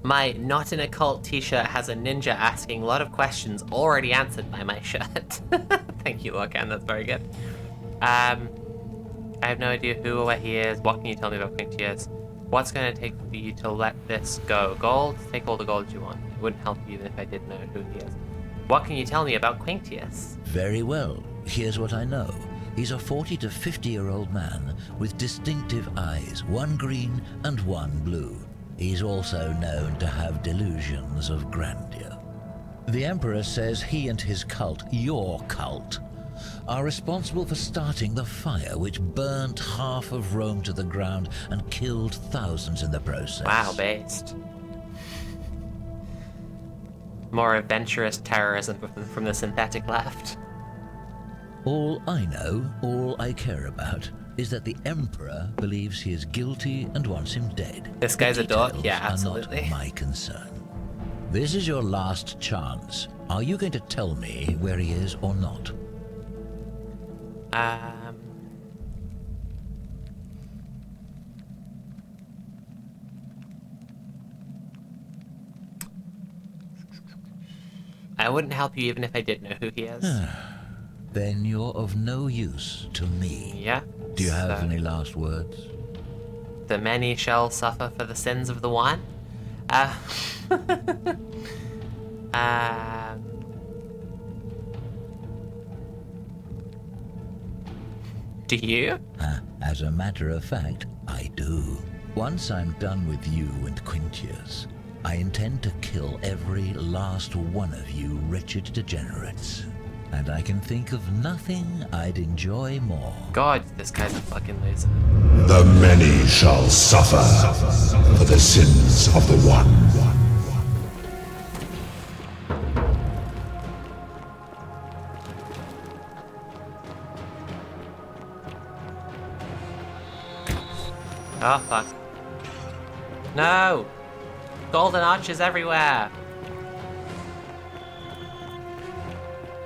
My not in a cult t-shirt has a ninja asking a lot of questions already answered by my shirt. Thank you, Locan, that's very good. I have no idea who or where he is. What can you tell me about Quintius? What's going to take for you to let this go? Gold? Take all the gold you want. It wouldn't help you even if I did know who he is. What can you tell me about Quintius? Very well. Here's what I know. He's a 40 to 50-year-old man with distinctive eyes, one green and one blue. He's also known to have delusions of grandeur. The Emperor says he and his cult, your cult, are responsible for starting the fire which burnt half of Rome to the ground and killed thousands in the process. Wow, based. More adventurous terrorism from the synthetic left. All I know, all I care about, is that the Emperor believes he is guilty and wants him dead. This guy's a dork? Yeah, Are absolutely. not my concern. This is your last chance. Are you going to tell me where he is or not? I wouldn't help you even if I did know who he is. Then you're of no use to me. Yeah. Do you have any last words? The many shall suffer for the sins of the one? Do you? As a matter of fact, I do. Once I'm done with you and Quintius, I intend to kill every last one of you wretched degenerates. And I can think of nothing I'd enjoy more. God, this guy's a fucking loser. The many shall suffer for the sins of the one. Oh, fuck. No! Golden arches everywhere!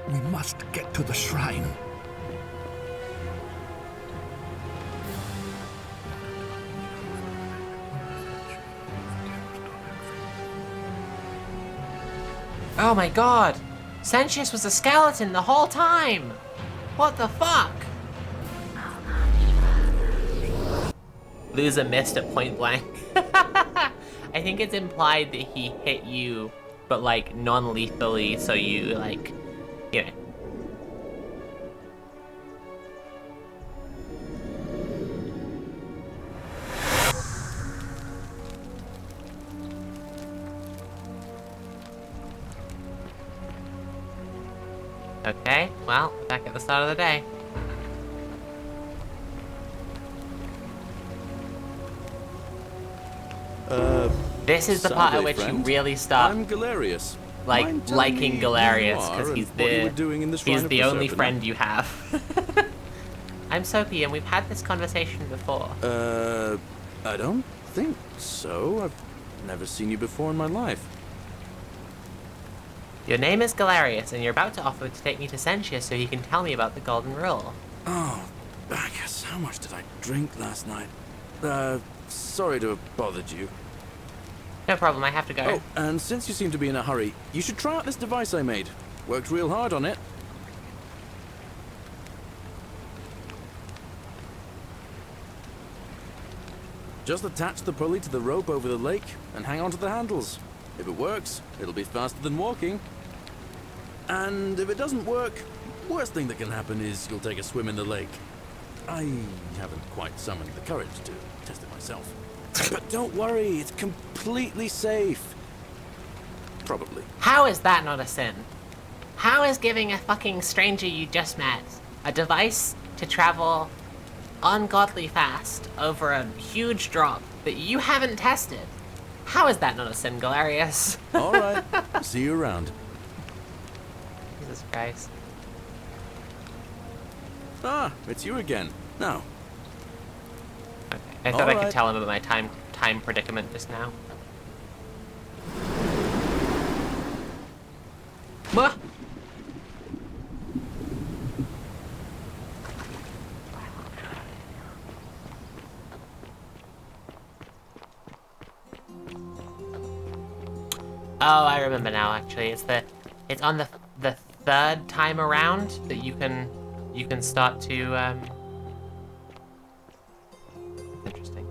We must get to the shrine. Oh my god! Sentius was a skeleton the whole time! What the fuck? Loser missed at point blank. I think it's implied that he hit you, but like non-lethally, so you like, you know. Okay, well, back at the start of the day. This is the part at which you really start. I'm Galerius. Like liking Galerius because he's the only friend you have. I'm Soapy, and we've had this conversation before. I don't think so. I've never seen you before in my life. Your name is Galerius, and you're about to offer to take me to Sentius so he can tell me about the Golden Rule. Oh, I guess how much did I drink last night? Sorry to have bothered you. No problem, I have to go. Oh, and since you seem to be in a hurry, you should try out this device I made. Worked real hard on it. Just attach the pulley to the rope over the lake and hang on to the handles. If it works, it'll be faster than walking. And if it doesn't work, worst thing that can happen is you'll take a swim in the lake. I haven't quite summoned the courage to test it myself. But don't worry, it's completely safe. Probably. How is that not a sin? How is giving a fucking stranger you just met a device to travel ungodly fast over a huge drop that you haven't tested? How is that not a sin, Galerius? Alright, see you around. Jesus Christ. Ah, it's you again. Now. Okay, I thought I could tell him about my time predicament just now. What? Oh, I remember now. Actually, it's on the third time around that you can start to Interesting.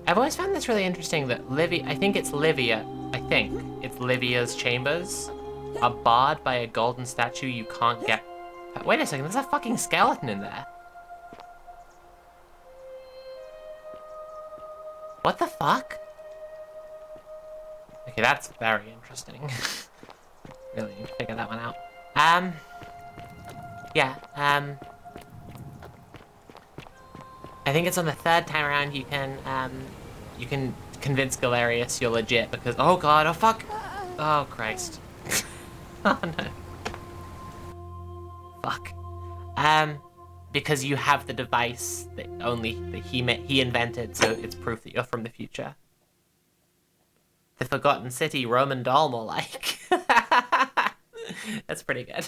I've always found this really interesting that Livia. I think it's Livia's chambers are barred by a golden statue you can't get. Wait a second. There's a fucking skeleton in there. What the fuck? Okay, that's very interesting. Really need to figure that one out. Yeah, I think it's on the third time around you can convince Galerius you're legit because, oh god, oh fuck! Oh Christ. Oh no. Fuck. Because you have the device that he invented, so it's proof that you're from the future. The Forgotten City, Roman doll more like. That's pretty good.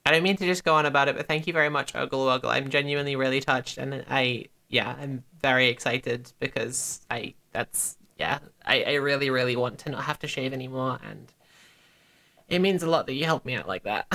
I don't mean to just go on about it, but thank you very much, Ogle Woggle. I'm genuinely really touched, and I'm very excited because I really, really want to not have to shave anymore, and it means a lot that you helped me out like that.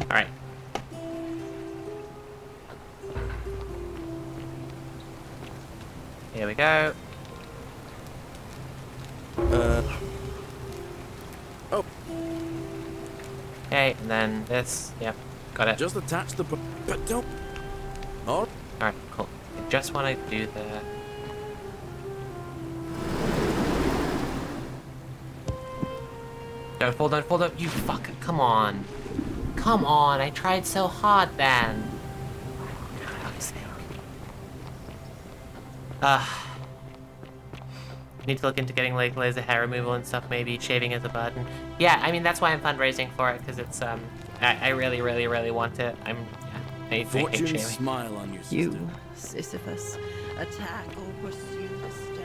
Alright. Here we go. Oh. Okay, and then this, yep. Got it. Just attach the... But don't... Oh. Alright, cool. I just want to do the... Don't fall, don't fall, don't... You fucker, come on. Come on, I tried so hard then. Need to look into getting like laser hair removal and stuff, maybe shaving as a burden. Yeah, I mean that's why I'm fundraising for it, because it's I really, really, really want it. I hate shaving. Smile on you, You, Sisyphus, attack or pursue the stone.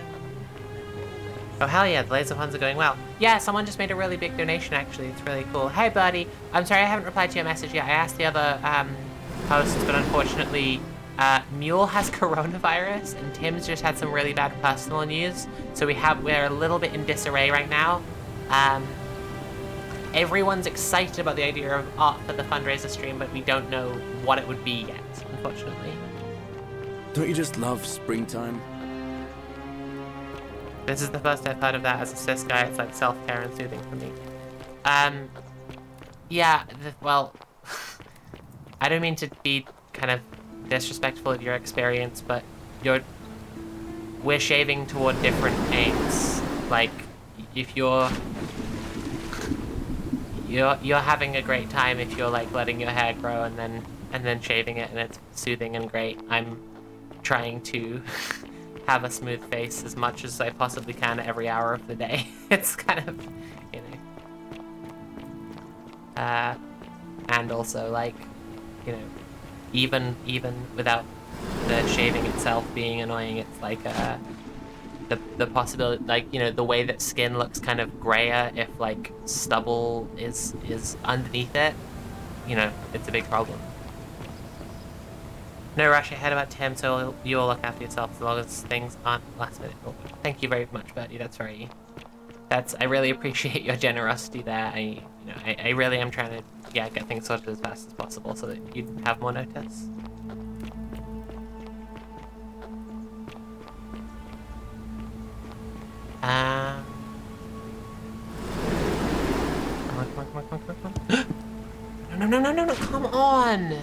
Oh hell yeah, the laser funds are going well. Yeah, someone just made a really big donation actually. It's really cool. Hey buddy, I'm sorry I haven't replied to your message yet. I asked the other hosts, but unfortunately. Mule has coronavirus, and Tim's just had some really bad personal news, so we're a little bit in disarray right now. Everyone's excited about the idea of art for the fundraiser stream, but we don't know what it would be yet, unfortunately. Don't you just love springtime? This is the first I've heard of that as a cis guy. It's like self-care and soothing for me. Yeah, well, I don't mean to be kind of disrespectful of your experience, but we're shaving toward different aims. Like, if you're having a great time if you're like letting your hair grow and then shaving it and it's soothing and great. I'm trying to have a smooth face as much as I possibly can every hour of the day. It's kind of, you know, and also like, you know, even without the shaving itself being annoying, it's like the possibility, like, you know, the way that skin looks kind of grayer if like stubble is underneath it, you know, it's a big problem. No rush ahead about Tim, so you'll look after yourself as long as things aren't last minute. Oh, thank you very much, Bertie. I really appreciate your generosity there. I really am trying to get things sorted as fast as possible so that you have more notice. No, come on!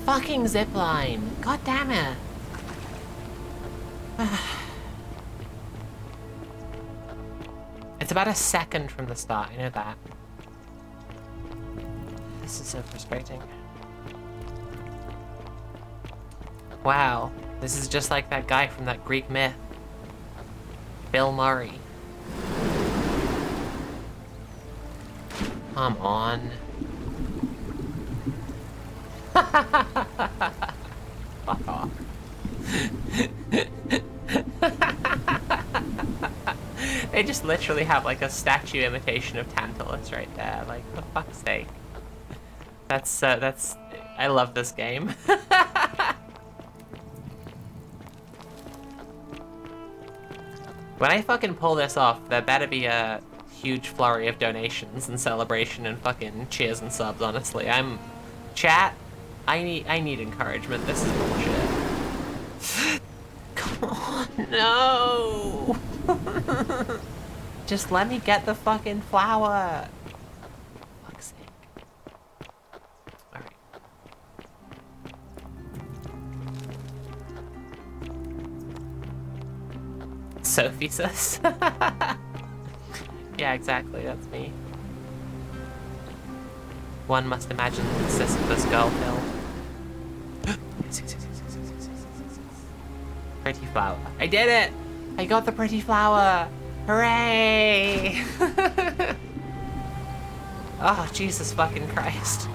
Fucking zipline! God damn it! It's about a second from the start, I know that. This is so frustrating. Wow, this is just like that guy from that Greek myth. Bill Murray. Come on. Fuck off. They just literally have like a statue imitation of Tantalus right there, like, for fuck's sake. That's, I love this game. When I fucking pull this off, there better be a huge flurry of donations and celebration and fucking cheers and subs, honestly. Chat, I need encouragement. This is bullshit. Come on, no! Just let me get the fucking flower. For fuck's sake. Alright. Sophie says. Yeah, exactly, that's me. One must imagine the Sisyphus girl pill. Pretty flower. I did it! I got the pretty flower! Hooray! Oh, Jesus fucking Christ.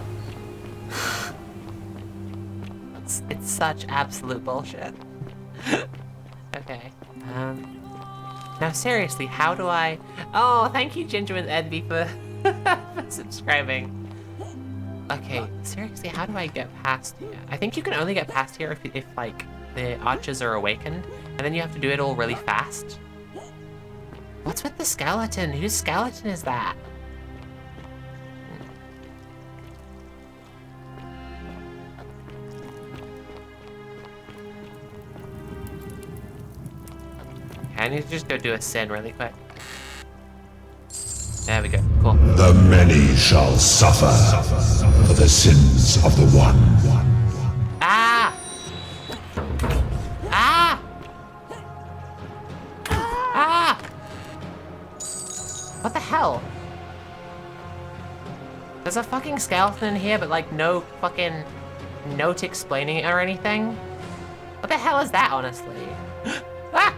It's such absolute bullshit. Okay. Now seriously, how do I... Oh, thank you, Ginger and Envy, for subscribing. Okay, seriously, how do I get past here? I think you can only get past here if like, the archers are awakened, and then you have to do it all really fast. What's with the skeleton? Whose skeleton is that? Okay, I need to just go do a sin really quick. There we go. Cool. The many shall suffer for the sins of the one. Ah! Ah! Ah! What the hell? There's a fucking skeleton in here, but like no fucking note explaining it or anything. What the hell is that, honestly? Ah!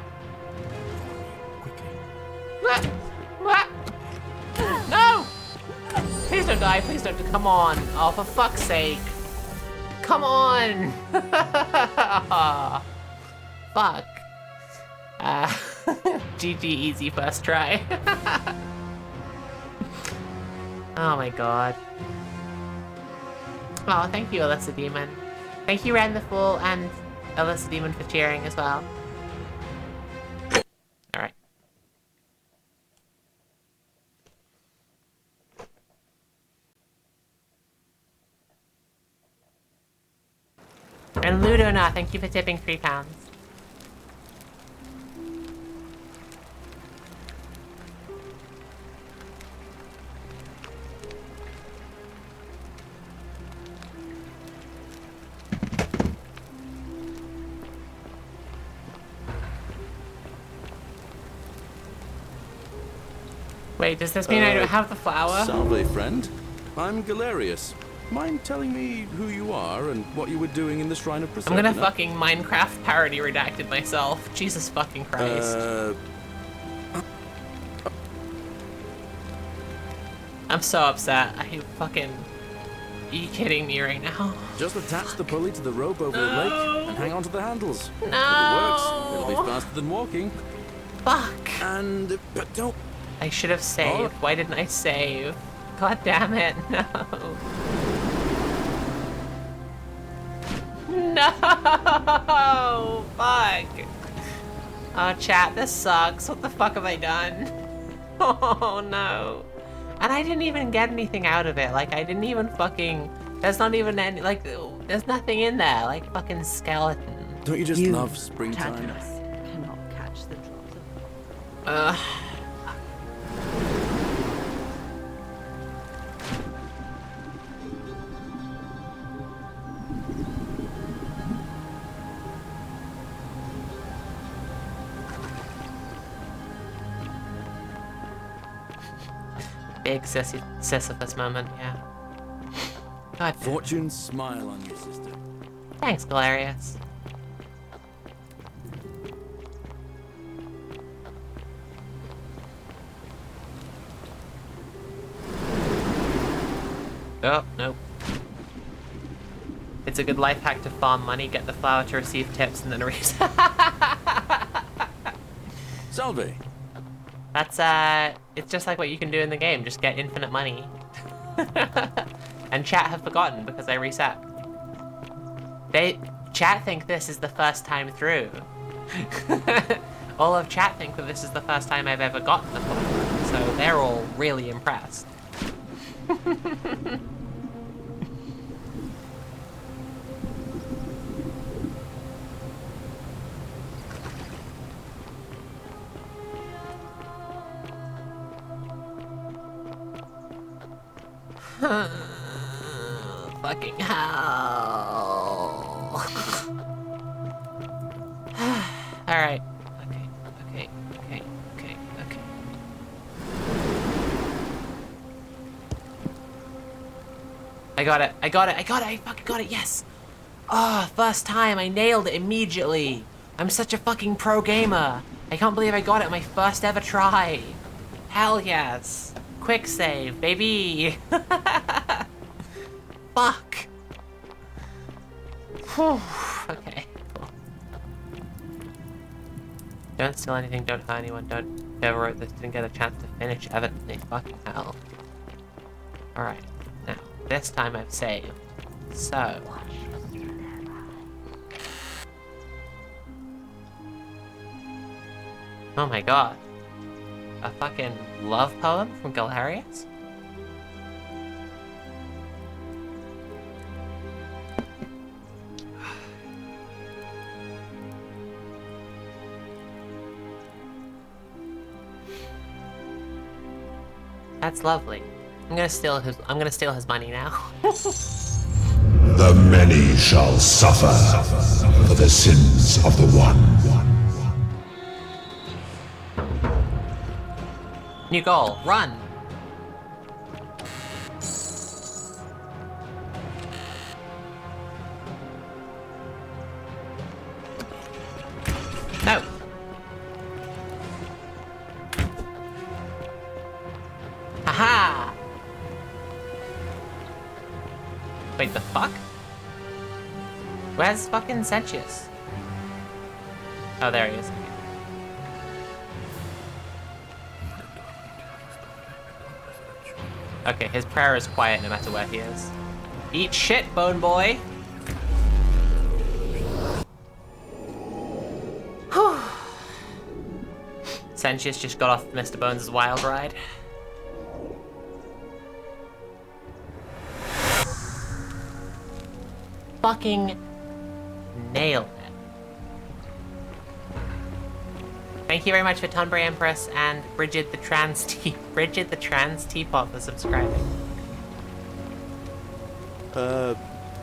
Ah! Ah! No! Please don't die, please don't. Come on. Oh, for fuck's sake. Come on! Fuck. GG easy first try. Oh my god. Oh, thank you, Alyssa Demon. Thank you, Ren the Fool, and Alyssa Demon for cheering as well. Alright. And Ludona, thank you for tipping £3. Wait, does this mean I don't have the flower? Salve, friend. I'm Galerius. Mind telling me who you are and what you were doing in the Shrine of Proserpina? I'm gonna fucking Minecraft parody redacted myself. Jesus fucking Christ. I'm so upset. I fucking... Are you kidding me right now? Just attach the pulley to the rope over the lake and hang on to the handles. No! If it works, it'll be faster than walking. Fuck! And... but don't... I should have saved. Why didn't I save? God damn it, no. No! Fuck! Oh, chat, this sucks. What the fuck have I done? Oh, no. And I didn't even get anything out of it. Like, I didn't even fucking... There's not even any... Like, there's nothing in there. Like, fucking skeleton. Don't you just love springtime? Cannot catch the drops of... Big Sisyphus moment, yeah. God. Fortune smile on you, sister. Thanks, Galerius. Oh, nope. It's a good life hack to farm money, get the flower to receive tips, and then reset. Salve. That's, it's just like what you can do in the game, just get infinite money. And chat have forgotten because I reset. Chat think this is the first time through. All of chat think that this is the first time I've ever gotten the flower, so they're all really impressed. Fucking hell. Alright. Okay. I got it. I fucking got it, yes! Oh, first time, I nailed it immediately. I'm such a fucking pro gamer. I can't believe I got it my first ever try. Hell yes. Quick save, baby. Fuck. Whew. Okay, cool. Don't steal anything, don't hurt anyone, don't... Whoever wrote this didn't get a chance to finish, evidently. Fucking hell. Alright, now, this time I've saved. So... Oh my god. A fucking love poem from Galerius? That's lovely. I'm gonna steal his money now. The many shall suffer for the sins of the one. New goal, run! No! Haha! Wait, the fuck? Where's fucking Sentius? Oh, there he is. Okay, his prayer is quiet no matter where he is. Eat shit, Bone Boy! Whew. Sentius just got off Mr. Bones' wild ride. Fucking nailed it. Thank you very much for Tonbury Empress and Bridget the Trans Teapot for subscribing.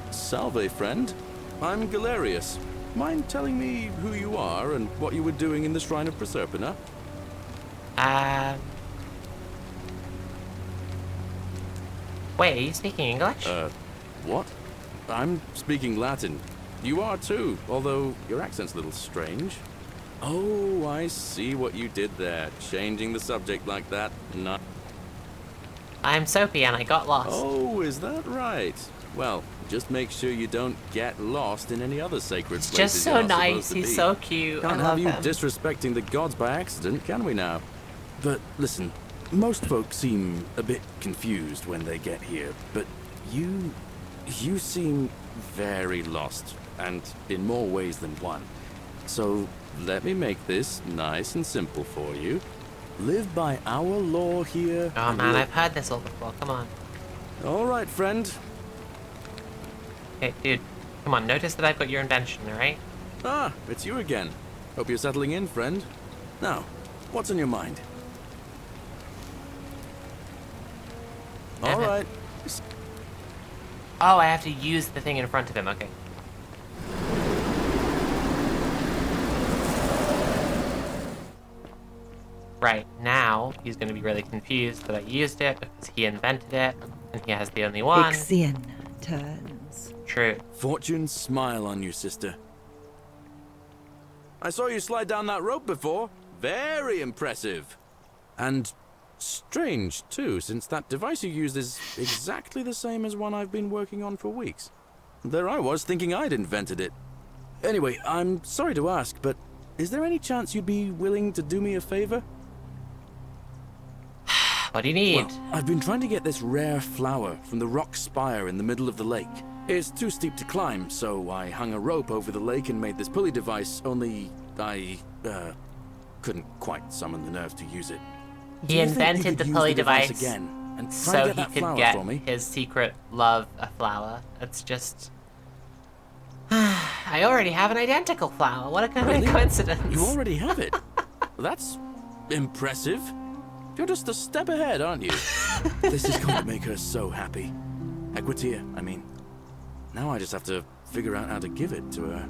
Salve, friend. I'm Galerius. Mind telling me who you are and what you were doing in the Shrine of Proserpina? Wait, are you speaking English? What? I'm speaking Latin. You are too, although your accent's a little strange. Oh, I see what you did there. Changing the subject like that. No. I'm Soapy and I got lost. Oh, is that right? Well, just make sure you don't get lost in any other sacred places. Just so nice. He's so cute. Can't I have love you him. disrespecting the gods by accident, can we now? But listen, most folks seem a bit confused when they get here, but you seem very lost, and in more ways than one. So let me make this nice and simple for you. Live by our law here. Oh man, I've heard this all before. Come on. All right, friend. Hey, dude. Come on, notice that I've got your invention, alright? Ah, it's you again. Hope you're settling in, friend. Now, what's on your mind? All right. Oh, I have to use the thing in front of him. Okay. Right, now he's going to be really confused that I used it because he invented it and he has the only one. Ixion turns. True. Fortune smile on you, sister. I saw you slide down that rope before. Very impressive. And strange, too, since that device you used is exactly the same as one I've been working on for weeks. There I was, thinking I'd invented it. Anyway, I'm sorry to ask, but is there any chance you'd be willing to do me a favor? What do you need? Well, I've been trying to get this rare flower from the rock spire in the middle of the lake. It's too steep to climb, so I hung a rope over the lake and made this pulley device, only I couldn't quite summon the nerve to use it. He invented the pulley device again and so he could get his secret love, a flower. It's just... I already have an identical flower. What a kind of coincidence. You already have it? That's impressive. You're just a step ahead, aren't you? This is going to make her so happy. Equitia, I mean. Now I just have to figure out how to give it to her.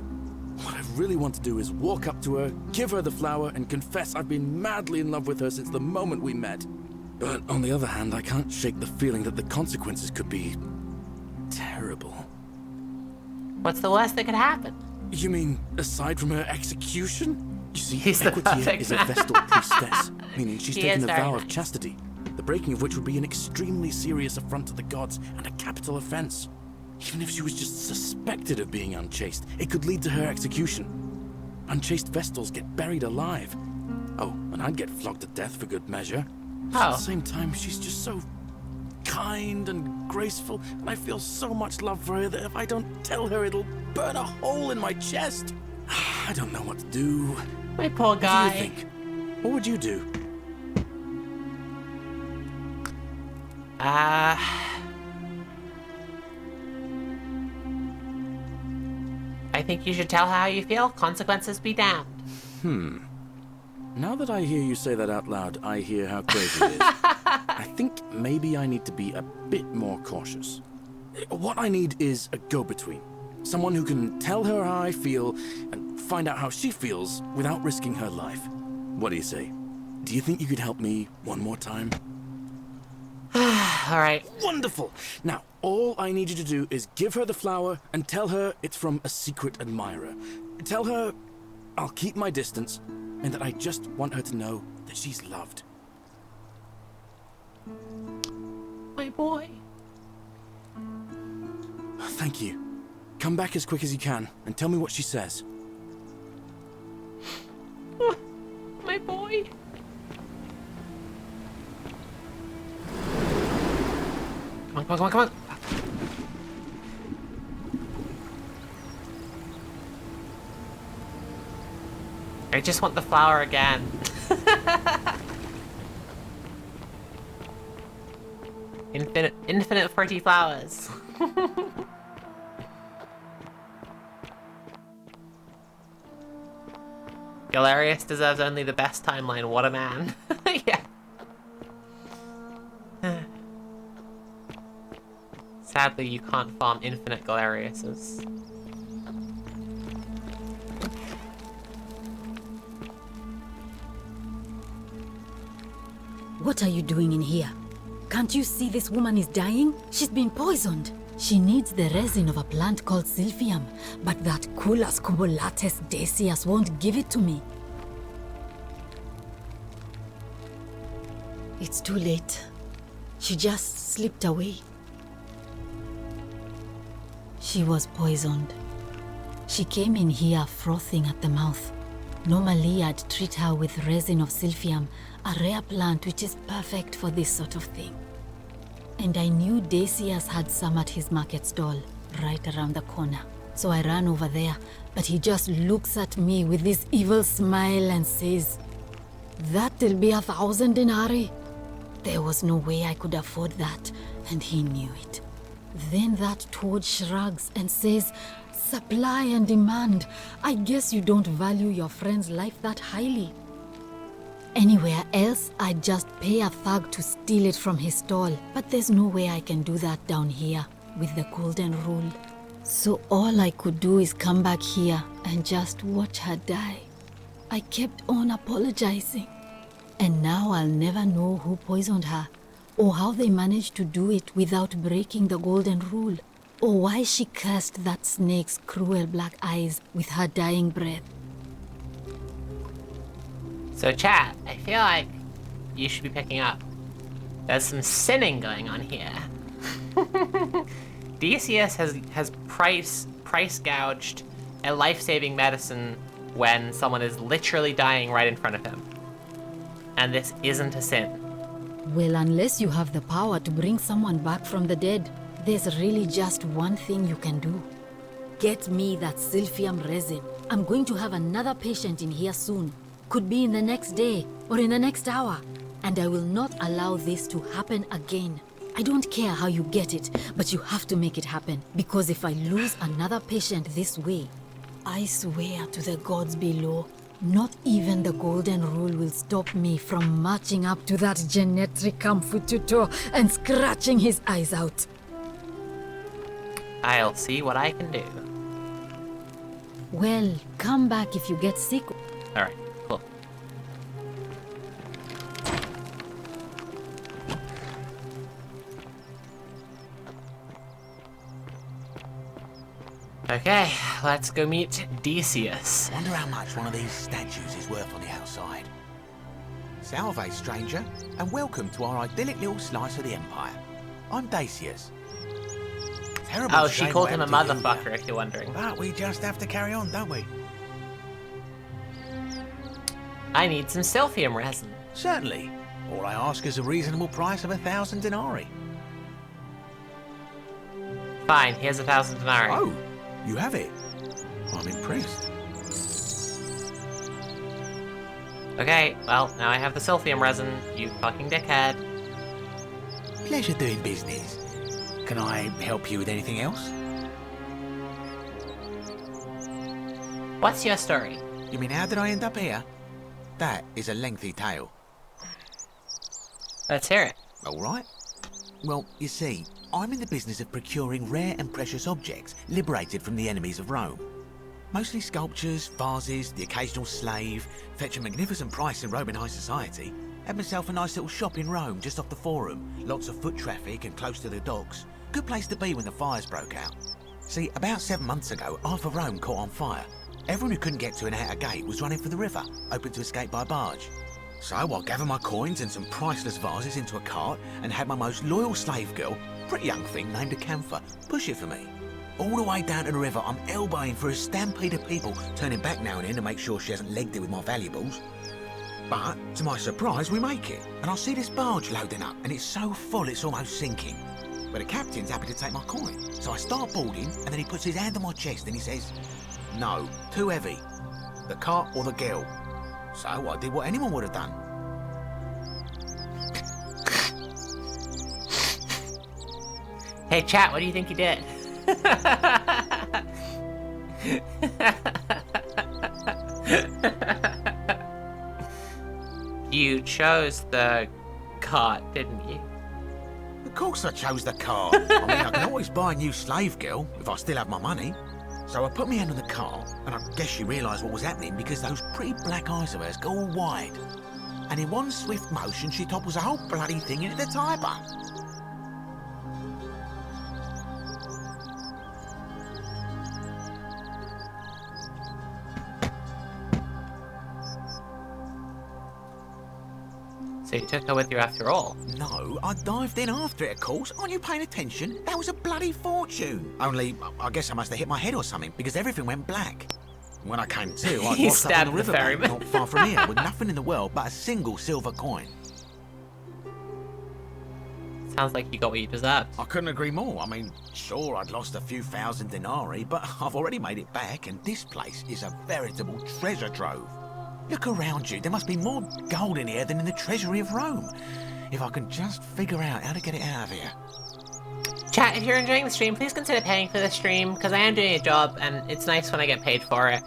What I really want to do is walk up to her, give her the flower, and confess I've been madly in love with her since the moment we met. But on the other hand, I can't shake the feeling that the consequences could be terrible. What's the worst that could happen? You mean, aside from her execution? You see, He's the Equitia perfect is a man. Vestal priestess, meaning she's He taken is a very vow of nice. chastity, the breaking of which would be an extremely serious affront to the gods and a capital offense. Even if she was just suspected of being unchaste, it could lead to her execution. Unchaste Vestals get buried alive. Oh, and I'd get flogged to death for good measure. But at the same time, she's just so kind and graceful, and I feel so much love for her that if I don't tell her, it'll burn a hole in my chest. I don't know what to do. My poor guy. What do you think? What would you do? I think you should tell her how you feel. Consequences be damned. Now that I hear you say that out loud, I hear how crazy it is. I think maybe I need to be a bit more cautious. What I need is a go-between. Someone who can tell her how I feel and find out how she feels without risking her life. What do you say? Do you think you could help me one more time? All right. Wonderful! Now, all I need you to do is give her the flower and tell her it's from a secret admirer. Tell her I'll keep my distance and that I just want her to know that she's loved. My boy. Thank you. Come back as quick as you can and tell me what she says. My boy. Come on, come on, come on, come on. I just want the flower again. Infinite 40 flowers. Galerius deserves only the best timeline. What a man. Yeah. Sadly, you can't farm infinite Galeriuses. What are you doing in here? Can't you see this woman is dying? She's been poisoned. She needs the resin of a plant called Silphium, but that Culus cubulatus Decius won't give it to me. It's too late. She just slipped away. She was poisoned. She came in here frothing at the mouth. Normally, I'd treat her with resin of Silphium, a rare plant which is perfect for this sort of thing. And I knew Decius had some at his market stall, right around the corner. So I ran over there, but he just looks at me with this evil smile and says, "That'll be 1,000 denarii." There was no way I could afford that, and he knew it. Then that toad shrugs and says, "Supply and demand. I guess you don't value your friend's life that highly." Anywhere else, I'd just pay a thug to steal it from his stall. But there's no way I can do that down here with the golden rule. So all I could do is come back here and just watch her die. I kept on apologizing. And now I'll never know who poisoned her, or how they managed to do it without breaking the golden rule, or why she cursed that snake's cruel black eyes with her dying breath. So chat, I feel like you should be picking up. There's some sinning going on here. Decius has price gouged a life-saving medicine when someone is literally dying right in front of him. And this isn't a sin. Well, unless you have the power to bring someone back from the dead, there's really just one thing you can do. Get me that Silphium resin. I'm going to have another patient in here soon. Could be in the next day, or in the next hour. And I will not allow this to happen again. I don't care how you get it, but you have to make it happen. Because if I lose another patient this way, I swear to the gods below, not even the golden rule will stop me from marching up to that Genetricum Fututor and scratching his eyes out. I'll see what I can do. Well, come back if you get sick. Alright, cool. Okay, let's go meet Decius. Wonder how much one of these statues is worth on the outside. Salve, stranger, and welcome to our idyllic little slice of the Empire. I'm Decius. Terrible Oh, she shame called what him a happened to you, motherfucker, if you're wondering. But we just have to carry on, don't we? I need some Silphium resin. Certainly. All I ask is a reasonable price of 1,000 denarii. Fine, here's 1,000 denarii. Oh, you have it. I'm impressed. Okay, well, now I have the Silphium resin, you fucking dickhead. Pleasure doing business. Can I help you with anything else? What's your story? You mean how did I end up here? That is a lengthy tale. Let's hear it. All right. Well, you see, I'm in the business of procuring rare and precious objects liberated from the enemies of Rome. Mostly sculptures, vases, the occasional slave, fetch a magnificent price in Roman high society. Had myself a nice little shop in Rome, just off the Forum. Lots of foot traffic and close to the docks. Good place to be when the fires broke out. See, about 7 months ago, half of Rome caught on fire. Everyone who couldn't get to an outer gate was running for the river, open to escape by barge. So I gathered my coins and some priceless vases into a cart and had my most loyal slave girl, pretty young thing named Acantha, push it for me. All the way down to the river, I'm elbowing for a stampede of people, turning back now and then to make sure she hasn't legged it with my valuables. But, to my surprise, we make it, and I see this barge loading up, and it's so full it's almost sinking. But the captain's happy to take my coin, so I start boarding, and then he puts his hand on my chest and he says, "No, too heavy. The cart or the girl." So I did what anyone would have done. Hey, chat, what do you think you did? You chose the cart, didn't you? Of course I chose the cart. I mean, I can always buy a new slave girl if I still have my money. So I put my hand on the cart, and I guess she realised what was happening because those pretty black eyes of hers go all wide. And in one swift motion, she topples the whole bloody thing into the Tiber. So you took her with you after all? No, I dived in after it, of course. Aren't you paying attention? That was a bloody fortune. Only, I guess I must have hit my head or something, because everything went black. When I came to, I You washed up on stabbed the the riverbank ferryman. not far from here, with nothing in the world but a single silver coin. Sounds like you got what you deserved. I couldn't agree more. I mean, sure, I'd lost a few thousand denarii, but I've already made it back, and this place is a veritable treasure trove. Look around you. There must be more gold in here than in the treasury of Rome. If I can just figure out how to get it out of here. Chat, if you're enjoying the stream, please consider paying for the stream, because I am doing a job, and it's nice when I get paid for it.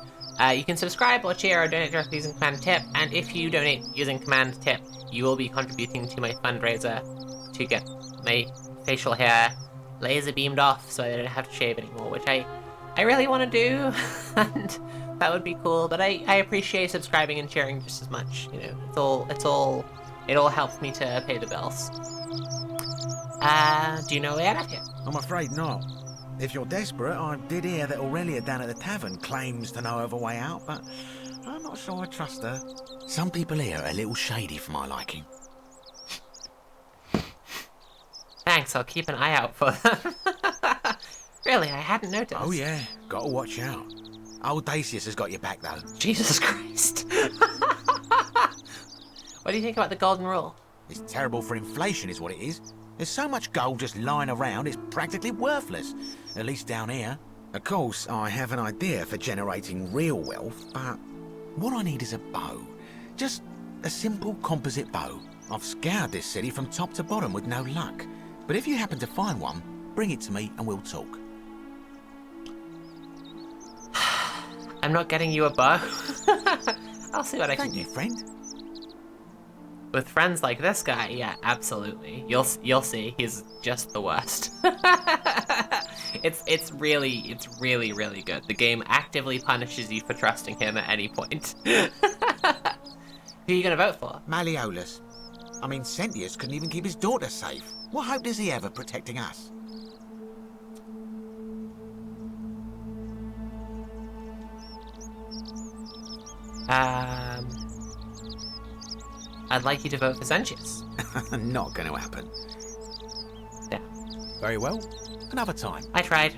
You can subscribe or cheer or donate directly using Command Tip, and if you donate using Command Tip, you will be contributing to my fundraiser to get my facial hair laser beamed off so I don't have to shave anymore, which I really want to do, and that would be cool, but I appreciate subscribing and sharing just as much, you know, it all helps me to pay the bills. Do you know a way out of here? I'm afraid not. If you're desperate, I did hear that Aurelia down at the tavern claims to know of a way out, but I'm not sure I trust her. Some people here are a little shady for my liking. Thanks, I'll keep an eye out for them. Really, I hadn't noticed. Oh yeah, gotta watch out. Old Dacius has got your back though. Jesus Christ. What do you think about the golden rule? It's terrible for inflation is what it is. There's so much gold just lying around, it's practically worthless. At least down here. Of course, I have an idea for generating real wealth, but what I need is a bow. Just a simple composite bow. I've scoured this city from top to bottom with no luck. But if you happen to find one, bring it to me and we'll talk. I'm not getting you a bow. I'll see what I can do. Thank you, friend. With friends like this guy, yeah, absolutely. You'll see, he's just the worst. It's really good. The game actively punishes you for trusting him at any point. Who are you gonna vote for? Malleolus. I mean, Sentius couldn't even keep his daughter safe. What hope does he have of protecting us? I'd like you to vote for Sentius. Not going to happen. Yeah. Very well. Another time. I tried.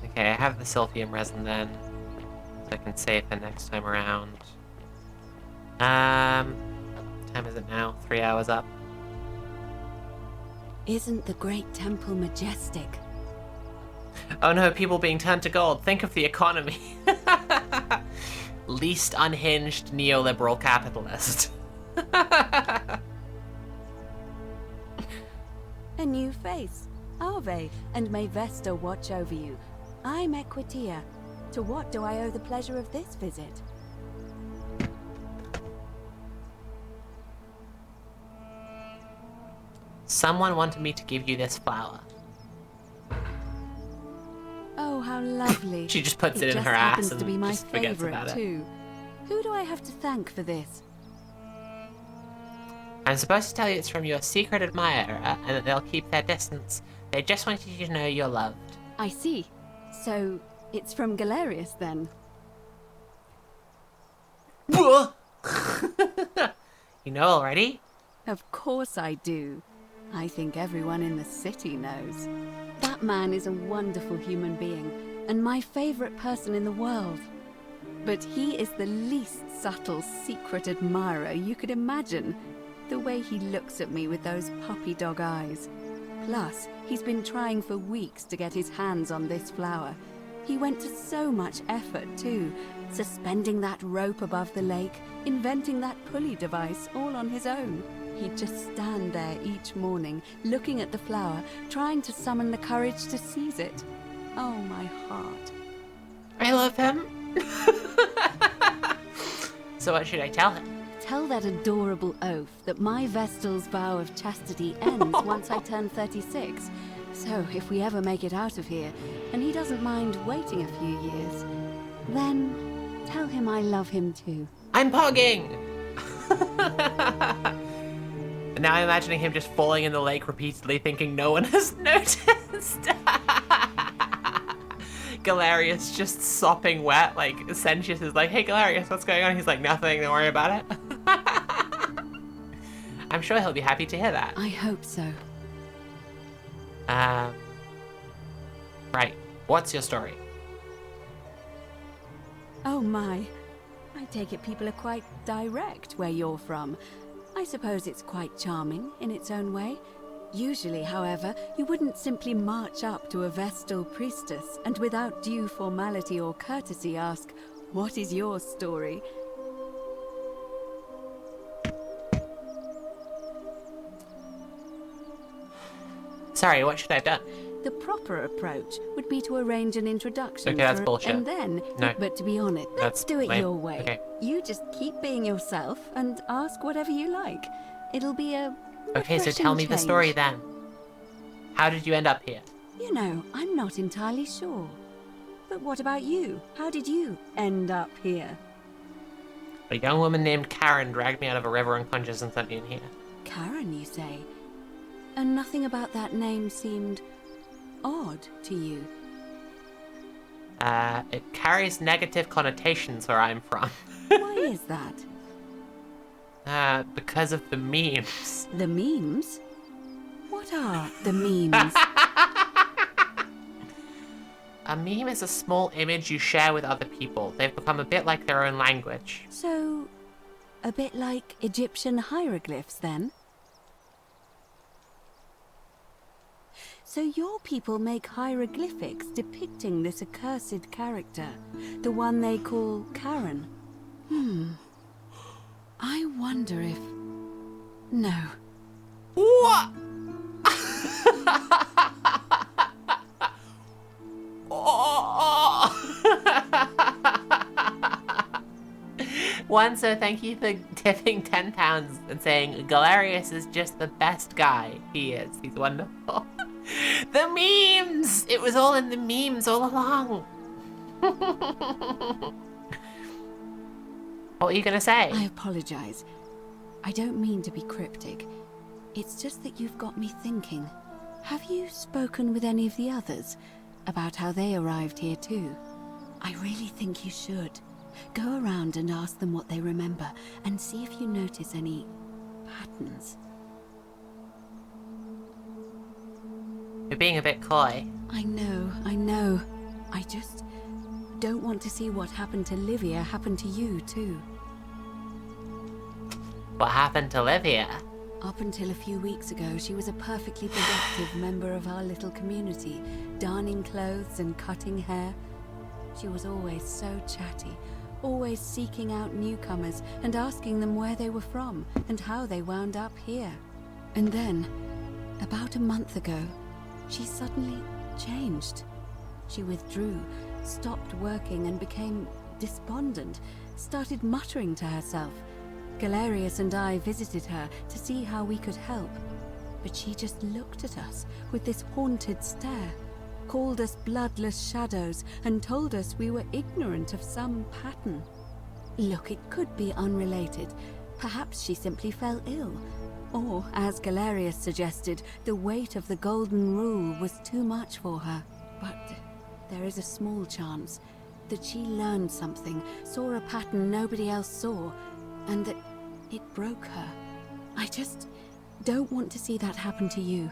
Okay, I have the Silphium resin then, so I can save for next time around. What time is it now? 3 hours up. Isn't the great temple majestic? Oh no, people being turned to gold. Think of the economy. Least unhinged neoliberal capitalist. A new face. Ave, and may Vesta watch over you. I'm Equitia. To what do I owe the pleasure of this visit? Someone wanted me to give you this flower. Oh, how lovely. She just puts it in just her ass happens and to be my just forgets about favorite it. too. Who do I have to thank for this? I'm supposed to tell you it's from your secret admirer and that they'll keep their distance. They just wanted you to know you're loved. I see. So, it's from Galerius then? You know already? Of course I do. I think everyone in the city knows. That man is a wonderful human being, and my favorite person in the world. But he is the least subtle secret admirer you could imagine. The way he looks at me with those puppy dog eyes. Plus, he's been trying for weeks to get his hands on this flower. He went to so much effort too, suspending that rope above the lake, inventing that pulley device all on his own. He'd just stand there each morning, looking at the flower, trying to summon the courage to seize it. Oh, my heart. I love him. So what should I tell him? Tell that adorable oaf that my Vestal's vow of chastity ends once I turn 36. So if we ever make it out of here, and he doesn't mind waiting a few years, then tell him I love him too. I'm pogging! And now I'm imagining him just falling in the lake repeatedly, thinking no one has noticed. Galerius just sopping wet, like Sentius is like, hey Galerius, what's going on? He's like, nothing, don't worry about it. I'm sure he'll be happy to hear that. I hope so. Right, what's your story? Oh my. I take it people are quite direct where you're from. I suppose it's quite charming in its own way. Usually, however, you wouldn't simply march up to a Vestal priestess and without due formality or courtesy ask, what is your story? Sorry, what should I have done? The proper approach would be to arrange an introduction. Okay, that's bullshit. And then, No. but to be honest, let's do it lame. your way. Okay. You just keep being yourself and ask whatever you like. It'll be a Okay, so refreshing tell me the change. story then. How did you end up here? You know, I'm not entirely sure. But what about you? How did you end up here? A young woman named Karen dragged me out of a river unconscious and sent me in here. Karen, you say? And nothing about that name seemed odd to you? It carries negative connotations where I'm from. Why is that? Because of the memes. The memes? What are the memes? A meme is a small image you share with other people. They've become a bit like their own language. So, a bit like Egyptian hieroglyphs, then? So your people make hieroglyphics depicting this accursed character, the one they call Karen. I wonder if... No. What? One, so thank you for tipping £10 and saying Galerius is just the best guy. He is. He's wonderful. The memes! It was all in the memes all along. What were you gonna say? I apologize. I don't mean to be cryptic. It's just that you've got me thinking. Have you spoken with any of the others about how they arrived here too? I really think you should. Go around and ask them what they remember and see if you notice any patterns. You're being a bit coy. I know, I know. I just don't want to see what happened to Livia happen to you too. What happened to Livia? Up until a few weeks ago, she was a perfectly productive member of our little community, darning clothes and cutting hair. She was always so chatty, always seeking out newcomers and asking them where they were from and how they wound up here. And then, about a month ago, she suddenly changed. She withdrew, stopped working, and became despondent, started muttering to herself. Galerius and I visited her to see how we could help, but she just looked at us with this haunted stare, called us bloodless shadows, and told us we were ignorant of some pattern. Look, it could be unrelated. Perhaps she simply fell ill. Or, as Galerius suggested, the weight of the golden rule was too much for her. But there is a small chance that she learned something, saw a pattern nobody else saw, and that it broke her. I just don't want to see that happen to you.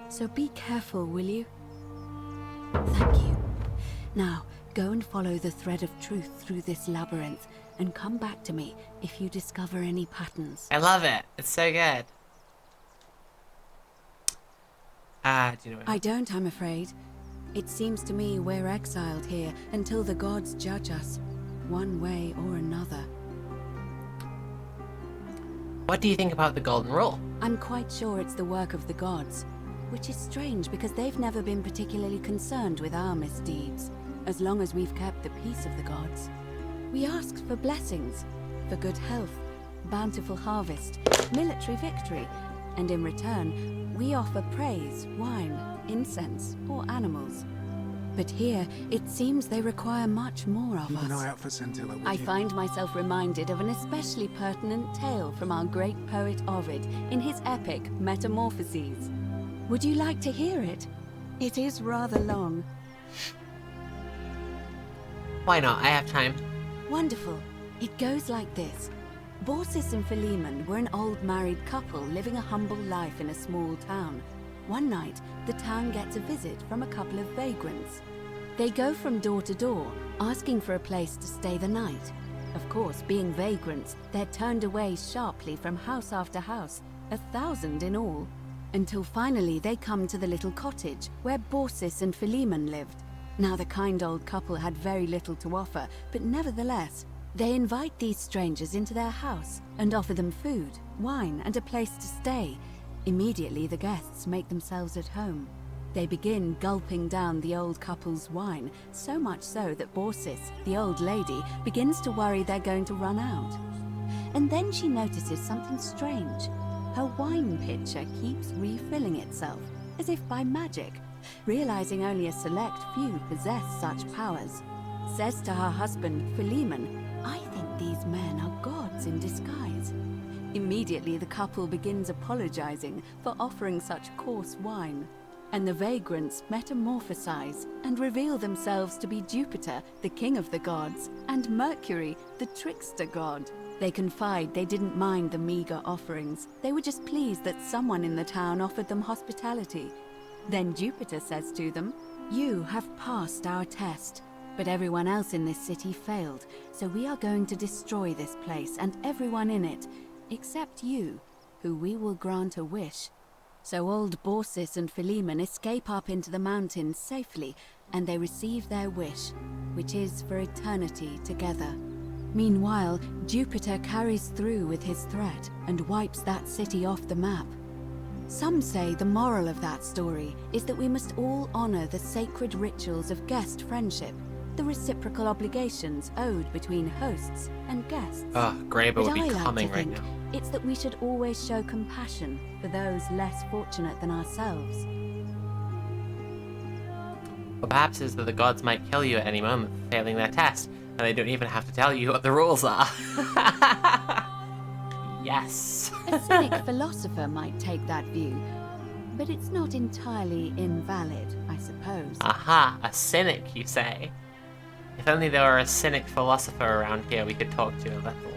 So be careful, will you? Thank you. Now, go and follow the thread of truth through this labyrinth, and come back to me if you discover any patterns. I love it. It's so good. Do you know what I don't, I'm afraid. It seems to me we're exiled here until the gods judge us, one way or another. What do you think about the Golden Rule? I'm quite sure it's the work of the gods, which is strange because they've never been particularly concerned with our misdeeds, as long as we've kept the peace of the gods. We asked for blessings, for good health, bountiful harvest, military victory, and in return, we offer praise, wine, incense, or animals. But here, it seems they require much more of Keep us. an eye out for Scintilla, would I you? find myself reminded of an especially pertinent tale from our great poet Ovid in his epic Metamorphoses. Would you like to hear it? It is rather long. Why not? I have time. Wonderful. It goes like this. Baucis and Philemon were an old married couple living a humble life in a small town. One night, the town gets a visit from a couple of vagrants. They go from door to door, asking for a place to stay the night. Of course, being vagrants, they're turned away sharply from house after house, 1,000 in all, until finally they come to the little cottage where Baucis and Philemon lived. Now, the kind old couple had very little to offer, but nevertheless, they invite these strangers into their house and offer them food, wine, and a place to stay. Immediately, the guests make themselves at home. They begin gulping down the old couple's wine, so much so that Baucis, the old lady, begins to worry they're going to run out. And then she notices something strange. Her wine pitcher keeps refilling itself, as if by magic. Realizing only a select few possess such powers, says to her husband, Philemon, "I think these men are gods in disguise." Immediately, the couple begins apologizing for offering such coarse wine, and the vagrants metamorphosize and reveal themselves to be Jupiter, the king of the gods, and Mercury, the trickster god. They confide they didn't mind the meager offerings. They were just pleased that someone in the town offered them hospitality. Then Jupiter says to them, "You have passed our test, but everyone else in this city failed, so we are going to destroy this place and everyone in it, except you, who we will grant a wish." So old Baucis and Philemon escape up into the mountains safely, and they receive their wish, which is for eternity together. Meanwhile, Jupiter carries through with his threat and wipes that city off the map. Some say the moral of that story is that we must all honor the sacred rituals of guest friendship, the reciprocal obligations owed between hosts and guests. Graber would be But I like coming to right think now. it's that we should always show compassion for those less fortunate than ourselves. Or perhaps is that the gods might kill you at any moment for failing their test, and they don't even have to tell you what the rules are. Yes. A cynic philosopher might take that view, but it's not entirely invalid, I suppose. Aha, a cynic, you say? If only there were a cynic philosopher around here we could talk to a little.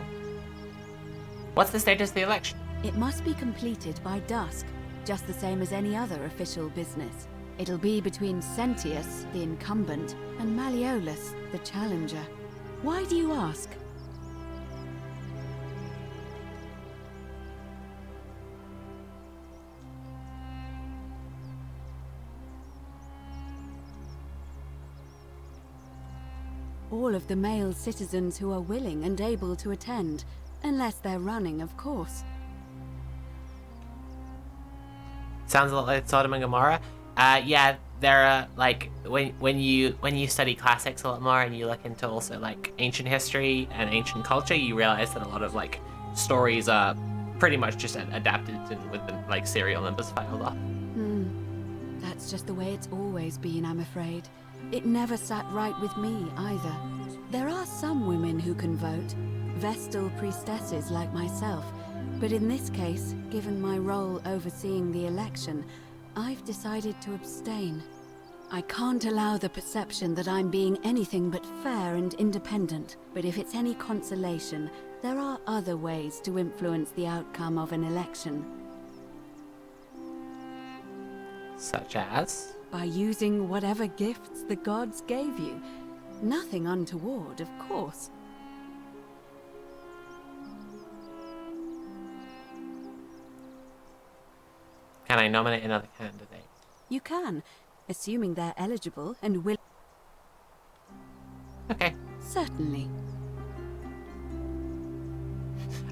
What's the status of the election? It must be completed by dusk, just the same as any other official business. It'll be between Sentius, the incumbent, and Malleolus, the challenger. Why do you ask? All of the male citizens who are willing and able to attend, unless they're running, of course. Sounds a lot like Sodom and Gomorrah. Yeah, there are like when you study classics a lot more and you look into also like ancient history and ancient culture, you realize that a lot of like stories are pretty much just adapted and with the like serial numbers filed off. That's just the way it's always been, I'm afraid. It never sat right with me either. There are some women who can vote, Vestal priestesses like myself, but in this case, given my role overseeing the election, I've decided to abstain. I can't allow the perception that I'm being anything but fair and independent, but if it's any consolation, there are other ways to influence the outcome of an election. Such as? By using whatever gifts the gods gave you. Nothing untoward, of course. Can I nominate another candidate? You can, assuming they're eligible and will. Okay. Certainly.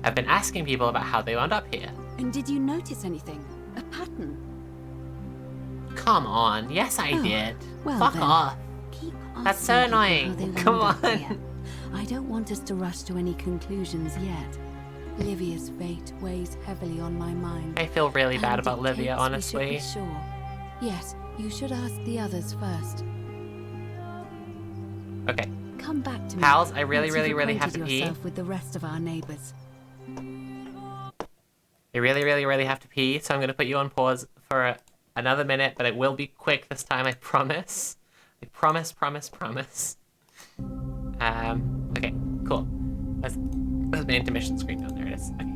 I've been asking people about how they wound up here. And did you notice anything? A pattern? Come on. Yes, I did. Well Fuck then, off. Keep That's so asking people how they annoying. wound Come up on. here. I don't want us to rush to any conclusions yet. Livia's fate weighs heavily on my mind. I feel really bad And about in Livia, case honestly. We should be sure. Yes, you should ask the others first. Okay. Come back to me. Pals, I really, once really, you've really have acquainted to pee. yourself with the rest of our neighbors. I really, really, really have to pee, so I'm going to put you on pause for another minute, but it will be quick this time, I promise. I promise. Okay, cool. Where's my intermission screen? Oh, there it is. Okay.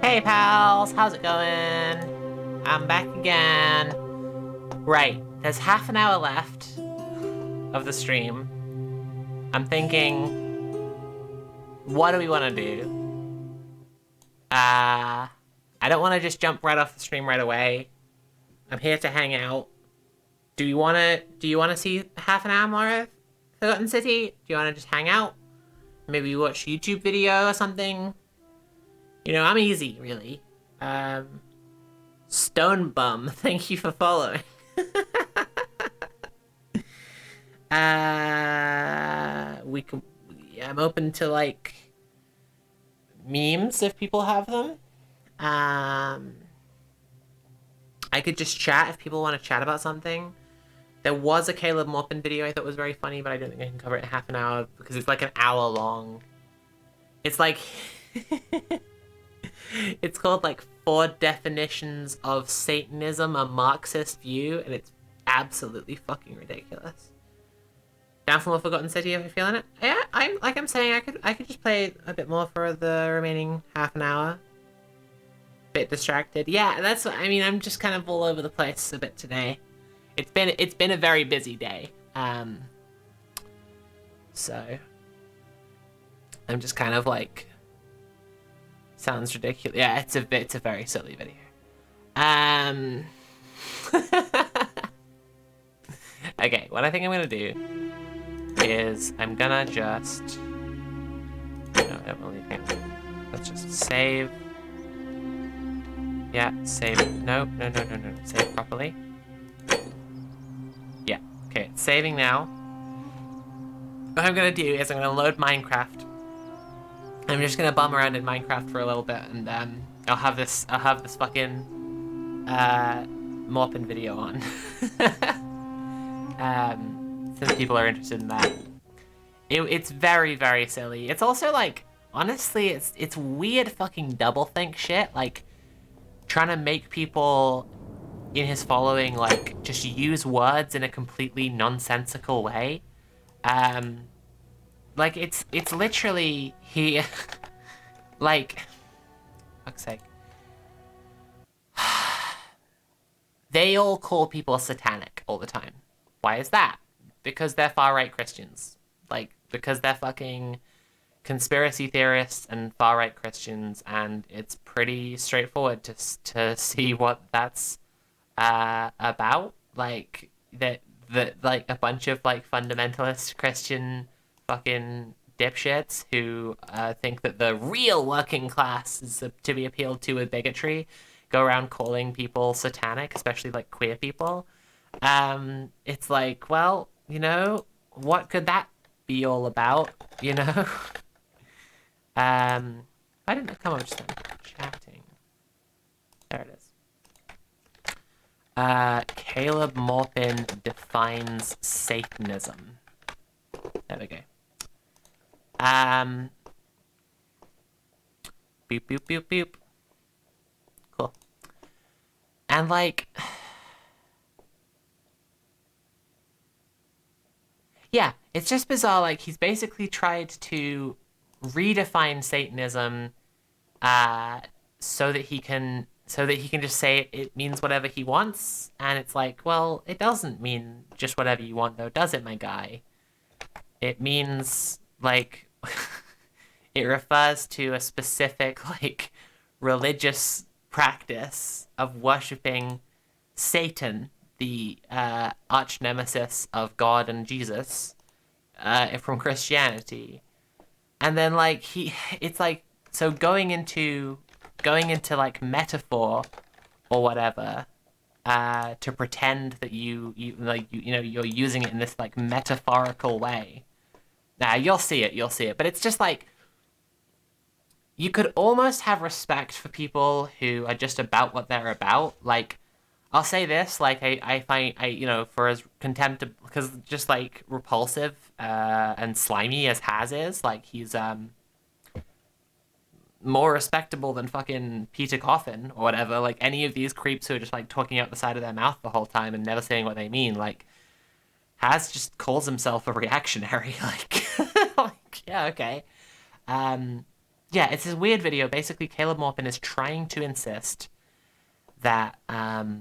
Hey pals, how's it going? I'm back again. Right, there's half an hour left of the stream. I'm thinking, what do we want to do? I don't want to just jump right off the stream right away. I'm here to hang out. Do you want to see half an hour more of Forgotten City? Do you want to just hang out? Maybe watch a YouTube video or something? You know, I'm easy, really. Stone Bum, thank you for following. I'm open to, like, memes if people have them. I could just chat if people want to chat about something. There was a Caleb Morpin video I thought was very funny, but I don't think I can cover it in half an hour because it's like an hour long. It's like... It's called, like, 4 Definitions of Satanism, a Marxist View, and it's absolutely fucking ridiculous. Down for more Forgotten City if you're feeling it? Yeah, I'm saying, I could just play a bit more for the remaining half an hour. Bit distracted. Yeah, that's what I mean. I'm just kind of all over the place a bit today. It's been a very busy day. So I'm just kind of like, sounds ridiculous. Yeah, it's a very silly video. Okay, what I think I'm gonna do is I'm gonna just, no, I don't really think. Let's just save. Yeah, save. No. Save properly. Yeah, okay, it's saving now. What I'm gonna do is I'm gonna load Minecraft. I'm just gonna bum around in Minecraft for a little bit, and I'll have this fucking Morpin video on. Since people are interested in that. It's very, very silly. It's also like, honestly, it's weird fucking doublethink shit, like trying to make people in his following like just use words in a completely nonsensical way. Like it's literally he like, fuck's sake. They all call people satanic all the time. Why is that? Because they're far-right Christians. Like, because they're fucking conspiracy theorists and far-right Christians, and it's pretty straightforward to see what that's about. Like, that like a bunch of like fundamentalist Christian fucking dipshits who think that the real working class is to be appealed to with bigotry go around calling people satanic, especially like queer people. It's like, well, you know, what could that be all about, you know? I didn't come up with just chatting. There it is. Caleb Morpin defines Satanism. There we go. Boop, boop, boop, boop. Cool. And like... yeah, it's just bizarre. Like, he's basically tried to redefine Satanism so that he can just say it means whatever he wants. And it's like, well, it doesn't mean just whatever you want, though, does it, my guy? It means, like, it refers to a specific, like, religious practice of worshipping Satan, the arch nemesis of God and Jesus, from Christianity. And then, like, it's like, so going into like metaphor or whatever, to pretend that you know, you're using it in this like metaphorical way. Now you'll see it, but it's just like, you could almost have respect for people who are just about what they're about. Like, I'll say this, like, I find, you know, for as contemptible, because just, like, repulsive and slimy as Haz is, like, he's more respectable than fucking Peter Coffin or whatever. Like, any of these creeps who are just, like, talking out the side of their mouth the whole time and never saying what they mean, like, Haz just calls himself a reactionary, like, like, yeah, okay. yeah, it's this weird video. Basically, Caleb Maupin is trying to insist that that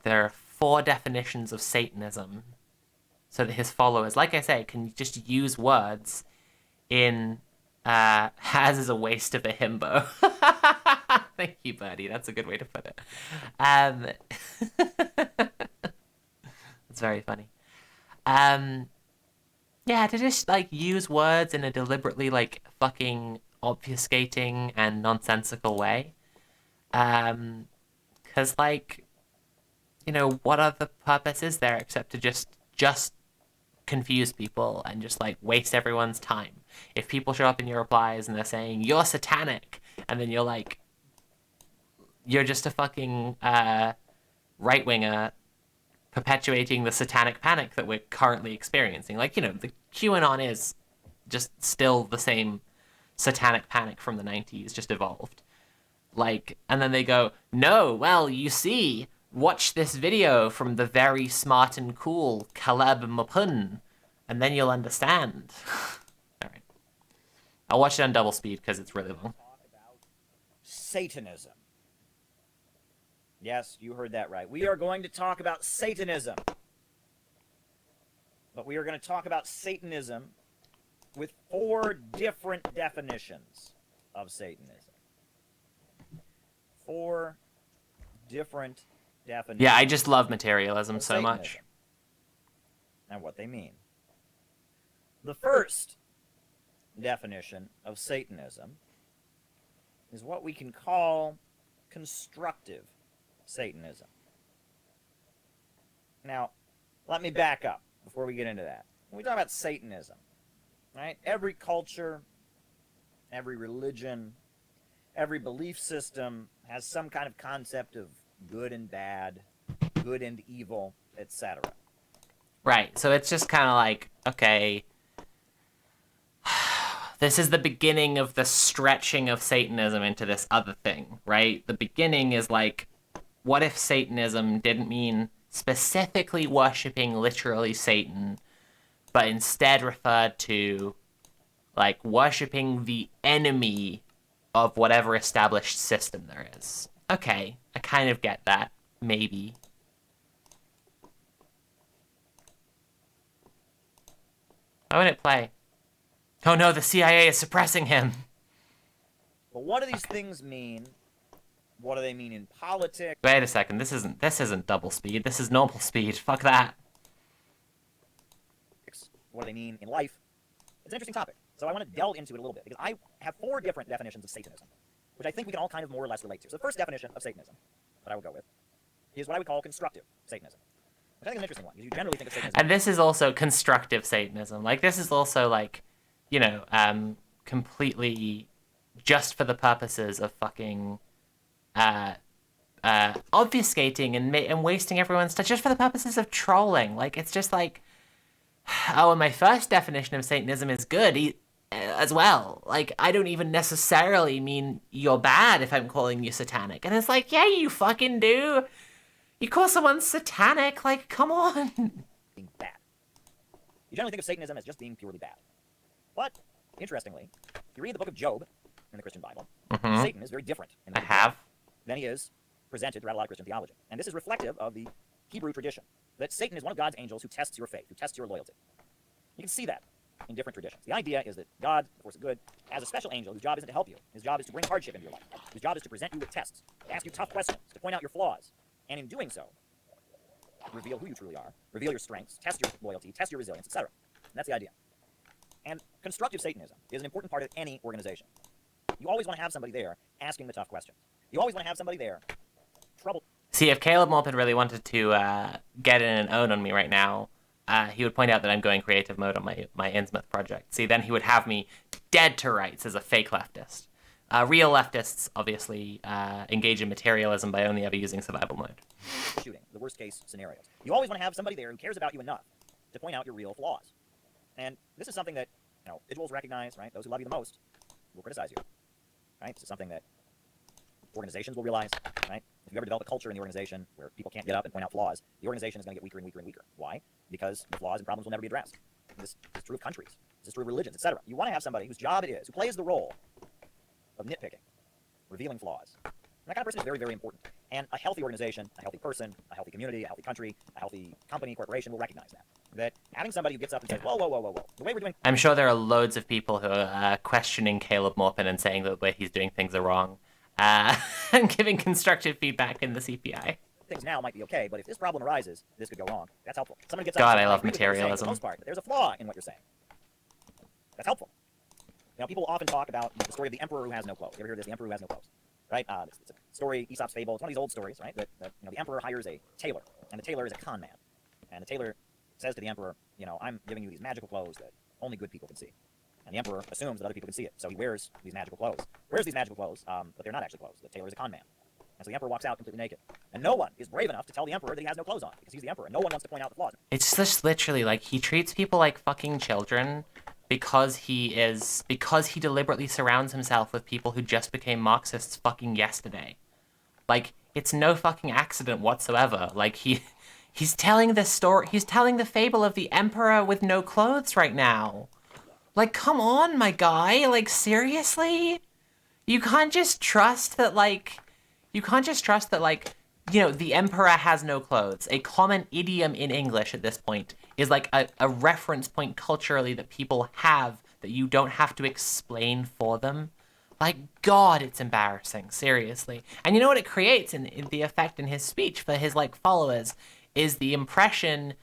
there are 4 definitions of Satanism, so that his followers, like I say, can just use words in "has" is a waste of a himbo. Thank you, Birdie. That's a good way to put it. It's very funny. Yeah, to just, like, use words in a deliberately, like, fucking obfuscating and nonsensical way. Because, like, what other purpose is there except to just confuse people and just, like, waste everyone's time? If people show up in your replies and they're saying, "You're satanic," and then you're like, you're just a fucking right-winger perpetuating the satanic panic that we're currently experiencing. Like, the QAnon is just still the same satanic panic from the 90s, just evolved. Like, and then they go, "No, well, you see, watch this video from the very smart and cool Caleb Maupin, and then you'll understand." Alright. I'll watch it on double speed because it's really long. Satanism. Yes, you heard that right. We are going to talk about Satanism. But we are going to talk about Satanism with 4 different definitions of Satanism. 4 different definitions. Yeah, I just love materialism so much. And what they mean. The first definition of Satanism is what we can call constructive Satanism. Now, let me back up before we get into that. When we talk about Satanism, right? Every culture, every religion, every belief system has some kind of concept of good and bad, good and evil, etc. Right, so it's just kind of like, okay, this is the beginning of the stretching of Satanism into this other thing, right? The beginning is like, what if Satanism didn't mean specifically worshipping literally Satan, but instead referred to, like, worshipping the enemy of whatever established system there is? Okay, I kind of get that, maybe. Why won't it play? Oh no, the CIA is suppressing him! But what do these things mean? What do they mean in politics? Wait a second, this isn't double speed, this is normal speed. Fuck that. What do they mean in life? It's an interesting topic, so I want to delve into it a little bit, because I have 4 different definitions of Satanism, which I think we can all kind of more or less relate to. So the first definition of Satanism that I will go with is what I would call constructive Satanism, which I think is an interesting one, because you generally think of Satanism. And this is also constructive Satanism. Like, this is also, like, completely just for the purposes of fucking obfuscating and wasting everyone's time, just for the purposes of trolling. Like, it's just like, oh, and my first definition of Satanism is good as well. Like, I don't even necessarily mean you're bad if I'm calling you satanic. And it's like, yeah, you fucking do. You call someone satanic, like, come on. Being bad. You generally think of Satanism as just being purely bad. But, interestingly, if you read the book of Job in the Christian Bible, Satan is very different in the book of Job than he is presented throughout a lot of Christian theology. And this is reflective of the Hebrew tradition, that Satan is one of God's angels who tests your faith, who tests your loyalty. You can see that in different traditions. The idea is that God, the force of good, has a special angel whose job isn't to help you. His job is to bring hardship into your life. His job is to present you with tests, to ask you tough questions, to point out your flaws. And in doing so, reveal who you truly are, reveal your strengths, test your loyalty, test your resilience, etc. That's the idea. And constructive Satanism is an important part of any organization. You always want to have somebody there asking the tough questions. You always want to have somebody there trouble. See, if Caleb Maupin really wanted to get in and own on me right now, he would point out that I'm going creative mode on my Innsmouth project. See, then he would have me dead to rights as a fake leftist. Real leftists, obviously, engage in materialism by only ever using survival mode. Shooting, the worst case scenarios. You always want to have somebody there who cares about you enough to point out your real flaws. And this is something that, individuals recognize, right? Those who love you the most will criticize you, right? This is something that organizations will realize, right? If you ever develop a culture in the organization where people can't get up and point out flaws, the organization is going to get weaker and weaker and weaker. Why? Because the flaws and problems will never be addressed. This is true of countries. This is true of religions, etc. You want to have somebody whose job it is, who plays the role of nitpicking, revealing flaws. And that kind of person is very, very important. And a healthy organization, a healthy person, a healthy community, a healthy country, a healthy company, corporation will recognize that. That having somebody who gets up and says, whoa, whoa, whoa, whoa, whoa, the way we're doing... I'm sure there are loads of people who are questioning Caleb Morpin and saying that the way he's doing things are wrong, and giving constructive feedback in the CPI. Things now might be okay, but if this problem arises, this could go wrong. That's helpful. Someone gets up God, and says, I love agree with what you're saying materialism. for the most part, but there's a flaw in what you're saying. That's helpful. You know, people often talk about the story of the emperor who has no clothes. You ever hear this? The emperor who has no clothes, right? It's a story, Aesop's fable. It's one of these old stories, right? That you know, the emperor hires a tailor, and the tailor is a con man, and the tailor says to the emperor, you know, I'm giving you these magical clothes that only good people can see. And the emperor assumes that other people can see it, so he wears these magical clothes. But they're not actually clothes. The tailor is a con man. And so the emperor walks out completely naked. And no one is brave enough to tell the emperor that he has no clothes on, because he's the emperor, and no one wants to point out the flaws. It's just literally like he treats people like fucking children because he deliberately surrounds himself with people who just became Marxists fucking yesterday. Like, it's no fucking accident whatsoever. Like, he's telling the story, he's telling the fable of the emperor with no clothes right now. Like, come on, my guy, like, seriously? You can't just trust that, you know, the emperor has no clothes. A common idiom in English at this point is like a reference point culturally that people have that you don't have to explain for them. Like, God, it's embarrassing, seriously. And you know what it creates in the effect in his speech for his, like, followers is the impression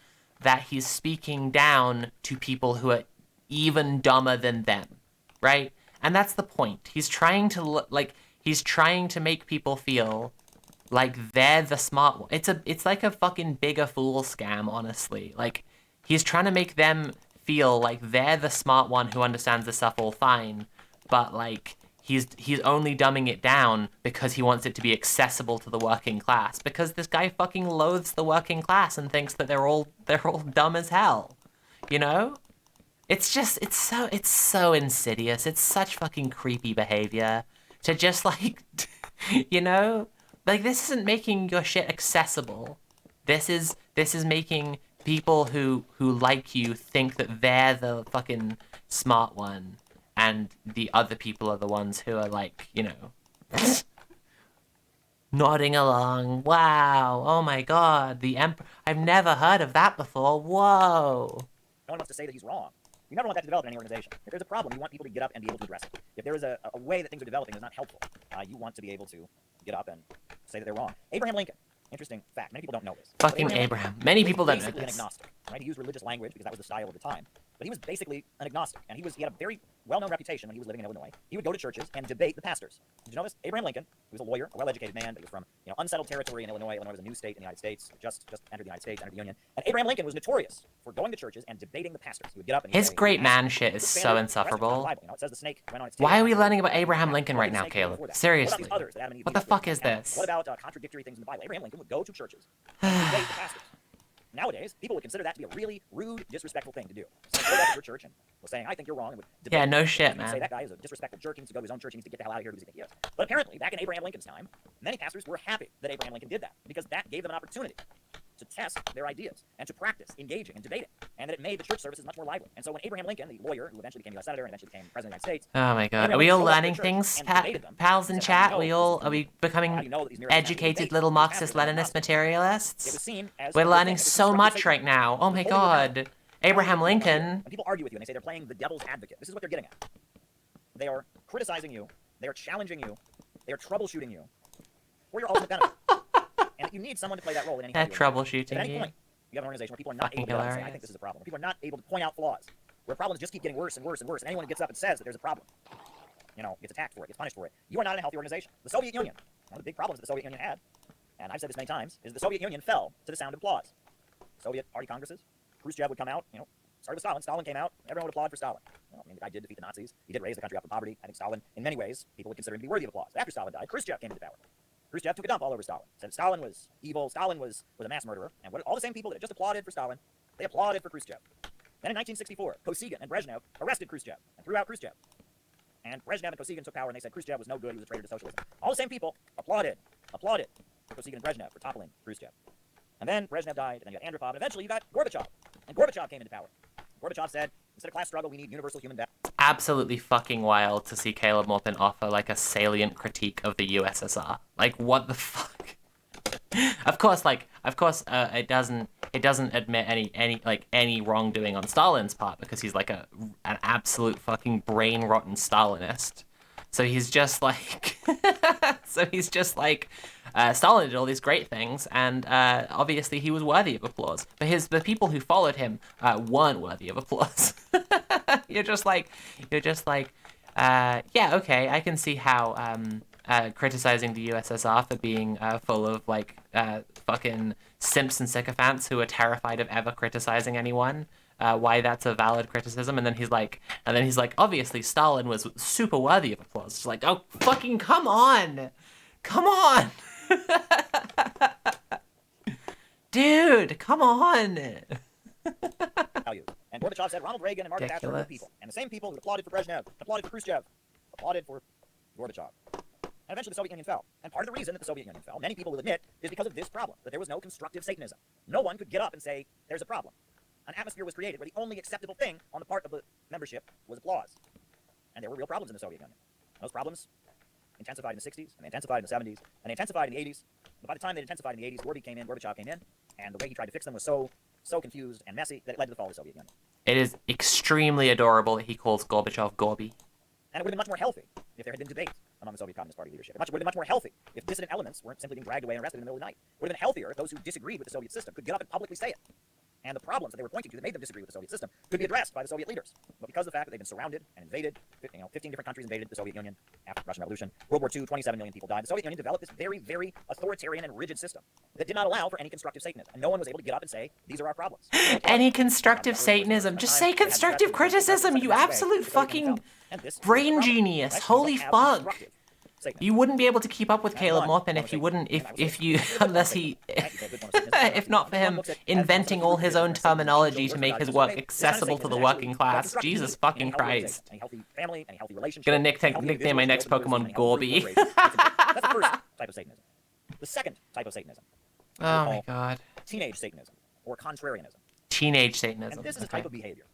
that he's speaking down to people who are even dumber than them, right? And that's the point. He's trying to make people feel like they're the smart one. It's like a fucking bigger fool scam, honestly. Like, he's trying to make them feel like they're the smart one who understands the stuff all fine, but like he's only dumbing it down because he wants it to be accessible to the working class. Because this guy fucking loathes the working class and thinks that they're all dumb as hell. You know? It's so insidious. It's such fucking creepy behavior to just like, you know, like this isn't making your shit accessible. This is making people who like you think that they're the fucking smart one, and the other people are the ones who are like, you know, nodding along. Wow. Oh my God. The emperor. I've never heard of that before. Whoa. No one wants to say that he's wrong. You never want that to develop in any organization. If there's a problem, you want people to get up and be able to address it. If there is a way that things are developing that's not helpful, you want to be able to get up and say that they're wrong. Abraham Lincoln. Interesting fact. Many people don't know this. Fucking Abraham. Many people don't know basically this. An agnostic, right? He used religious language because that was the style of the time. But he was basically an agnostic, and he had a very well-known reputation when he was living in Illinois. He would go to churches and debate the pastors. Did you know this? Abraham Lincoln, he was a lawyer, a well-educated man, but he was from unsettled territory in Illinois. Illinois was a new state in the United States, just entered the United States, entered the Union. And Abraham Lincoln was notorious for going to churches and debating the pastors. He would get up and his great man shit is so insufferable. It says the snake went on its Why are we learning about Abraham Lincoln right now, Caleb? Seriously. What the fuck is this? What about contradictory things in the Bible? Abraham Lincoln would go to churches and debate the pastors. Nowadays, people would consider that to be a really rude, disrespectful thing to do. So go back to your church and was saying, I think you're wrong. And would debate. Yeah, no shit, man. Say that guy is a disrespectful jerk. He needs to go to his own church. He needs to get the hell out of here because he thinks he is. But apparently, back in Abraham Lincoln's time, many pastors were happy that Abraham Lincoln did that because that gave them an opportunity to test their ideas and to practice engaging and debating, and that it made the church services much more lively. And so when Abraham Lincoln, the lawyer who eventually became U.S. Senator and eventually became President of the United States, oh my God, are we all learning things, pals in chat? Are we becoming educated little Marxist-Leninist materialists? We're learning so much right now. Oh my God, Abraham Lincoln. And people argue with you and they say they're playing the devil's advocate. This is what they're getting at. They are criticizing you. They are challenging you. They are troubleshooting you for your ultimate benefit. And you need someone to play that role in any troubleshooting at any point, you have an organization where people are not able to go out and say, I think this is a problem. People are not able to point out flaws. Where problems just keep getting worse and worse and worse. And anyone who gets up and says that there's a problem, gets attacked for it, gets punished for it. You are not in a healthy organization. The Soviet Union, one of the big problems that the Soviet Union had, and I've said this many times, is the Soviet Union fell to the sound of applause. Soviet party congresses, Khrushchev would come out, started with Stalin. Stalin came out, everyone would applaud for Stalin. Well, I mean, the guy did defeat the Nazis. He did raise the country out of poverty. I think Stalin, in many ways, people would consider him to be worthy of applause. But after Stalin died, Khrushchev came into power. Khrushchev took a dump all over Stalin. Said Stalin was evil, Stalin was a mass murderer, and all the same people that had just applauded for Stalin, they applauded for Khrushchev. Then in 1964, Kosygin and Brezhnev arrested Khrushchev and threw out Khrushchev. And Brezhnev and Kosygin took power and they said Khrushchev was no good, he was a traitor to socialism. All the same people applauded for Kosygin and Brezhnev for toppling Khrushchev. And then Brezhnev died, and then you got Andropov, and eventually you got Gorbachev. And Gorbachev came into power. Gorbachev said, Instead of class struggle, we need universal human value. Absolutely fucking wild to see Caleb Maupin offer like a salient critique of the USSR. Like, what the fuck? Of course, it doesn't admit any wrongdoing on Stalin's part, because he's like an absolute fucking brain rotten Stalinist. So he's just like, Stalin did all these great things, and obviously he was worthy of applause. But the people who followed him weren't worthy of applause. You're just like, yeah, okay, I can see how criticizing the USSR for being full of like fucking simps and sycophants who are terrified of ever criticizing anyone. Why that's a valid criticism. And then he's like, obviously Stalin was super worthy of applause. It's like, oh, fucking come on! Dude, come on! And Gorbachev said Ronald Reagan and Margaret Thatcher are good people. And the same people who applauded for Brezhnev, applauded for Khrushchev, applauded for Gorbachev. And eventually the Soviet Union fell. And part of the reason that the Soviet Union fell, many people will admit, is because of this problem, that there was no constructive Satanism. No one could get up and say, there's a problem. An atmosphere was created where the only acceptable thing on the part of the membership was applause. And there were real problems in the Soviet Union. And those problems intensified in the 60s, and they intensified in the 70s, and they intensified in the 80s. But by the time they intensified in the 80s, Gorbachev came in, and the way he tried to fix them was so confused and messy that it led to the fall of the Soviet Union. It is extremely adorable that he calls Gorbachev Gorby. And it would have been much more healthy if there had been debate among the Soviet Communist Party leadership. It would have been much more healthy if dissident elements weren't simply being dragged away and arrested in the middle of the night. It would have been healthier if those who disagreed with the Soviet system could get up and publicly say it. And the problems that they were pointing to that made them disagree with the Soviet system could be addressed by the Soviet leaders. But because of the fact that they've been surrounded and invaded, 15 different countries invaded the Soviet Union after the Russian Revolution. World War II, 27 million people died. The Soviet Union developed this very, very authoritarian and rigid system that did not allow for any constructive Satanism. And no one was able to get up and say, these are our problems. Any constructive Satanism? Just say constructive criticism, you absolute fucking brain genius. Holy fuck. You wouldn't be able to keep up with Caleb Maupin if not for him inventing all his own terminology to make his work accessible to the working class. Jesus fucking Christ. Gonna nickname my next Pokemon Gorby. That's the first type of Satanism. The second type of Satanism. Oh my god. Teenage Satanism, or contrarianism. Teenage Satanism. And this is a type of behavior.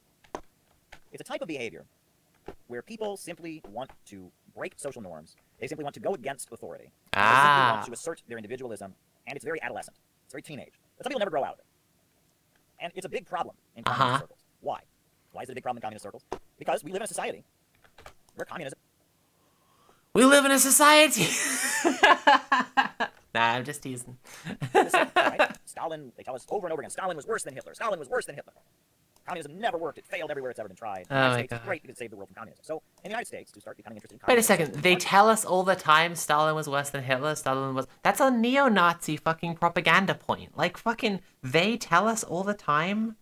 It's a type of behavior where people simply want to break social norms. They simply want to go against authority. They simply want to assert their individualism, and it's very adolescent. It's very teenage. But some people never grow out of it. And it's a big problem in communist circles. Why? Why is it a big problem in communist circles? Because we live in a society where communism... We live in a society! Nah, I'm just teasing. Right? Stalin, they tell us over and over again, Stalin was worse than Hitler. Stalin was worse than Hitler. Communism never worked. It failed everywhere it's ever been tried. The United States is great because it saved the world from communism. So, in the United States, to start becoming interested in communism... Wait a second. They tell us all the time Stalin was worse than Hitler. That's a neo-Nazi fucking propaganda point. Like, fucking, they tell us all the time?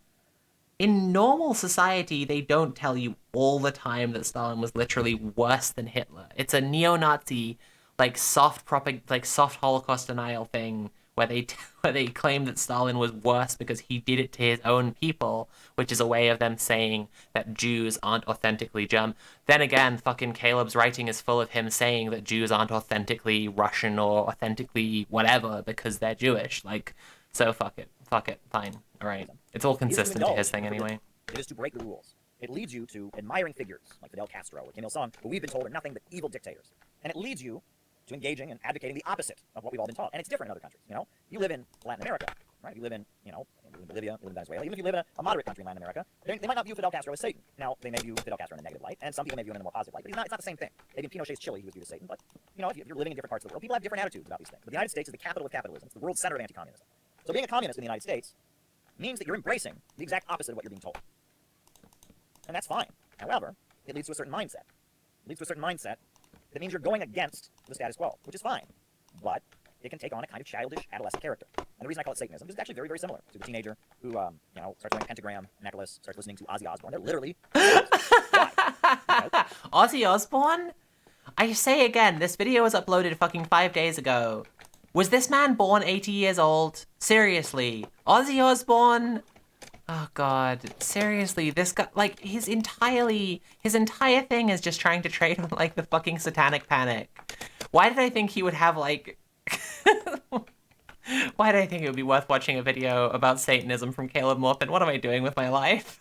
In normal society, they don't tell you all the time that Stalin was literally worse than Hitler. It's a neo-Nazi, like, soft Holocaust denial thing, where they claim that Stalin was worse because he did it to his own people, which is a way of them saying that Jews aren't authentically German. Then again, fucking Caleb's writing is full of him saying that Jews aren't authentically Russian or authentically whatever because they're Jewish. Like, so fuck it, fine, all right. It's all consistent to his thing anyway. It is to break the rules. It leads you to admiring figures like Fidel Castro or Kim Il-sung, who we've been told are nothing but evil dictators. And it leads you to engaging and advocating the opposite of what we've all been taught. And it's different in other countries, you know? You live in Latin America, right? You live in, you know, Bolivia, you live in Venezuela. Even if you live in a moderate country in Latin America, they might not view Fidel Castro as Satan. Now, they may view Fidel Castro in a negative light, and some people may view him in a more positive light, but it's not the same thing. Maybe in Pinochet's Chile, he was viewed as Satan, but, you know, if you're living in different parts of the world, people have different attitudes about these things. But the United States is the capital of capitalism. It's the world center of anti-communism. So being a communist in the United States means that you're embracing the exact opposite of what you're being told. And that's fine. However, it leads to a certain mindset. It leads to a certain mindset that means you're going against the status quo, which is fine. But it can take on a kind of childish adolescent character. And the reason I call it Satanism is it's actually very, very similar to the teenager who, you know, starts wearing a pentagram necklace, starts listening to Ozzy Osbourne. They're literally... Ozzy Osbourne? I say again, this video was uploaded fucking 5 days ago. Was this man born 80 years old? Seriously. Ozzy Osbourne? Oh god, seriously, this guy, like, his entire thing is just trying to trade on, like, the fucking satanic panic. Why did I think he would have, like... Why did I think it would be worth watching a video about Satanism from Caleb Maupin? What am I doing with my life?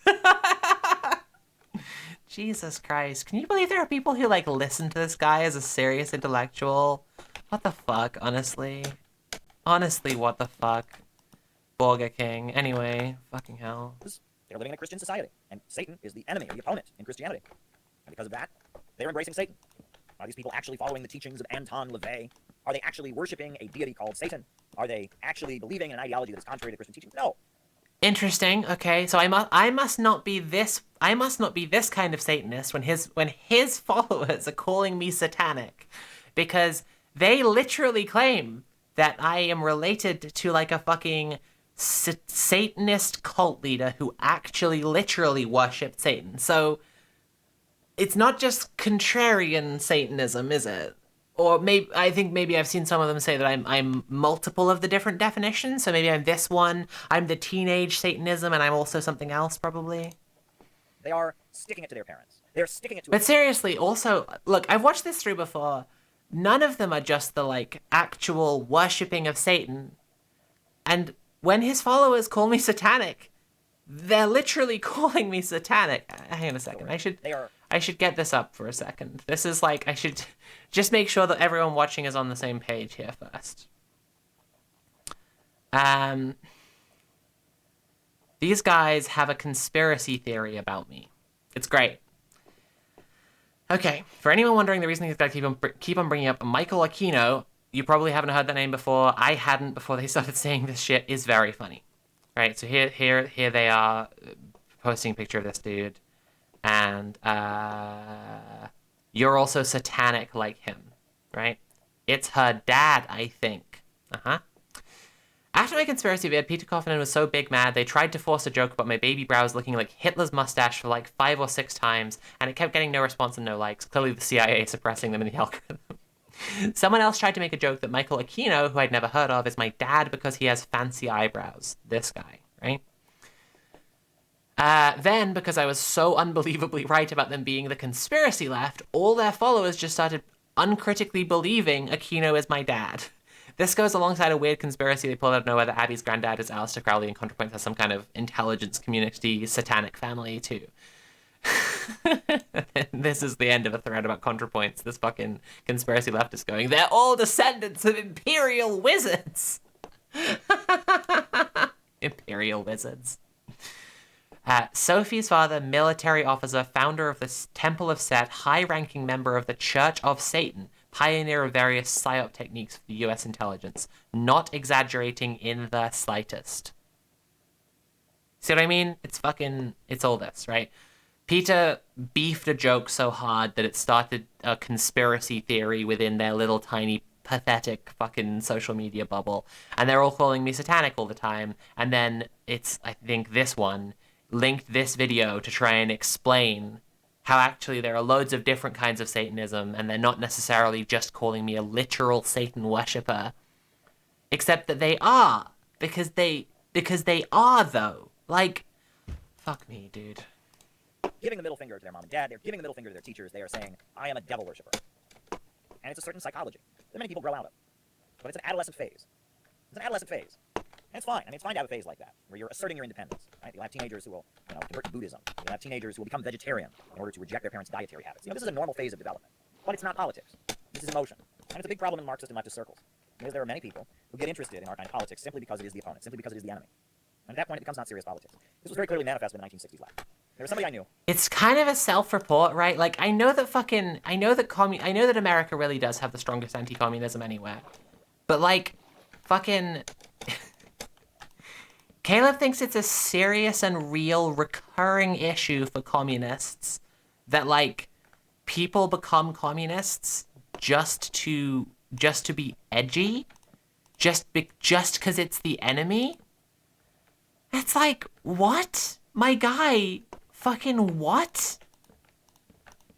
Jesus Christ. Can you believe there are people who, like, listen to this guy as a serious intellectual? What the fuck, honestly? Honestly, what the fuck? Burger King. Anyway, fucking hell. They're living in a Christian society, and Satan is the enemy or the opponent in Christianity. And because of that, they're embracing Satan. Are these people actually following the teachings of Anton LaVey? Are they actually worshiping a deity called Satan? Are they actually believing in an ideology that is contrary to Christian teaching? No. Interesting. Okay, so I must not be this kind of Satanist when his followers are calling me satanic, because they literally claim that I am related to like a fucking Satanist cult leader who actually literally worshipped Satan. So it's not just contrarian Satanism, is it? Or maybe I've seen some of them say that I'm multiple of the different definitions. So maybe I'm this one. I'm the teenage Satanism, and I'm also something else, probably. They are sticking it to their parents. They're sticking it to. But seriously, also, look, I've watched this through before. None of them are just the like actual worshipping of Satan. And when his followers call me satanic, they're literally calling me satanic. Hang on a second. I should get this up for a second. This is like, I should just make sure that everyone watching is on the same page here first. These guys have a conspiracy theory about me. It's great. Okay, for anyone wondering the reason these guys keep on bringing up Michael Aquino, you probably haven't heard that name before. I hadn't before they started saying this shit, is very funny. Right, so here they are posting a picture of this dude. And you're also satanic like him, right? It's her dad, I think. After my conspiracy vid, Peter Coffin was so big mad, they tried to force a joke about my baby brows looking like Hitler's mustache for like 5 or 6 times, and it kept getting no response and no likes. Clearly the CIA suppressing them in the algorithm. Someone else tried to make a joke that Michael Aquino, who I'd never heard of, is my dad because he has fancy eyebrows. This guy, right? Then, because I was so unbelievably right about them being the conspiracy left, all their followers just started uncritically believing Aquino is my dad. This goes alongside a weird conspiracy they pulled out of nowhere that Abby's granddad is Aleister Crowley and ContraPoints has some kind of intelligence community satanic family too. This is the end of a thread about ContraPoints. This fucking conspiracy leftist going, they're all descendants of Imperial wizards! Imperial wizards. Sophie's father, military officer, founder of the Temple of Set, high-ranking member of the Church of Satan, pioneer of various psyop techniques for the U.S. intelligence. Not exaggerating in the slightest. See what I mean? It's all this, right? Peter beefed a joke so hard that it started a conspiracy theory within their little tiny pathetic fucking social media bubble. And they're all calling me satanic all the time. And then it's, I think, this one linked this video to try and explain how actually there are loads of different kinds of Satanism, and they're not necessarily just calling me a literal Satan worshipper. Except that they are. Because they are, though. Like, fuck me, dude. Giving the middle finger to their mom and dad, they're giving the middle finger to their teachers, they are saying, I am a devil worshipper. And it's a certain psychology that many people grow out of. But it's an adolescent phase. It's an adolescent phase. And it's fine. I mean, it's fine to have a phase like that, where you're asserting your independence, right? You'll have teenagers who will, convert to Buddhism. You'll have teenagers who will become vegetarian in order to reject their parents' dietary habits. This is a normal phase of development. But it's not politics. This is emotion. And it's a big problem in Marxist and leftist circles. Because there are many people who get interested in our kind of politics simply because it is the opponent, simply because it is the enemy. And at that point, it becomes not serious politics. This was very clearly manifest in the 1960s left. There was somebody I knew. It's kind of a self-report, right? Like, I know that America really does have the strongest anti-communism anywhere. But, like, fucking... Caleb thinks it's a serious and real recurring issue for communists that, like, people become communists just to be edgy, just because it's the enemy. It's like, what? My guy, fucking what?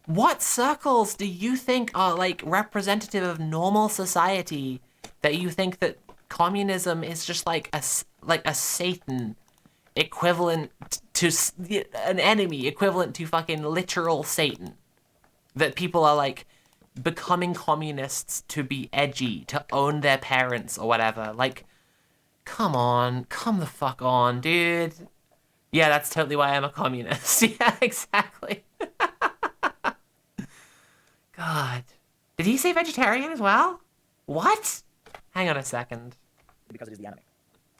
What circles do you think are, like, representative of normal society that you think that communism is just like a Satan equivalent to an enemy equivalent to fucking literal Satan, that people are like becoming communists to be edgy, to own their parents or whatever? Like, come the fuck on, dude. Yeah, that's totally why I'm a communist. Yeah, exactly. God. Did he say vegetarian as well? What? Hang on a second. Because it is the enemy.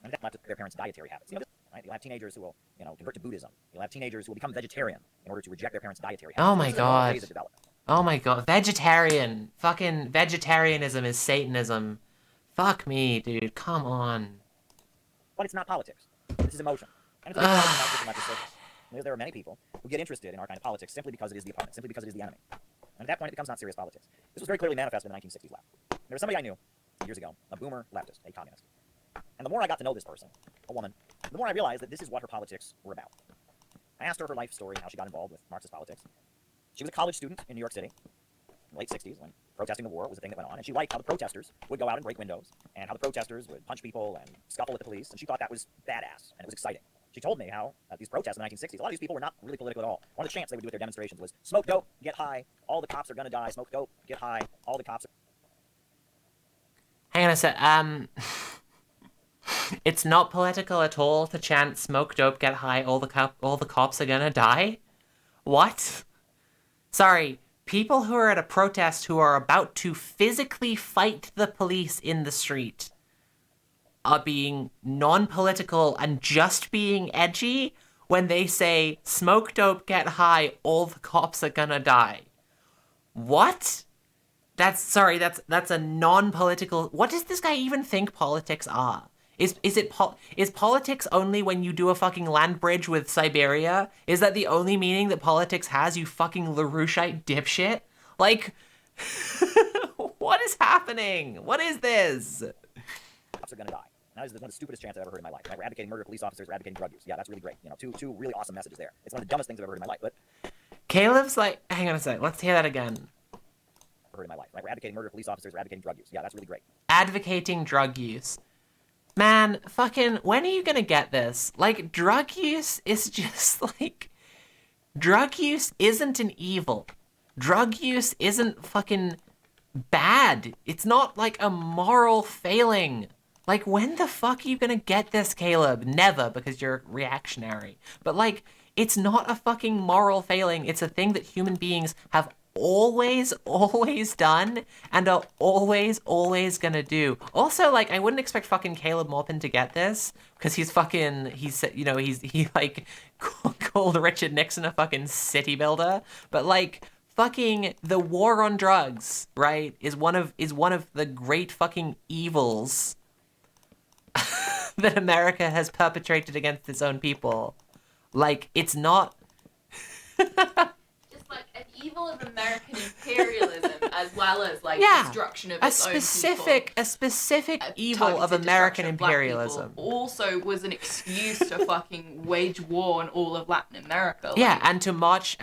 And that's not their parents' dietary habits. You know, right? You'll have teenagers who will, convert to Buddhism. You'll have teenagers who will become vegetarian in order to reject their parents' dietary habits. Oh my god. Oh my god. Vegetarian. Fucking vegetarianism is Satanism. Fuck me, dude. Come on. But it's not politics. This is emotion. And it's not just surface. There are many people who get interested in our kind of politics simply because it is the opponent, simply because it is the enemy. And at that point, it becomes not serious politics. This was very clearly manifested in the 1960s left. There was somebody I knew years ago, a boomer leftist, a communist. And the more I got to know this person, a woman, the more I realized that this is what her politics were about. I asked her life story, how she got involved with Marxist politics. She was a college student in New York City in the late 60s when protesting the war was a thing that went on. And she liked how the protesters would go out and break windows and how the protesters would punch people and scuffle with the police. And she thought that was badass and it was exciting. She told me how these protests in the 1960s, a lot of these people were not really political at all. One of the chants they would do at their demonstrations was, smoke dope, get high, all the cops are gonna die, smoke dope, get high, all the cops are... Hang on a sec, it's not political at all to chant smoke dope, get high, all the cops are gonna die? What? Sorry, people who are at a protest who are about to physically fight the police in the street are being non-political and just being edgy when they say, smoke dope, get high, all the cops are gonna die. What? That's a non-political... What does this guy even think politics are? Is politics only when you do a fucking land bridge with Siberia? Is that the only meaning that politics has, you fucking LaRoucheite dipshit? Like, what is happening? What is this? Cops are gonna die. That is one of the stupidest chants I've ever heard in my life. Right? We're advocating murder of police officers, we're advocating drug use. Yeah, that's really great. Two really awesome messages there. It's one of the dumbest things I've ever heard in my life, but... Caleb's like, hang on a sec, let's hear that again. Heard in my life. Right? We're advocating murder of police officers, we're advocating drug use. Yeah, that's really great. Advocating drug use. Man, fucking, when are you gonna get this? Like, drug use is just like... Drug use isn't an evil. Drug use isn't fucking bad. It's not like a moral failing. Like, when the fuck are you gonna get this, Caleb? Never, because you're reactionary. But, like, it's not a fucking moral failing. It's a thing that human beings have always done and are always gonna do. Also, like, I wouldn't expect fucking Caleb Maupin to get this, because he called Richard Nixon a fucking city builder. But, like, fucking the war on drugs, right, is one of the great fucking evils that America has perpetrated against its own people. Like, it's not... It's like an evil of American imperialism as well as, like, destruction of its own people. A specific evil of American imperialism. Also was an excuse to fucking wage war on all of Latin America. Like, yeah, and to march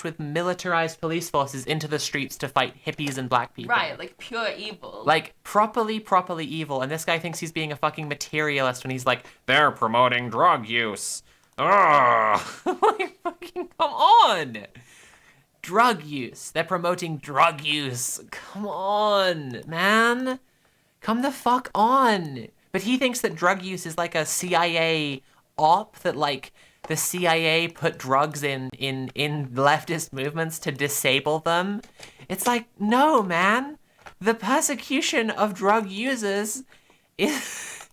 with militarized police forces into the streets to fight hippies and black people. Right, like pure evil. Like, properly evil. And this guy thinks he's being a fucking materialist when he's like, they're promoting drug use. Ugh. Like, fucking come on. Drug use. They're promoting drug use. Come on, man. Come the fuck on. But he thinks that drug use is like a CIA op, that like the CIA put drugs in leftist movements to disable them. It's like, no, man. The persecution of drug users is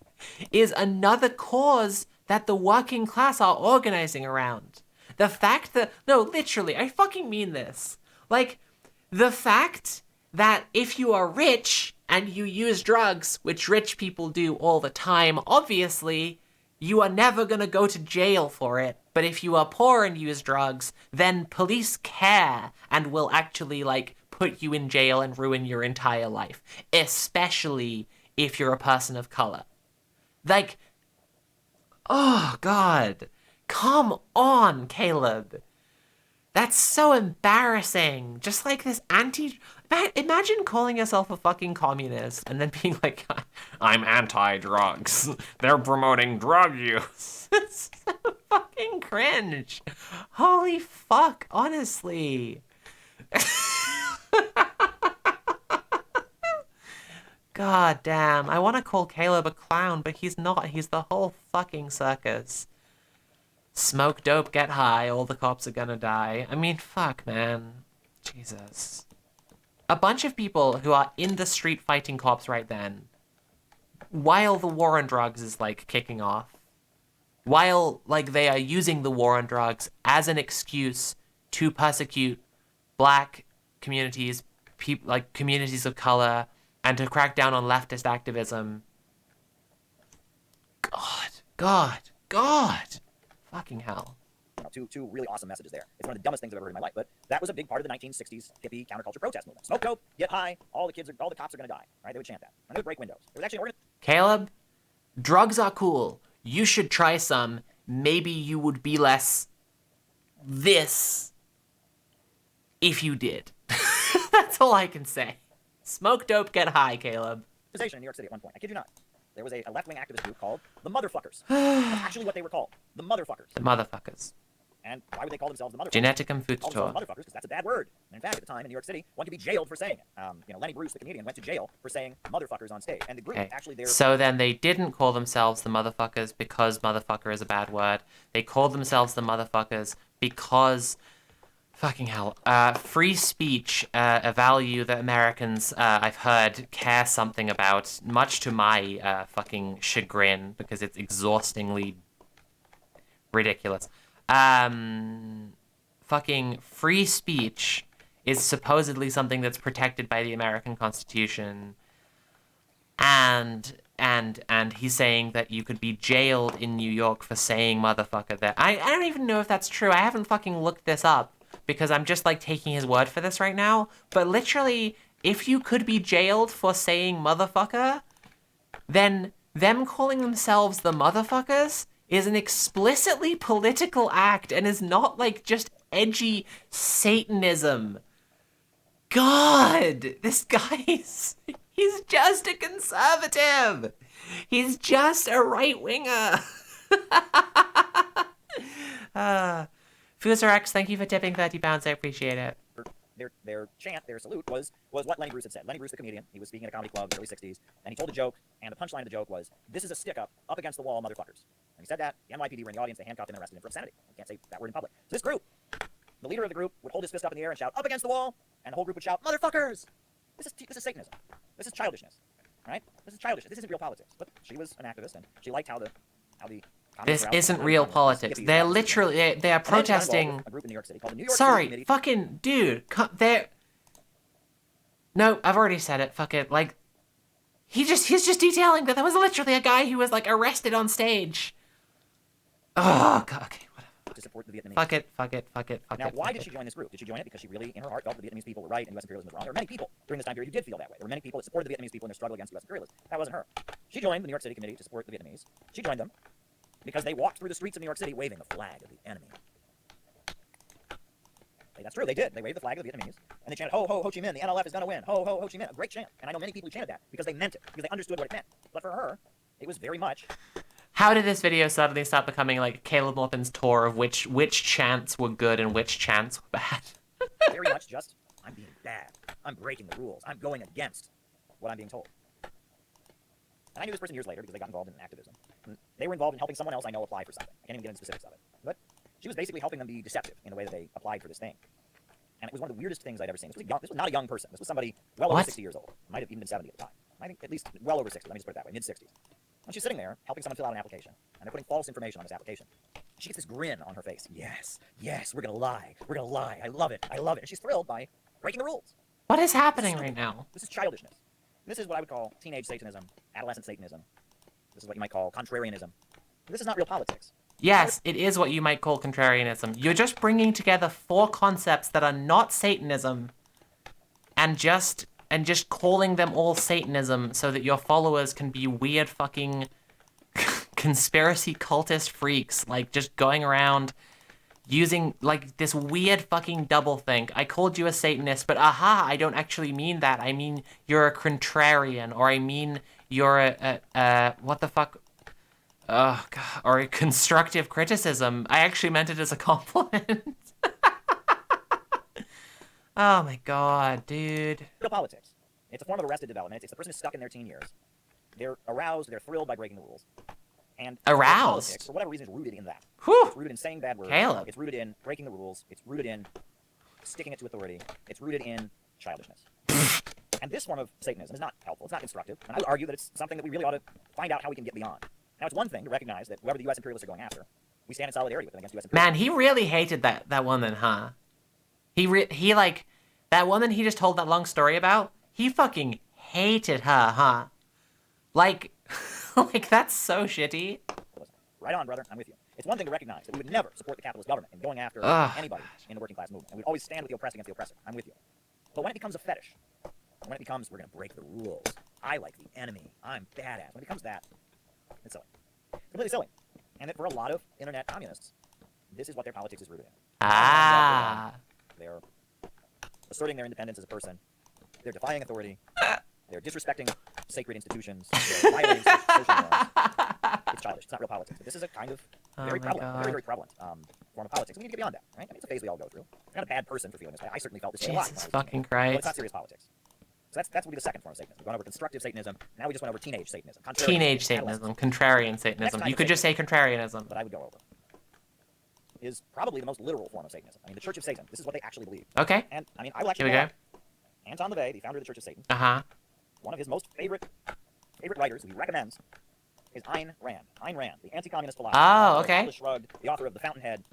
another cause that the working class are organizing around. The fact that... No, literally, I fucking mean this. Like, the fact that if you are rich and you use drugs, which rich people do all the time, obviously, you are never gonna go to jail for it. But if you are poor and use drugs, then police care and will actually, like, put you in jail and ruin your entire life. Especially if you're a person of color. Like... Oh, God. Come on, Caleb. That's so embarrassing. Just like this Imagine calling yourself a fucking communist and then being like, I'm anti-drugs. They're promoting drug use. It's so fucking cringe. Holy fuck, honestly. God damn, I want to call Caleb a clown, but he's not. He's the whole fucking circus. Smoke dope, get high, all the cops are gonna die. I mean, fuck, man. Jesus. a bunch of people who are in the street fighting cops right then, while the war on drugs is, like, kicking off, while, like, they are using the war on drugs as an excuse to persecute black communities, like, communities of color, and to crack down on leftist activism. God. Fucking hell. Two really awesome messages there. It's one of the dumbest things I've ever heard in my life, but that was a big part of the 1960s hippie counterculture protest movement. Smoke dope, get high, all the cops are gonna die. Right? They would chant that. And they would break windows. It was actually Caleb, drugs are cool. You should try some. Maybe you would be less this if you did. That's all I can say. Smoke dope, get high, Caleb. in New York City at one point. I kid you not. There was a left-wing activist group called the Motherfuckers. That's actually what they were called. The Motherfuckers. The Motherfuckers. And why would they call themselves the Motherfuckers? Geneticum They call themselves futur. Motherfuckers because that's a bad word. And in fact, at the time in New York City, one could be jailed for saying it. Lenny Bruce, the comedian, went to jail for saying motherfuckers on stage. And the group actually there. So then they didn't call themselves the Motherfuckers because motherfucker is a bad word. They called themselves the Motherfuckers because, fucking hell, free speech, a value that Americans, I've heard, care something about, much to my fucking chagrin, because it's exhaustingly ridiculous. Fucking free speech is supposedly something that's protected by the American Constitution, and he's saying that you could be jailed in New York for saying motherfucker there. I don't even know if that's true. I haven't fucking looked this up because I'm just like taking his word for this right now. But literally, if you could be jailed for saying motherfucker, then them calling themselves the Motherfuckers is an explicitly political act and is not like just edgy Satanism. God, this guy's... He's just a conservative. He's just a right-winger. Fuser thank you for tipping 30 pounds. I appreciate it. Their chant, their salute was what Lenny Bruce had said. Lenny Bruce, the comedian, he was speaking at a comedy club in the early 60s, and he told a joke, and the punchline of the joke was, "This is a stick-up, up against the wall, motherfuckers." And he said that, the NYPD were in the audience, they handcuffed him and arrested him for obscenity. You can't say that word in public. So this group, the leader of the group would hold his fist up in the air and shout, "Up against the wall," and the whole group would shout, "Motherfuckers!" This is Satanism. This is childishness, right? This is childishness. This isn't real politics. But she was an activist, and she liked how the This isn't real politics. They're literally, they are protesting. A group in New York City called the New York City Sorry, Committee. fucking dude, they're... No, I've already said it, fuck it, like... He's just detailing that there was literally a guy who was, like, arrested on stage. Oh, God, okay, whatever. To support the Vietnamese. Fuck it. Now, why did she join this group? Did she join it because she really, in her heart, felt the Vietnamese people were right and U.S. imperialism was wrong? There were many people during this time period who did feel that way. There were many people that supported the Vietnamese people in their struggle against U.S. imperialism. That wasn't her. She joined the New York City Committee to support the Vietnamese. She joined them because they walked through the streets of New York City waving the flag of the enemy. That's true, they did. They waved the flag of the Vietnamese, and they chanted, "Ho, ho, Ho Chi Minh, the NLF is going to win. Ho, ho, Ho Chi Minh." A great chant. And I know many people who chanted that because they meant it, because they understood what it meant. But for her, it was very much... How did this video suddenly start becoming like Caleb Morton's tour of which chants were good and which chants were bad? very much just, I'm being bad. I'm breaking the rules. I'm going against what I'm being told. And I knew this person years later because they got involved in activism. And they were involved in helping someone else I know apply for something. I can't even get into the specifics of it. But she was basically helping them be deceptive in the way that they applied for this thing. And it was one of the weirdest things I'd ever seen. This was not a young person. This was somebody well over 60 years old. Might have even been 70 at the time. I think at least well over 60. Let me just put it that way, mid-60s. And she's sitting there helping someone fill out an application. And they're putting false information on this application. She gets this grin on her face. Yes, we're going to lie. We're going to lie. I love it. I love it. And she's thrilled by breaking the rules. What is happening right now? This is childishness. This is what I would call teenage Satanism, adolescent Satanism. This is what you might call contrarianism. This is not real politics. Yes, it is what you might call contrarianism. You're just bringing together four concepts that are not Satanism and just calling them all Satanism so that your followers can be weird fucking conspiracy cultist freaks, like just going around using like this weird fucking doublethink. I called you a Satanist, but aha, I don't actually mean that. I mean you're a contrarian, or I mean you're a what the fuck? Oh, God. Or a constructive criticism. I actually meant it as a compliment. Oh my God, dude. Real politics. It's a form of arrested development. It's the person who's stuck in their teen years. They're aroused, they're thrilled by breaking the rules. And aroused? Politics, for whatever reason, is rooted in that. Whew. It's rooted in saying bad words. Caleb. It's rooted in breaking the rules. It's rooted in sticking it to authority. It's rooted in childishness. And this form of Satanism is not helpful. It's not constructive. And I would argue that it's something that we really ought to find out how we can get beyond. Now, it's one thing to recognize that whoever the U.S. imperialists are going after, we stand in solidarity with them against U.S. imperialism. Man, he really hated that woman, huh? He like, that woman he just told that long story about, he fucking hated her, huh? Like, like, that's so shitty. Right on, brother. I'm with you. It's one thing to recognize that we would never support the capitalist government in going after anybody in the working class movement. And we'd always stand with the oppressed against the oppressor. I'm with you. But when it becomes a fetish, when it becomes, we're going to break the rules, I like the enemy, I'm badass, when it becomes that, it's silly. It's completely silly. And that for a lot of internet communists, this is what their politics is rooted in. They're asserting their independence as a person. They're defying authority. They're disrespecting sacred institutions. They're violating social norms. It's childish. It's not real politics. But this is a kind of very prevalent, very prevalent form of politics. We need to get beyond that, right? I mean, it's a phase we all go through. You're not a bad person for feeling this way. I certainly felt this way a lot. Jesus fucking But Christ. it's not serious politics. So that's what would be the second form of Satanism. We've gone over constructive Satanism. Now we just went over teenage Satanism. Teenage Satanism, contrarian Satanism. You could just say contrarianism. That I would go over is probably the most literal form of Satanism. I mean, the Church of Satan. This is what they actually believe. Okay. And I mean, I will actually Here we go. Anton LaVey, the founder of the Church of Satan. One of his most favorite writers, who he recommends, is Ayn Rand. Ayn Rand, the anti-communist philosopher. Oh, okay. Atlas Shrugged, the author of The Fountainhead.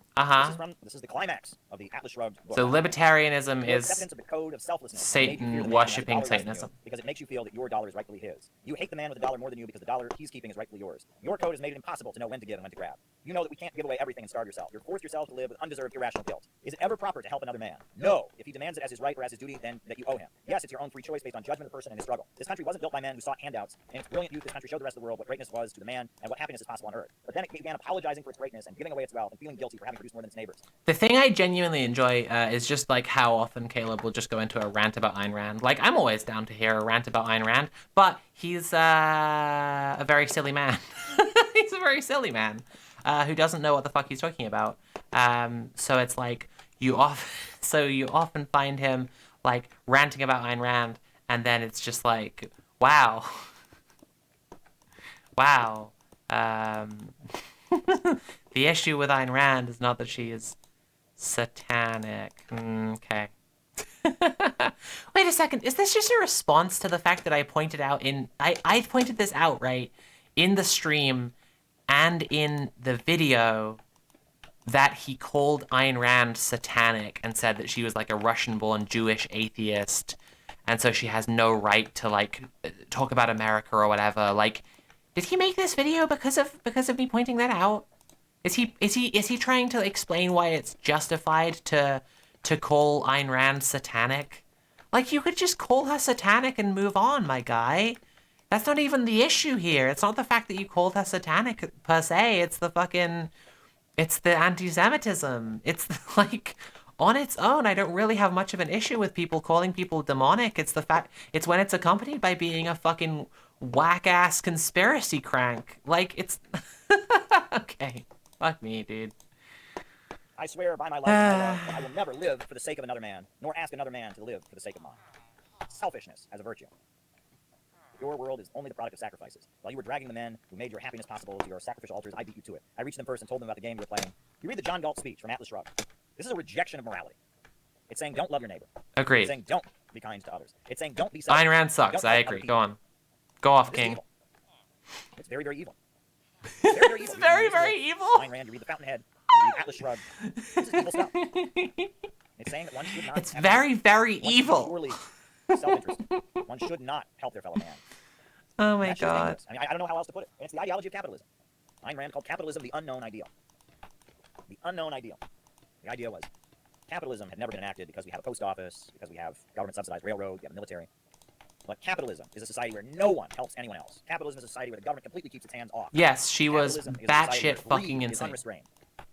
This is the climax of the Atlas Shrugged book. So libertarianism Your is acceptance of the code of selflessness Satan worshipping Satanism. Because it makes you feel that your dollar is rightfully his. You hate the man with the dollar more than you because the dollar he's keeping is rightfully yours. Your code has made it impossible to know when to give and when to grab. You know that we can't give away everything and starve yourself. You're forced yourself to live with undeserved irrational guilt. Is it ever proper to help another man? No. If he demands it as his right or as his duty, then that you owe him. Yes, it's your own free choice based on judgment of the person and his struggle. This country wasn't built by men who sought handouts. And its brilliant youth, this country showed the rest of the world what greatness was to the man and what happiness is possible on earth. But then it began apologizing for its greatness and giving away its wealth and feeling guilty for having produced more than its neighbors. The thing I genuinely enjoy is just like how often Caleb will just go into a rant about Ayn Rand. Like, I'm always down to hear a rant about Ayn Rand, but he's a very silly man. He's a very silly man who doesn't know what the fuck he's talking about. So it's like you often find him like ranting about Ayn Rand, and then it's just like, wow. The issue with Ayn Rand is not that she is satanic. Okay. Wait a second. Is this just a response to the fact that I pointed out I pointed this out, right, in the stream and in the video, that he called Ayn Rand satanic and said that she was like a Russian-born Jewish atheist, and so she has no right to like talk about America or whatever. Like, did he make this video because of me pointing that out? Is he trying to explain why it's justified to call Ayn Rand satanic? Like, you could just call her satanic and move on, my guy. That's not even the issue here. It's not the fact that you called her satanic per se. It's the anti-Semitism. It's like, on its own, I don't really have much of an issue with people calling people demonic. It's when it's accompanied by being a fucking whack-ass conspiracy crank. Like, it's... Okay. Fuck me, dude. I swear by my life that I will never live for the sake of another man, nor ask another man to live for the sake of mine. Selfishness as a virtue. Your world is only the product of sacrifices. While you were dragging the men who made your happiness possible to your sacrificial altars, I beat you to it. I reached them first and told them about the game you were playing. You read the John Galt speech from Atlas Shrugged. This is a rejection of morality. It's saying don't love your neighbor. Agreed. It's saying don't be kind to others. It's saying don't be selfish. Ayn Rand sucks. I agree. Go on. Go off, King. It's very, very evil. It's very, very evil. It's very, very evil. Ayn Rand, you read The Fountainhead, you read Atlas Shrugged. This is evil stuff. It's saying that one should not... It's very, very evil. Purely self-interested. One should not help their fellow man. Oh my god. I mean, I don't know how else to put it. It's the ideology of capitalism. Ayn Rand called capitalism the unknown ideal. The unknown ideal. The idea was capitalism had never been enacted because we have a post office, because we have government-subsidized railroads, we have a military. But capitalism is a society where no one helps anyone else. Capitalism is a society where the government completely keeps its hands off. Yes, she was batshit fucking insane.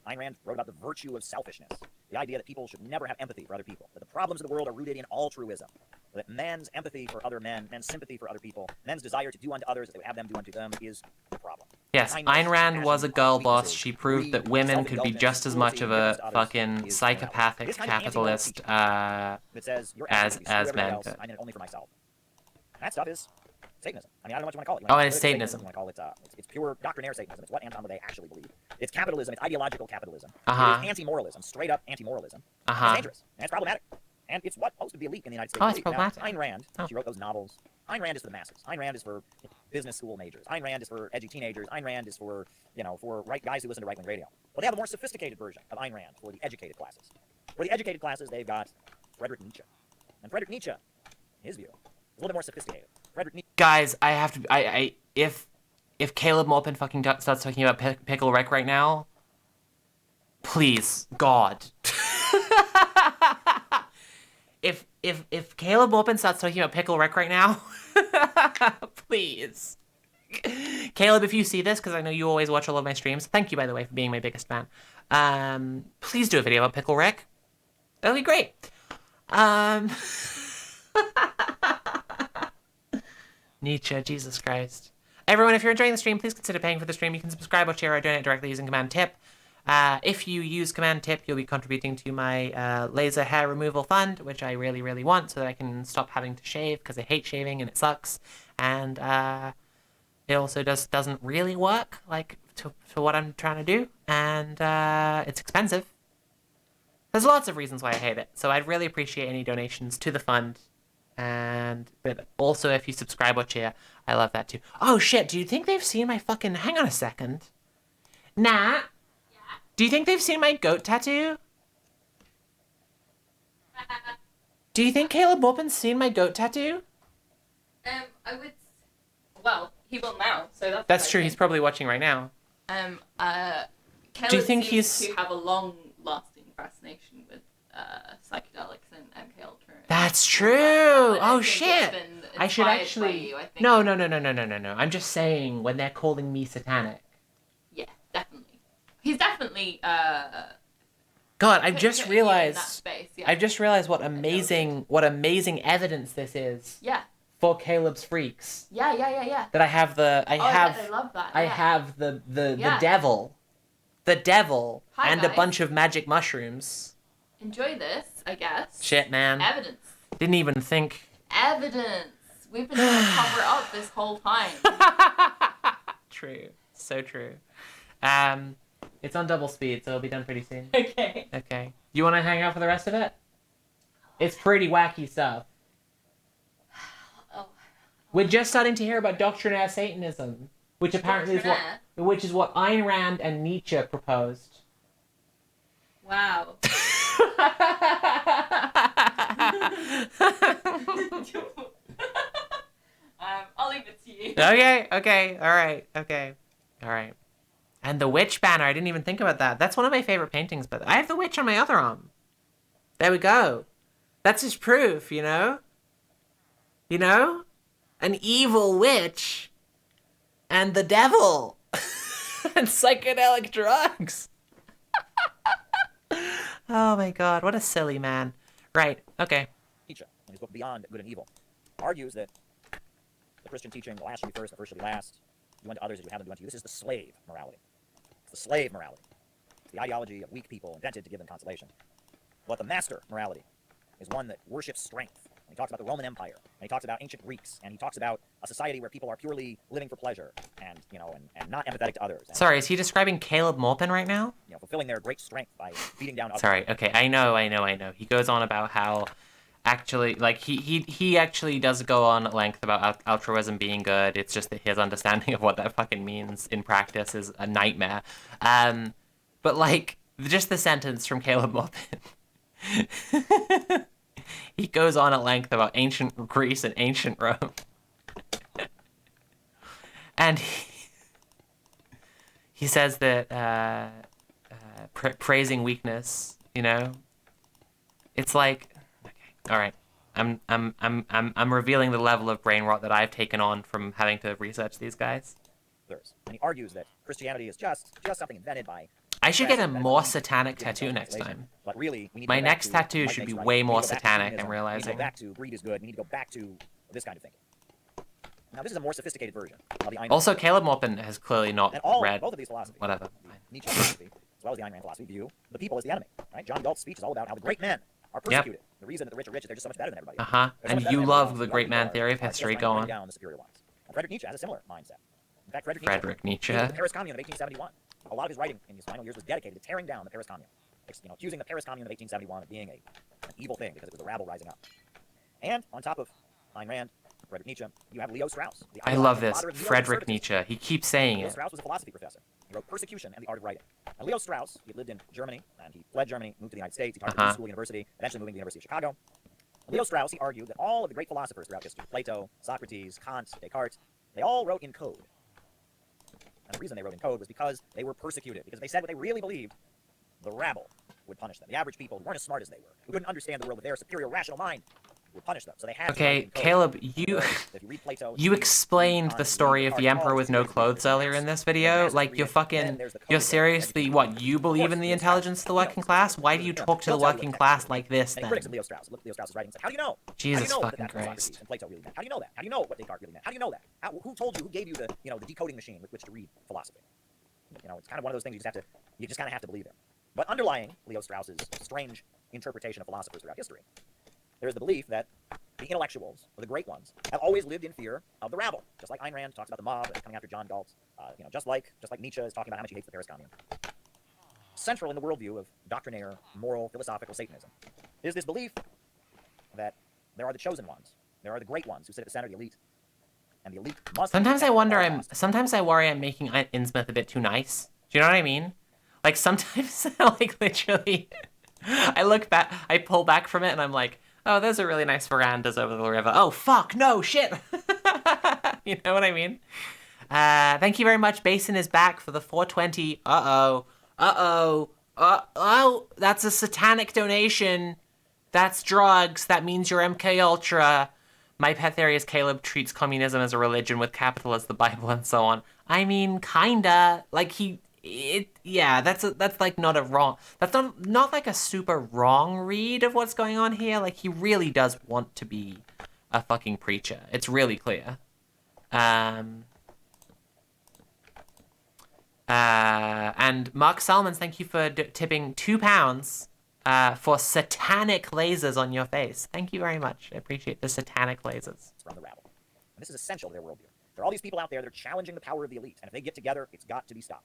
Ayn Rand wrote about the virtue of selfishness. The idea that people should never have empathy for other people. That the problems of the world are rooted in altruism. That man's empathy for other men, man's sympathy for other people, men's desire to do unto others as they would have them do unto them is the problem. Yes, Ayn Rand was a girl boss. She proved that women could be just as much of a fucking psychopathic capitalist as men could. I mean it only for myself. That stuff is Satanism. I mean, I don't know what you want to call it. Oh, it's Satanism. You want to call it, it's pure doctrinaire Satanism. It's what Anton LaVey actually believed. It's capitalism. It's ideological capitalism. It is anti-moralism, straight up anti-moralism. It's dangerous, and it's problematic. And it's what most of the elite in the United States Oh, it's believe. Now, problematic. Ayn Rand, Oh. she wrote those novels. Ayn Rand is for the masses. Ayn Rand is for business school majors. Ayn Rand is for edgy teenagers. Ayn Rand is for, for guys who listen to right-wing radio. But they have a more sophisticated version of Ayn Rand for the educated classes. For the educated classes, they've got Friedrich Nietzsche. And Friedrich Nietzsche, his view, is a little bit more sophisticated. Friedrich Nietzsche... Guys, I have to... If Caleb Maupin fucking starts talking about Pickle Rick right now, please, God. If Caleb Maupin starts talking about Pickle Rick right now, please. Caleb, if you see this, because I know you always watch all of my streams, thank you, by the way, for being my biggest fan. Please do a video about Pickle Rick. That'll be great. Nietzsche, Jesus Christ. Everyone, if you're enjoying the stream, please consider paying for the stream. You can subscribe or share or donate directly using Command Tip. If you use Command Tip, you'll be contributing to my laser hair removal fund, which I really, really want so that I can stop having to shave, because I hate shaving and it sucks. And it also doesn't really work, like, for what I'm trying to do. And it's expensive. There's lots of reasons why I hate it. So I'd really appreciate any donations to the fund. But also if you subscribe or share, I love that too. Oh shit, do you think they've seen my fucking... Hang on a second. Nat? Do you think they've seen my goat tattoo? Do you think Caleb Maupin's seen my goat tattoo? I would... Well, he will now, so That's true, he's probably watching right now. Caleb Do you think seems he's... to have a long-lasting fascination with psychedelics and MK Ultra. That's true! Oh shit! I should actually... No. I'm just saying, when they're calling me satanic. Yeah, definitely. He's definitely, God, I've just realized... space, yeah. I've just realized what amazing evidence this is. Yeah. For Caleb's freaks. Yeah. That I have the... I love that. I yeah. have the Yeah. devil. The devil. Hi, and a guys. bunch of magic mushrooms. Enjoy this, I guess. Shit, man. Evidence. Didn't even think... Evidence. We've been trying to cover it up this whole time. True. So true. It's on double speed, so it'll be done pretty soon. Okay. Okay. You want to hang out for the rest of it? It's pretty wacky stuff. Oh. We're just starting to hear about doctrinaire Satanism, which apparently is what Ayn Rand and Nietzsche proposed. Wow. I'll leave it to you. Okay. All right. And the witch banner, I didn't even think about that. That's one of my favorite paintings, but I have the witch on my other arm. There we go. That's just proof, you know? You know? An evil witch and the devil and psychedelic drugs. Oh my god, what a silly man. Right, okay. Nietzsche, in his book Beyond Good and Evil, argues that the Christian teaching, the last shall be first, the first shall be last, do unto others as you have them do unto you. This is the slave morality. It's the slave morality. It's the ideology of weak people invented to give them consolation. But the master morality is one that worships strength. And he talks about the Roman Empire, and he talks about ancient Greeks, and he talks about a society where people are purely living for pleasure and, and not empathetic to others. And, sorry, is he describing Caleb Maupin right now? Fulfilling their great strength by beating down others. Sorry, okay, I know. He goes on about how actually, like, he actually does go on at length about altruism being good. It's just that his understanding of what that fucking means in practice is a nightmare. But, like, just the sentence from Caleb Maupin. He goes on at length about ancient Greece and ancient Rome. And he says that praising weakness, you know, it's like, okay, all right, I'm revealing the level of brain rot that I've taken on from having to research these guys. And he argues that Christianity is just something invented by... I should get a more satanic tattoo next time. But really, we need my next tattoo should be way more satanic, I'm realizing. We need to go back to greed is good. We need to go back to this kind of thinking. Now, this is a more sophisticated version of the Ayn Rand. Also, Caleb Maupin has clearly not read both of these philosophies, whatever. Nietzsche philosophy, as well as the Ayn Rand philosophy, view the people as the enemy. Right? John Galt's speech is all about how the great men are persecuted. Yep. The reason that the rich are rich is they're just so much better than everybody. And you love the great man theory of history. Go on. Down the superior ones. And Friedrich Nietzsche has a similar mindset. In fact, Friedrich Nietzsche. The Paris Commune of 1871. A lot of his writing in his final years was dedicated to tearing down the Paris Commune. Accusing the Paris Commune of 1871 of being a an evil thing because it was the rabble rising up. And on top of Ayn Rand, Friedrich Nietzsche, you have Leo Strauss. I love this. Friedrich Nietzsche. He keeps saying Leo it. Strauss was a philosophy professor. He wrote Persecution and the Art of Writing. And Leo Strauss, he lived in Germany, and he fled Germany, moved to the United States. He taught at a school university, eventually moving to the University of Chicago. Leo Strauss, he argued that all of the great philosophers throughout history, Plato, Socrates, Kant, Descartes, they all wrote in code. And the reason they wrote in code was because they were persecuted, because they said what they really believed, the rabble would punish them. The average people who weren't as smart as they were, who couldn't understand the world with their superior rational mind, would punish them. So they had Okay, Caleb, you explained the story of the Emperor with no clothes earlier in this video. Like, you're seriously, what, you believe in the intelligence of the working class? Why do you talk to the working class like this, then? Critics of Leo Strauss look at Leo Strauss's writings and say, how do you know? Jesus fucking Christ. Socrates and Plato really meant? How do you know that? How do you know what Descartes really meant? How do you know that? Who told you? Who gave you the decoding machine with which to read philosophy? It's kind of one of those things you just kind of have to believe in. But underlying Leo Strauss's strange interpretation of philosophers throughout history, there's the belief that the intellectuals, or the great ones, have always lived in fear of the rabble. Just like Ayn Rand talks about the mob coming after John Galt. Just like Nietzsche is talking about how much he hates the Paris Commune. Central in the worldview of doctrinaire, moral, philosophical Satanism is this belief that there are the chosen ones. There are the great ones who sit at the center of the elite. And the elite must... Sometimes I worry I'm making Innsmouth a bit too nice. Do you know what I mean? Like, sometimes, like, literally, I look back, I pull back from it, and I'm like, oh, those are really nice verandas over the river. Oh, fuck, no, shit. You know what I mean? Thank you very much. Basin is back for the 420. Oh, that's a satanic donation. That's drugs. That means you're MK Ultra. My pet theory is Caleb treats communism as a religion with capital as the Bible and so on. I mean, kinda. Like, that's like not a wrong, that's not like a super wrong read of what's going on here. Like, he really does want to be a fucking preacher. It's really clear. And Mark Salmons, thank you for tipping £2 for satanic lasers on your face. Thank you very much. I appreciate the satanic lasers. From the rabble. And this is essential to their worldview. There are all these people out there that are challenging the power of the elite, and if they get together, it's got to be stopped.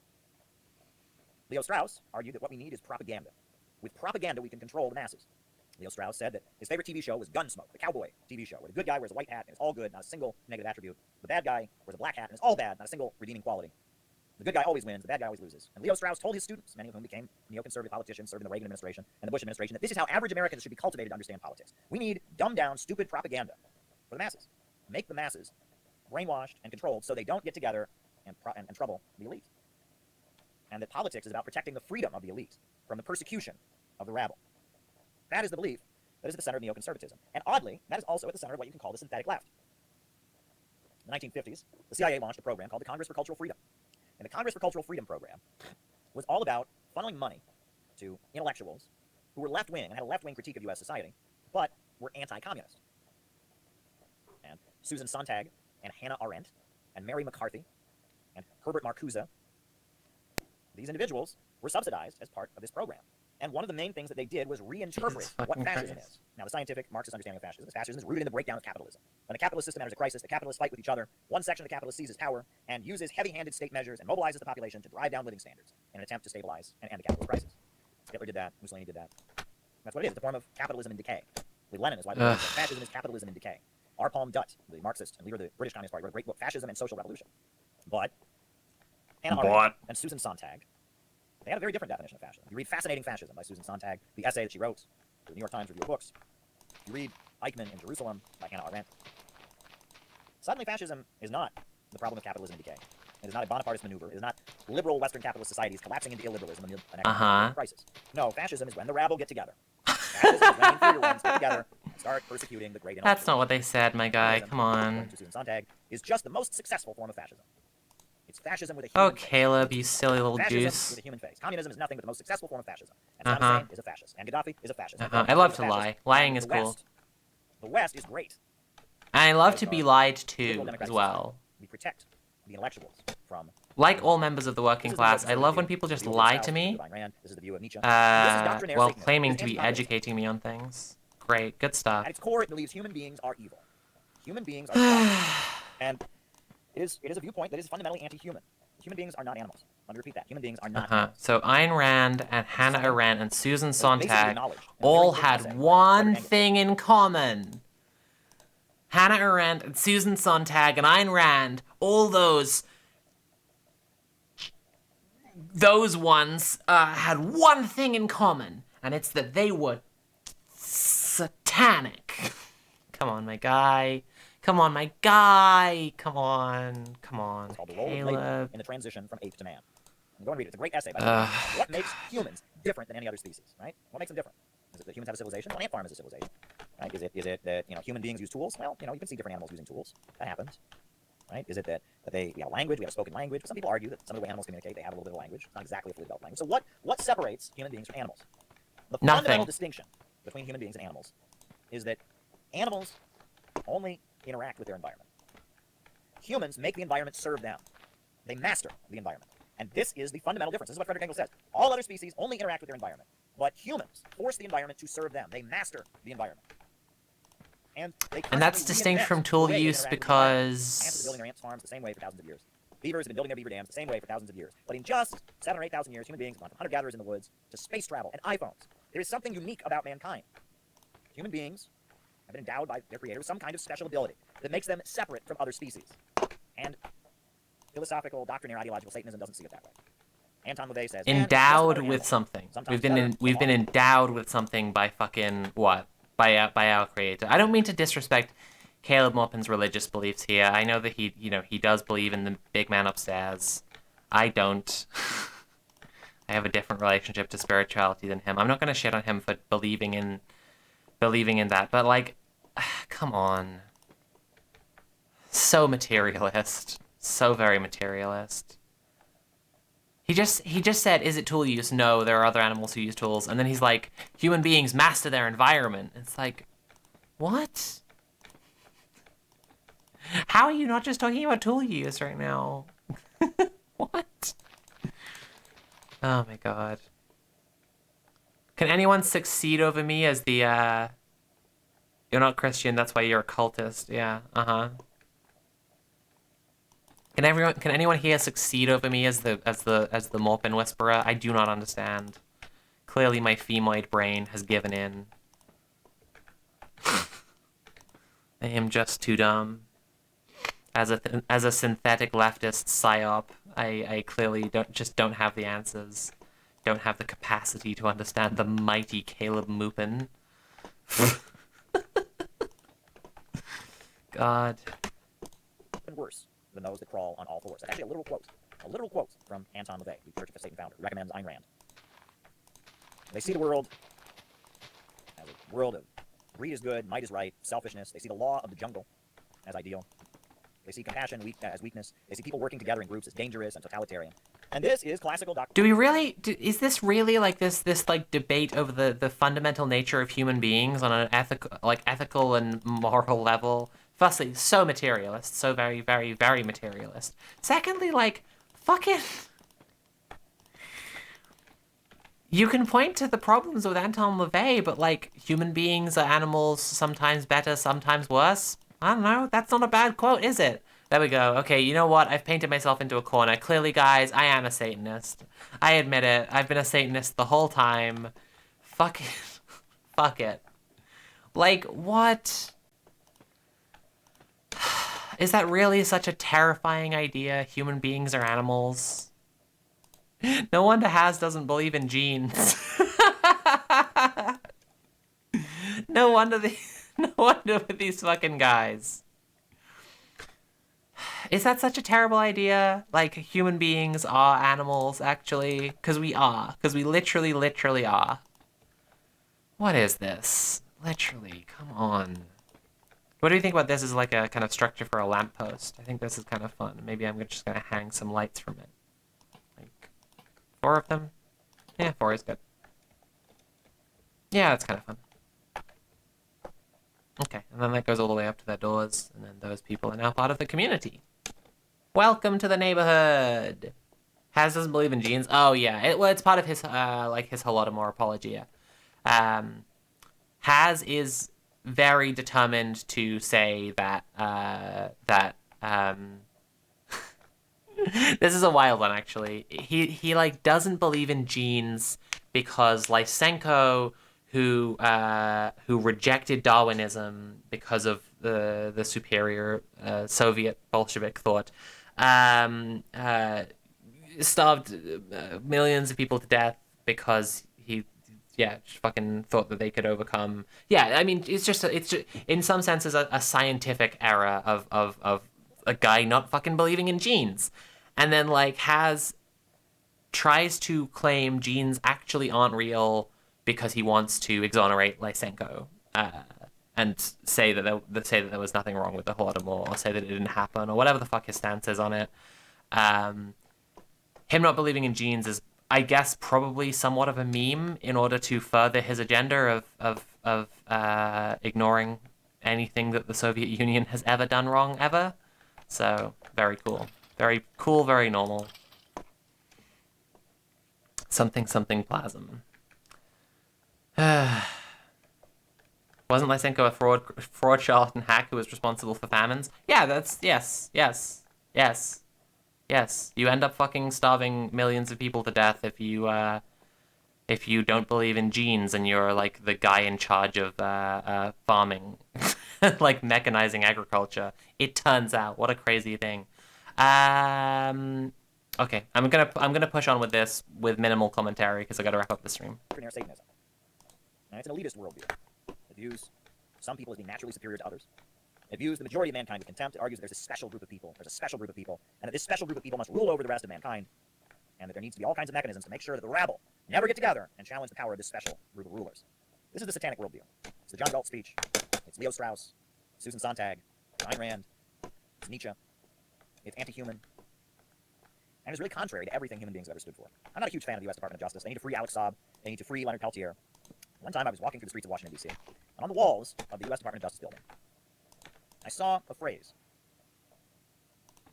Leo Strauss argued that what we need is propaganda. With propaganda, we can control the masses. Leo Strauss said that his favorite TV show was Gunsmoke, the cowboy TV show, where the good guy wears a white hat and it's all good, not a single negative attribute. The bad guy wears a black hat and it's all bad, not a single redeeming quality. The good guy always wins, the bad guy always loses. And Leo Strauss told his students, many of whom became neoconservative politicians, served in the Reagan administration and the Bush administration, that this is how average Americans should be cultivated to understand politics. We need dumbed-down, stupid propaganda for the masses. Make the masses brainwashed and controlled so they don't get together and trouble the elite. And that politics is about protecting the freedom of the elite from the persecution of the rabble. That is the belief that is at the center of neoconservatism. And oddly, that is also at the center of what you can call the synthetic left. In the 1950s, the CIA launched a program called the Congress for Cultural Freedom. And the Congress for Cultural Freedom program was all about funneling money to intellectuals who were left-wing and had a left-wing critique of U.S. society, but were anti-communist. And Susan Sontag and Hannah Arendt and Mary McCarthy and Herbert Marcuse, these individuals were subsidized as part of this program. And one of the main things that they did was reinterpret what fascism is. Now, the scientific Marxist understanding of fascism is rooted in the breakdown of capitalism. When the capitalist system enters a crisis, the capitalists fight with each other. One section of the capitalists seizes power and uses heavy-handed state measures and mobilizes the population to drive down living standards in an attempt to stabilize and end the capitalist crisis. Hitler did that. Mussolini did that. That's what it is. It's a form of capitalism in decay. Lenin is why fascism is capitalism in decay. R. Palm Dutt, the Marxist and leader of the British Communist Party, wrote a great book, Fascism and Social Revolution. But Hannah Arendt and Susan Sontag, they had a very different definition of fascism. You read Fascinating Fascism by Susan Sontag, the essay that she wrote for the New York Times Review of Books. You read Eichmann in Jerusalem by Hannah Arendt. Suddenly, fascism is not the problem of capitalism in decay. It is not a Bonapartist maneuver. It is not liberal Western capitalist societies collapsing into illiberalism amid an economic crisis. No, fascism is when the rabble get together. Fascism is when inferior ones get together and start persecuting the great intellectuals. That's not what they said, my guy. Come on. Susan Sontag is just the most successful form of fascism. It's fascism with a human face. Caleb, you silly little fascism juice. With a human face. Communism is nothing but the most successful form of fascism. And Saddam Hussein is a fascist. And Gaddafi is a fascist. I love to lie. Lying is cool. The West is great. And I love to be lied to as well. We protect the intellectuals from... Like all members of the working class, I love when people just lie to me while claiming to be educating me on things. Great, good stuff. At its core, it believes human beings are evil. Human beings are evil. And it is a viewpoint that is fundamentally anti-human. Human beings are not animals. Let me repeat that. Human beings are not animals. So Ayn Rand and Hannah Arendt and Susan Sontag acknowledged all had one thing in common. Hannah Arendt and Susan Sontag and Ayn Rand, all those ones had one thing in common, and it's that they were satanic. Come on, my guy. Come on, my guy. Come on. It's called The Role of Labor in the Transition from Ape to Man. Go and read it. It's a great essay. By what makes humans different than any other species, right? What makes them different? Is it that humans have a civilization? Well, ant farm is a civilization, right? Is it that human beings use tools? Well, you can see different animals using tools. That happens, right? Is it that we have language? We have a spoken language. Some people argue that some of the way animals communicate, they have a little bit of language. It's not exactly a fully developed language. So what separates human beings from animals? The fundamental distinction between human beings and animals is that animals only interact with their environment. Humans make the environment serve them. They master the environment. And this is the fundamental difference. This is what Frederick Engels says. All other species only interact with their environment. But humans force the environment to serve them. They master the environment. And that's distinct from tool use because... Ants have been building their ant farms the same way for thousands of years. Beavers have been building their beaver dams the same way for thousands of years. But in just 7,000 or 8,000 years, human beings have gone from hunter-gatherers in the woods to space travel and iPhones. There is something unique about mankind. Human beings have been endowed by their creator with some kind of special ability that makes them separate from other species. And philosophical, doctrinaire, ideological Satanism doesn't see it that way. Anton LaVey says endowed with something. We've been endowed with something by fucking what? By our creator. I don't mean to disrespect Caleb Maupin's religious beliefs here. I know that he does believe in the big man upstairs. I don't. I have a different relationship to spirituality than him. I'm not going to shit on him for believing in that, but like, come on. So materialist. So very materialist. He just said, is it tool use? No, there are other animals who use tools. And then he's like, human beings master their environment. It's like, what? How are you not just talking about tool use right now? What? Oh my god. Can anyone succeed over me as the, You're not Christian, that's why you're a cultist. Yeah, Can anyone here succeed over me as the Maupin Whisperer? I do not understand. Clearly my femoid brain has given in. I am just too dumb. As a synthetic leftist psyop, I clearly don't have the answers. Don't have the capacity to understand the mighty Caleb Maupin. God. Worse than those that crawl on all fours. That's actually a literal quote from Anton LaVey, the Church of Satan founder, who recommends Ayn Rand. They see the world as a world of greed is good, might is right, selfishness. They see the law of the jungle as ideal. They see compassion as weakness. They see people working together in groups as dangerous and totalitarian. And this is classical doctrine. Do we really? Is this really like this like debate over the fundamental nature of human beings on an ethical and moral level? Firstly, so materialist, so very, very, very materialist. Secondly, like, fucking... You can point to the problems with Anton LaVey, but, like, human beings are animals, sometimes better, sometimes worse. I don't know, that's not a bad quote, is it? There we go. Okay, you know what? I've painted myself into a corner. Clearly, guys, I am a Satanist. I admit it. I've been a Satanist the whole time. Fuck it. Fuck it. Like, what... Is that really such a terrifying idea? Human beings are animals? No wonder Has doesn't believe in genes. No wonder with these fucking guys. Is that such a terrible idea? Like, human beings are animals, actually? Because we are. Because we literally are. What is this? Literally, come on. What do you think about this as like a kind of structure for a lamppost? I think this is kind of fun. Maybe I'm just going to hang some lights from it. Like, 4 of them? Yeah, 4 is good. Yeah, that's kind of fun. Okay, and then that goes all the way up to their doors, and then those people are now part of the community. Welcome to the neighborhood! Has doesn't believe in genes. Oh, yeah. It's part of his, his Holodomor Apologia. Has is... very determined to say that This is a wild one, actually. He like doesn't believe in genes because Lysenko, who rejected Darwinism because of the superior Soviet Bolshevik thought, starved millions of people to death because he just fucking thought that they could overcome. Yeah, I mean, it's just in some senses a scientific error of a guy not fucking believing in genes, and then like tries to claim genes actually aren't real because he wants to exonerate Lysenko, and say that there was nothing wrong with the Holodomor, or say that it didn't happen, or whatever the fuck his stance is on it. Him not believing in genes is, I guess, probably somewhat of a meme in order to further his agenda of ignoring anything that the Soviet Union has ever done wrong, ever. So, very cool. Very cool, very normal. Something plasm. Wasn't Lysenko a fraud charlatan hack who was responsible for famines? Yeah, that's... Yes. You end up fucking starving millions of people to death if you don't believe in genes and you're, like, the guy in charge of farming. Like, mechanizing agriculture. It turns out. What a crazy thing. Okay, I'm gonna push on with this with minimal commentary because I gotta wrap up the stream. Satanism. Now, it's an elitist worldview. It views some people as being naturally superior to others. It views the majority of mankind with contempt. It argues that there's a special group of people. And that this special group of people must rule over the rest of mankind. And that there needs to be all kinds of mechanisms to make sure that the rabble never get together and challenge the power of this special group of rulers. This is the satanic worldview. It's the John Galt speech. It's Leo Strauss. Susan Sontag. Ayn Rand. It's Nietzsche. It's anti-human. And it's really contrary to everything human beings have ever stood for. I'm not a huge fan of the U.S. Department of Justice. They need to free Alex Saab. They need to free Leonard Peltier. One time I was walking through the streets of Washington, D.C., and on the walls of the U.S. Department of Justice building, I saw a phrase.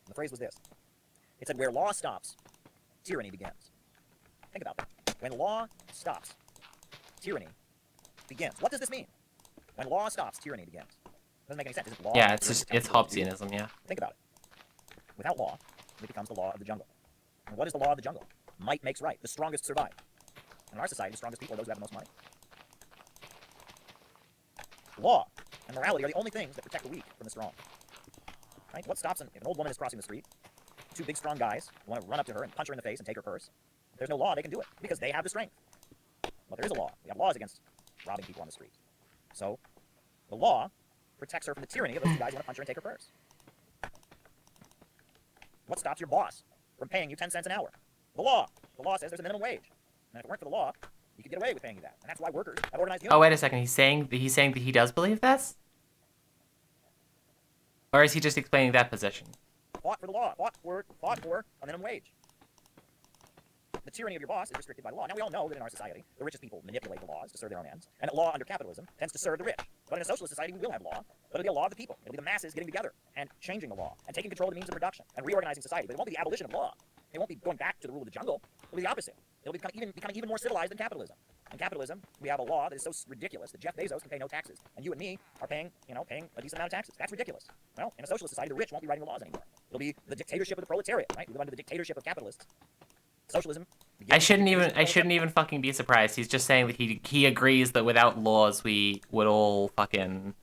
And the phrase was this. It said, "Where law stops, tyranny begins." Think about that. When law stops, tyranny begins. What does this mean? When law stops, tyranny begins. Doesn't make any sense. Isn't law? Yeah, it's Hobbesianism, yeah. Think about it. Without law, it becomes the law of the jungle. And what is the law of the jungle? Might makes right. The strongest survive. In our society, the strongest people are those who have the most money. Law and morality are the only things that protect the weak from the strong. Right? What stops if an old woman is crossing the street, two big strong guys want to run up to her and punch her in the face and take her purse? If there's no law, they can do it because they have the strength. But there is a law. We have laws against robbing people on the street. So the law protects her from the tyranny of those two guys who want to punch her and take her purse. What stops your boss from paying you 10 cents an hour? The law. The law says there's a minimum wage. And if it weren't for the law, you could get away with paying you that. And that's why workers have organized unions. Oh, wait a second. He's saying that he does believe this? Or is he just explaining that position? Fought for the law. Fought for a minimum wage. The tyranny of your boss is restricted by the law. Now, we all know that in our society, the richest people manipulate the laws to serve their own ends, and that law under capitalism tends to serve the rich. But in a socialist society, we will have law, but it'll be a law of the people. It'll be the masses getting together and changing the law, and taking control of the means of production, and reorganizing society. But it won't be the abolition of law. It won't be going back to the rule of the jungle. It'll be the opposite. It'll be becoming even more civilized than capitalism. In capitalism, we have a law that is so ridiculous that Jeff Bezos can pay no taxes, and you and me are paying a decent amount of taxes. That's ridiculous. Well, in a socialist society, the rich won't be writing the laws anymore. It'll be the dictatorship of the proletariat, right? We live under the dictatorship of capitalists. Socialism. I shouldn't even fucking be surprised. He's just saying that he agrees that without laws we would all fucking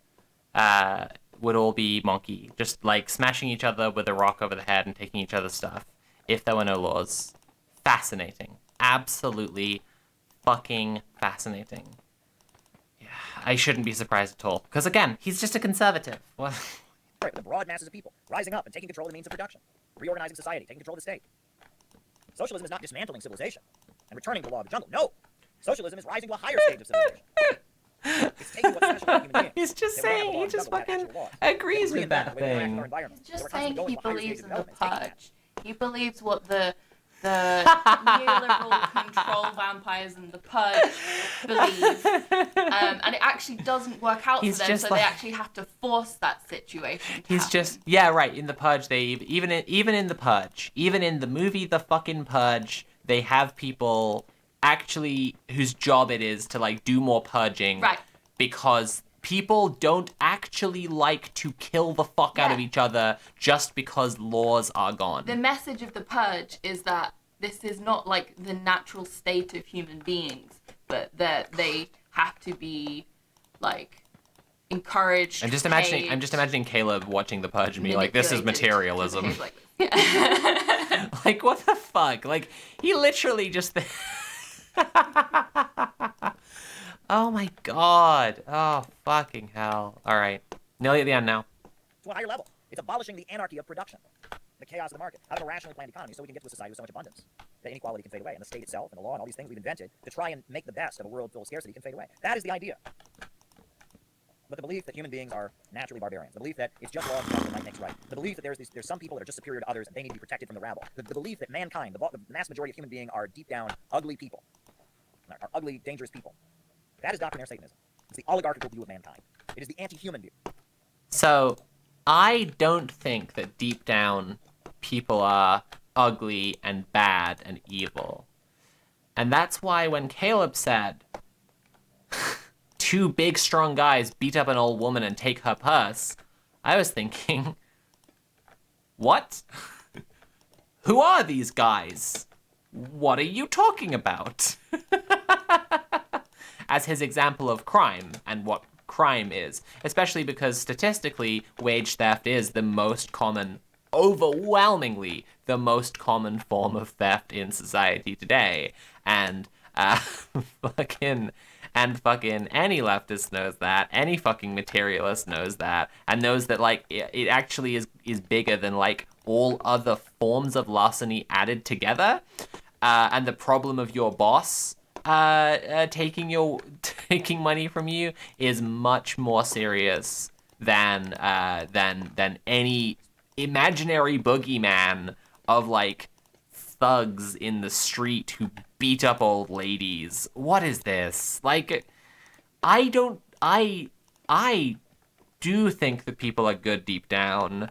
would all be monkey, just like smashing each other with a rock over the head and taking each other's stuff if there were no laws. Fascinating. Absolutely fucking fascinating. Yeah, I shouldn't be surprised at all. Because again, he's just a conservative. What? Right, the broad masses of people rising up and taking control of the means of production, reorganizing society, taking control of the state. Socialism is not dismantling civilization and returning to the law of the jungle. No! Socialism is rising to a higher stage of civilization. It's taking what's special about human beings. He's just saying, he just fucking agrees with that thing. He's just saying he believes in the purge. He believes what the neoliberal control vampires and the purge believe. And it actually doesn't work out for them, so they actually have to force that situation to happen. Yeah, right, in the purge, they even in the purge, even in the movie The fucking Purge, they have people actually whose job it is to like do more purging, right, because people don't actually like to kill the fuck out of each other just because laws are gone. The message of the purge is that this is not like the natural state of human beings, but that they have to be like encouraged. I'm just imagining Caleb watching the purge and being like, this is materialism. Like, what the fuck? Like, he literally just... Oh my god. Oh, fucking hell. Alright. Nearly at the end now. To a higher level. It's abolishing the anarchy of production, the chaos of the market, out of a rationally planned economy so we can get to a society with so much abundance that inequality can fade away, and the state itself and the law and all these things we've invented to try and make the best of a world full of scarcity can fade away. That is the idea. But the belief that human beings are naturally barbarians, the belief that it's just law that might makes right, the belief that there's some people that are just superior to others and they need to be protected from the rabble, the belief that mankind, the mass majority of human beings are deep down ugly people, are ugly, dangerous people. That is doctrinaire Satanism. It's the oligarchical view of mankind. It is the anti-human view. So, I don't think that deep down people are ugly and bad and evil. And that's why when Caleb said, 2 big strong guys beat up an old woman and take her purse, I was thinking, what? Who are these guys? What are you talking about? As his example of crime and what crime is, especially because statistically, wage theft is the most common, overwhelmingly the most common form of theft in society today. And fucking any leftist knows that, any fucking materialist knows that, and knows that like it actually is bigger than like all other forms of larceny added together. And the problem of your boss taking money from you is much more serious than any imaginary boogeyman of like thugs in the street who beat up old ladies. What is this? Like, I do think that people are good deep down.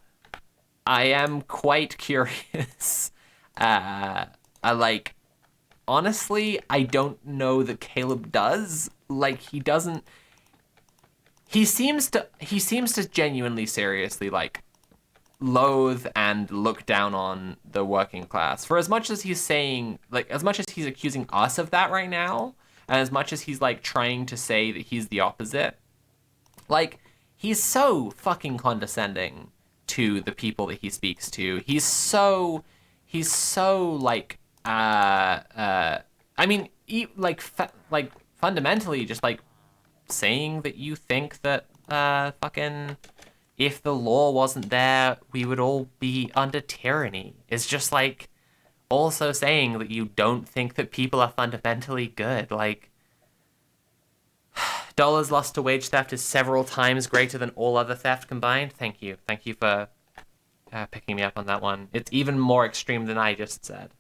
I am quite curious. Honestly, I don't know that Caleb does. Like, he doesn't... He seems to genuinely, seriously, like, loathe and look down on the working class. For as much as he's saying... Like, as much as he's accusing us of that right now, and as much as he's, like, trying to say that he's the opposite, like, he's so fucking condescending to the people that he speaks to. He's so, like... I mean, fundamentally, just like saying that you think that fucking if the law wasn't there, we would all be under tyranny. Is just like also saying that you don't think that people are fundamentally good. Like, dollars lost to wage theft is several times greater than all other theft combined. Thank you for picking me up on that one. It's even more extreme than I just said.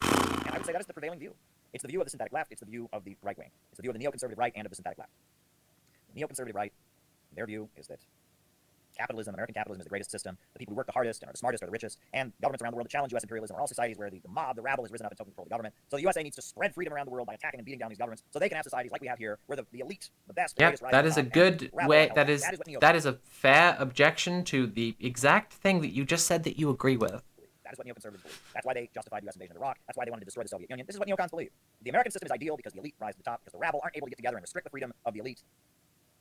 And I would say that is the prevailing view. It's the view of the synthetic left. It's the view of the right wing. It's the view of the neoconservative right and of the synthetic left. The neoconservative right, their view is that capitalism, American capitalism, is the greatest system. The people who work the hardest and are the smartest are the richest. And governments around the world that challenge U.S. imperialism are all societies where the mob, the rabble, has risen up and taken control of the government. So the USA needs to spread freedom around the world by attacking and beating down these governments so they can have societies like we have here where the elite, the best, the greatest, that is a good way. That is a fair objection to the exact thing that you just said that you agree with. That is what neoconservatives believe. That's why they justified U.S. invasion of Iraq. That's why they wanted to destroy the Soviet Union. This is what neocons believe. The American system is ideal because the elite rise to the top, because the rabble aren't able to get together and restrict the freedom of the elite.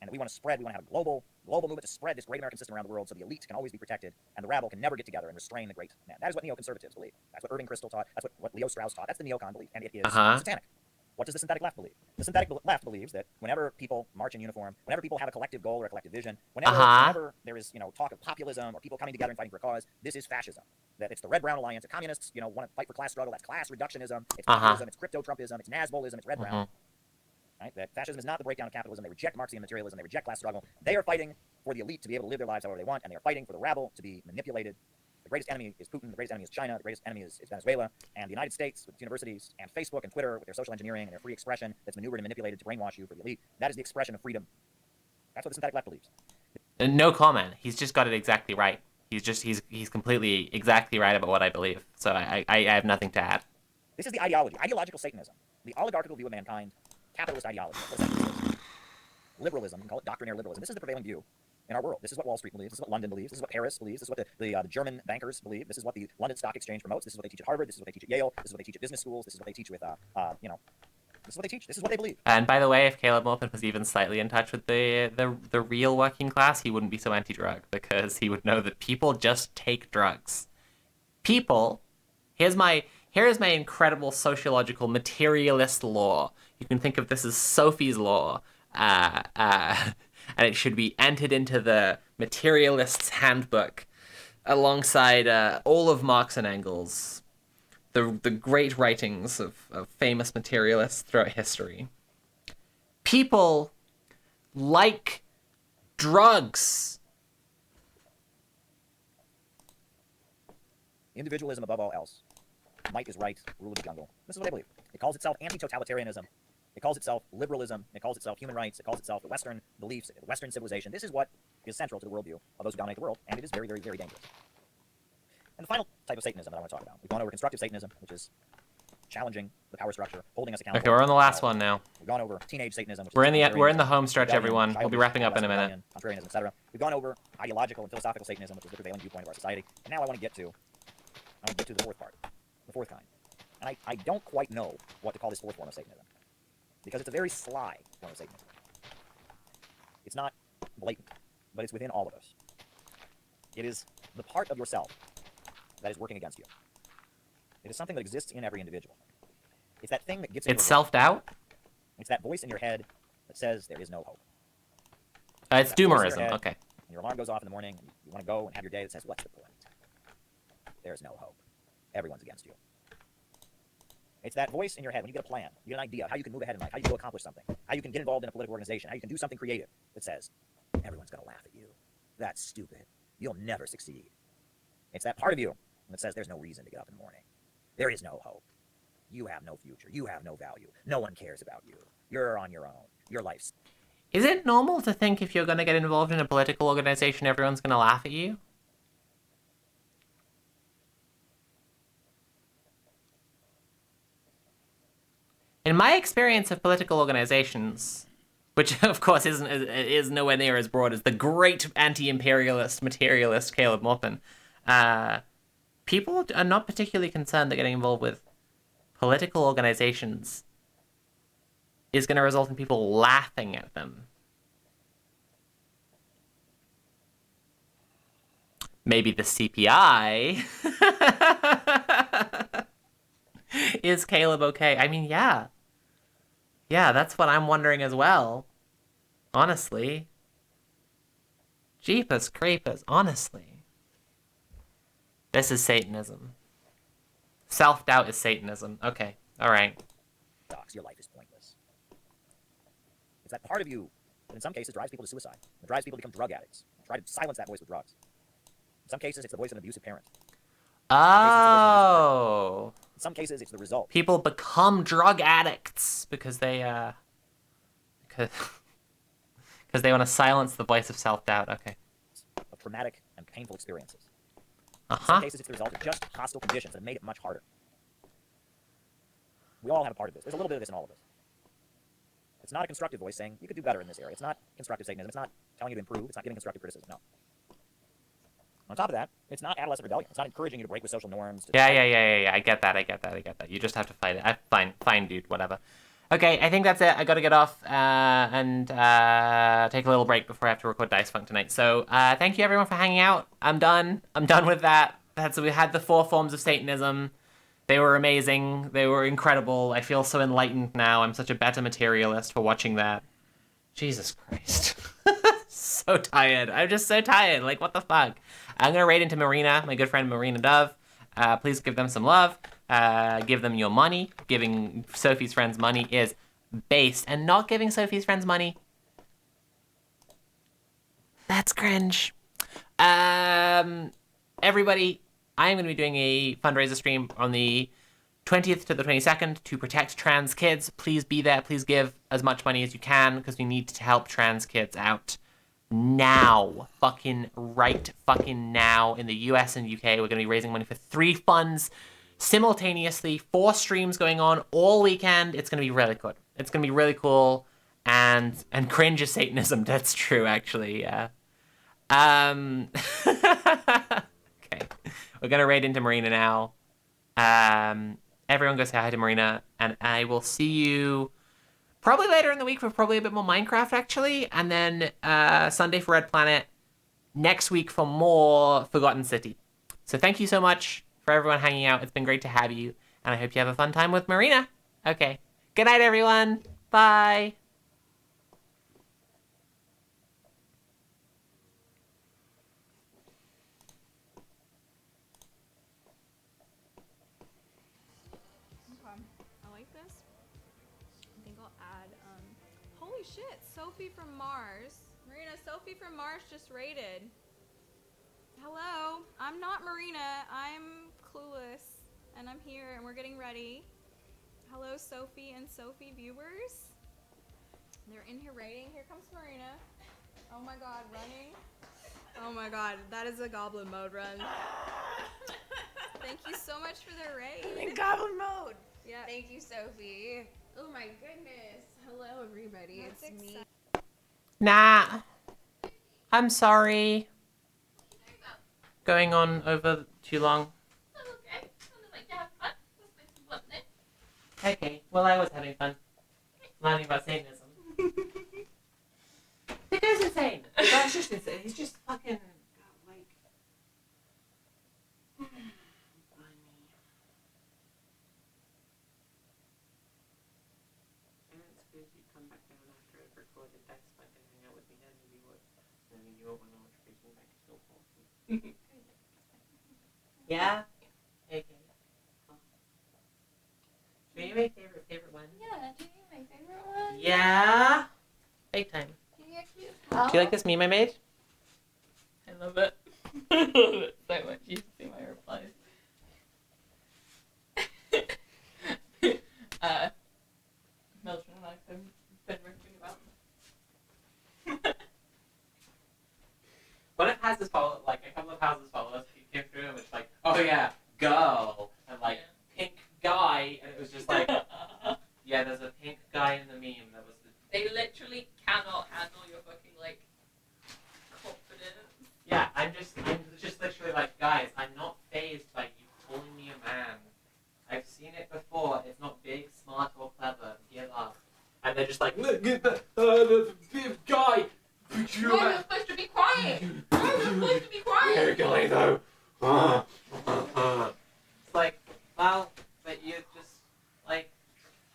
And we want to spread, we want to have a global movement to spread this great American system around the world so the elite can always be protected and the rabble can never get together and restrain the great man. That is what neoconservatives believe. That's what Irving Kristol taught. That's what Leo Strauss taught. That's the neocon belief, and it is satanic. What does the synthetic left believe? The synthetic left believes that whenever people march in uniform, whenever people have a collective goal or a collective vision, whenever there is, talk of populism or people coming together and fighting for a cause, this is fascism. That it's the Red-Brown alliance. The communists, want to fight for class struggle. That's class reductionism. It's populism. It's crypto-Trumpism. It's Nazbolism. It's Red-Brown. Right? That fascism is not the breakdown of capitalism. They reject Marxian materialism. They reject class struggle. They are fighting for the elite to be able to live their lives however they want, and they are fighting for the rabble to be manipulated. The greatest enemy is Putin. The greatest enemy is China. The greatest enemy is Venezuela. And the United States with its universities and Facebook and Twitter with their social engineering and their free expression that's maneuvered and manipulated to brainwash you for the elite. That is the expression of freedom. That's what the synthetic left believes. No comment. He's just got it exactly right. He's completely exactly right about what I believe. So I have nothing to add. This is the ideology. Ideological Satanism. The oligarchical view of mankind. Capitalist ideology. What does that mean? liberalism, you can call it doctrinaire liberalism. This is the prevailing view in our world. This is what Wall Street believes. This is what London believes. This is what Paris believes. This is what the German bankers believe. This is what the London Stock Exchange promotes. This is what they teach at Harvard. This is what they teach at Yale. This is what they teach at business schools. This is what they teach with, this is what they teach. This is what they believe. And by the way, if Caleb Morphin was even slightly in touch with the real working class, he wouldn't be so anti-drug, because he would know that people just take drugs. People, here's my incredible sociological materialist law. You can think of this as Sophie's law, and it should be entered into the materialist's handbook alongside all of Marx and Engels. The great writings of famous materialists throughout history. People like drugs. Individualism above all else. Might is right, rule of the jungle. This is what they believe. It calls itself anti-totalitarianism. It calls itself liberalism. It calls itself human rights. It calls itself the Western beliefs, Western civilization. This is what is central to the worldview of those who dominate the world, and it is very, very, very dangerous. And the final type of Satanism that I want to talk about. We've gone over constructive Satanism, which is challenging the power structure, holding us accountable. Okay, we're on the last one now. We've gone over teenage Satanism. Which we're in the home stretch, everyone. We'll be wrapping up in a minute. Contrarianism, etc. We've gone over ideological and philosophical Satanism, which is the prevailing viewpoint of our society. And now I want to get to the fourth part, the fourth kind. And I don't quite know what to call this fourth form of Satanism, because it's a very sly form of Satanism. It's not blatant, but it's within all of us. It is the part of yourself that is working against you. It is something that exists in every individual. It's that thing that gets in It's self-doubt? It's that voice in your head that says there is no hope. It's doomerism, okay. And your alarm goes off in the morning, and you want to go and have your day that says, what's the point? There's no hope. Everyone's against you. It's that voice in your head when you get a plan, you get an idea of how you can move ahead in life, how you can go accomplish something, how you can get involved in a political organization, how you can do something creative that says, everyone's going to laugh at you. That's stupid. You'll never succeed. It's that part of you that says there's no reason to get up in the morning. There is no hope. You have no future. You have no value. No one cares about you. You're on your own. Your life's... Is it normal to think if you're going to get involved in a political organization, everyone's going to laugh at you? In my experience of political organizations, which of course is nowhere near as broad as the great anti-imperialist, materialist Caleb Morphin, people are not particularly concerned that getting involved with political organizations is going to result in people laughing at them. Maybe the CPI is Caleb okay? I mean, yeah. Yeah, that's what I'm wondering as well. Honestly. Jeepers creepers, honestly. This is Satanism. Self-doubt is Satanism. Okay, alright. Your life is pointless. It's that part of you that in some cases drives people to suicide. It drives people to become drug addicts. Try to silence that voice with drugs. In some cases, it's the voice of an abusive parent. Oh. In some cases, it's the result. People become drug addicts because they, because they want to silence the voice of self-doubt. Okay. Of traumatic and painful experiences. Uh-huh. In some cases, it's the result of just hostile conditions that have made it much harder. We all have a part of this. There's a little bit of this in all of us. It's not a constructive voice saying, you could do better in this area. It's not constructive Satanism. It's not telling you to improve. It's not giving constructive criticism. No. On top of that, it's not adolescent rebellion. It's not encouraging you to break with social norms. Yeah. I get that. You just have to fight it. Fine, dude, whatever. Okay, I think that's it. I gotta get off and take a little break before I have to record Dice Funk tonight. So, thank you everyone for hanging out. I'm done with that. So we had the 4 forms of Satanism. They were amazing. They were incredible. I feel so enlightened now. I'm such a better materialist for watching that. Jesus Christ. So tired. I'm just so tired. Like, what the fuck? I'm gonna raid into Marina, my good friend Marina Dove. Please give them some love. Give them your money. Giving Sophie's friends money is based, and not giving Sophie's friends money, that's cringe. Everybody, I'm going to be doing a fundraiser stream on the 20th to the 22nd to protect trans kids. Please be there. Please give as much money as you can, because we need to help trans kids out now. Fucking now. In the US and UK, we're going to be raising money for 3 funds simultaneously, 4 streams going on all weekend. It's going to be really good. It's going to be really cool. and cringe is Satanism. That's true, actually. Yeah. Okay, we're gonna raid into Marina now. Everyone go say hi to Marina, and I will see you probably later in the week for probably a bit more Minecraft, actually, and then Sunday for Red Planet, next week for more Forgotten City. So thank you so much for everyone hanging out. It's been great to have you, and I hope you have a fun time with Marina. Okay, good night, everyone. Bye. I like this. I think I'll add, holy shit, Sophie from Mars. Marina, Sophie from Mars just raided. Hello, I'm not Marina, I'm Clueless, and I'm here, and we're getting ready. Hello, Sophie and Sophie viewers. They're in here raiding. Here comes Marina. Oh my god, running. Oh my god, that is a goblin mode run. Thank you so much for the raid. I'm in goblin mode. Yeah. Thank you, Sophie. Oh my goodness. Hello, everybody. That's it's me. Nah. I'm sorry. Going on over too long. Okay, well, I was having fun learning about Satanism. The guy's insane. The guy's just insane. He's just fucking, like... It's good you come back down after I've recorded that so I can hang out with me and you would. And then you won't want to watch Breaking Back so awesome. Yeah? Okay. Cool. Show you my favorite one? Yeah, do you my favorite one? Yeah? Big time. Can you actually Do you like this meme I made? I love it. I love it so much. You should see my replies. Mildred and I have been riffing about. What if houses follow, like, a couple of houses follow us, you came through and it's like, oh yeah, girl, and like, pink guy, and it was just like, yeah, there's a pink guy in the meme that was the... They literally cannot handle your fucking, like, confidence. Yeah, I'm just literally like, guys, I'm not fazed by you calling me a man. I've seen it before, it's not big, smart, or clever, give up. And they're just like, the big guy! No, you're supposed to be quiet! No, you're supposed to be quiet! You're going though. It's like, well, but you're just, like,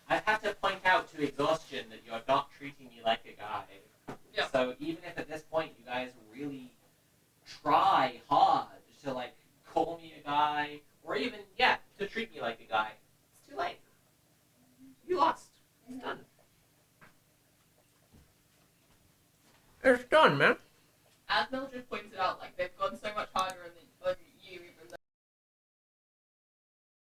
I have to point out to exhaustion that you're not treating me like a guy. Yeah. So even if at this point you guys really try hard to, like, call me a guy, or even, yeah, to treat me like a guy, it's too late. You lost. It's done. It's done, man. As Mildred pointed out, like, they've gone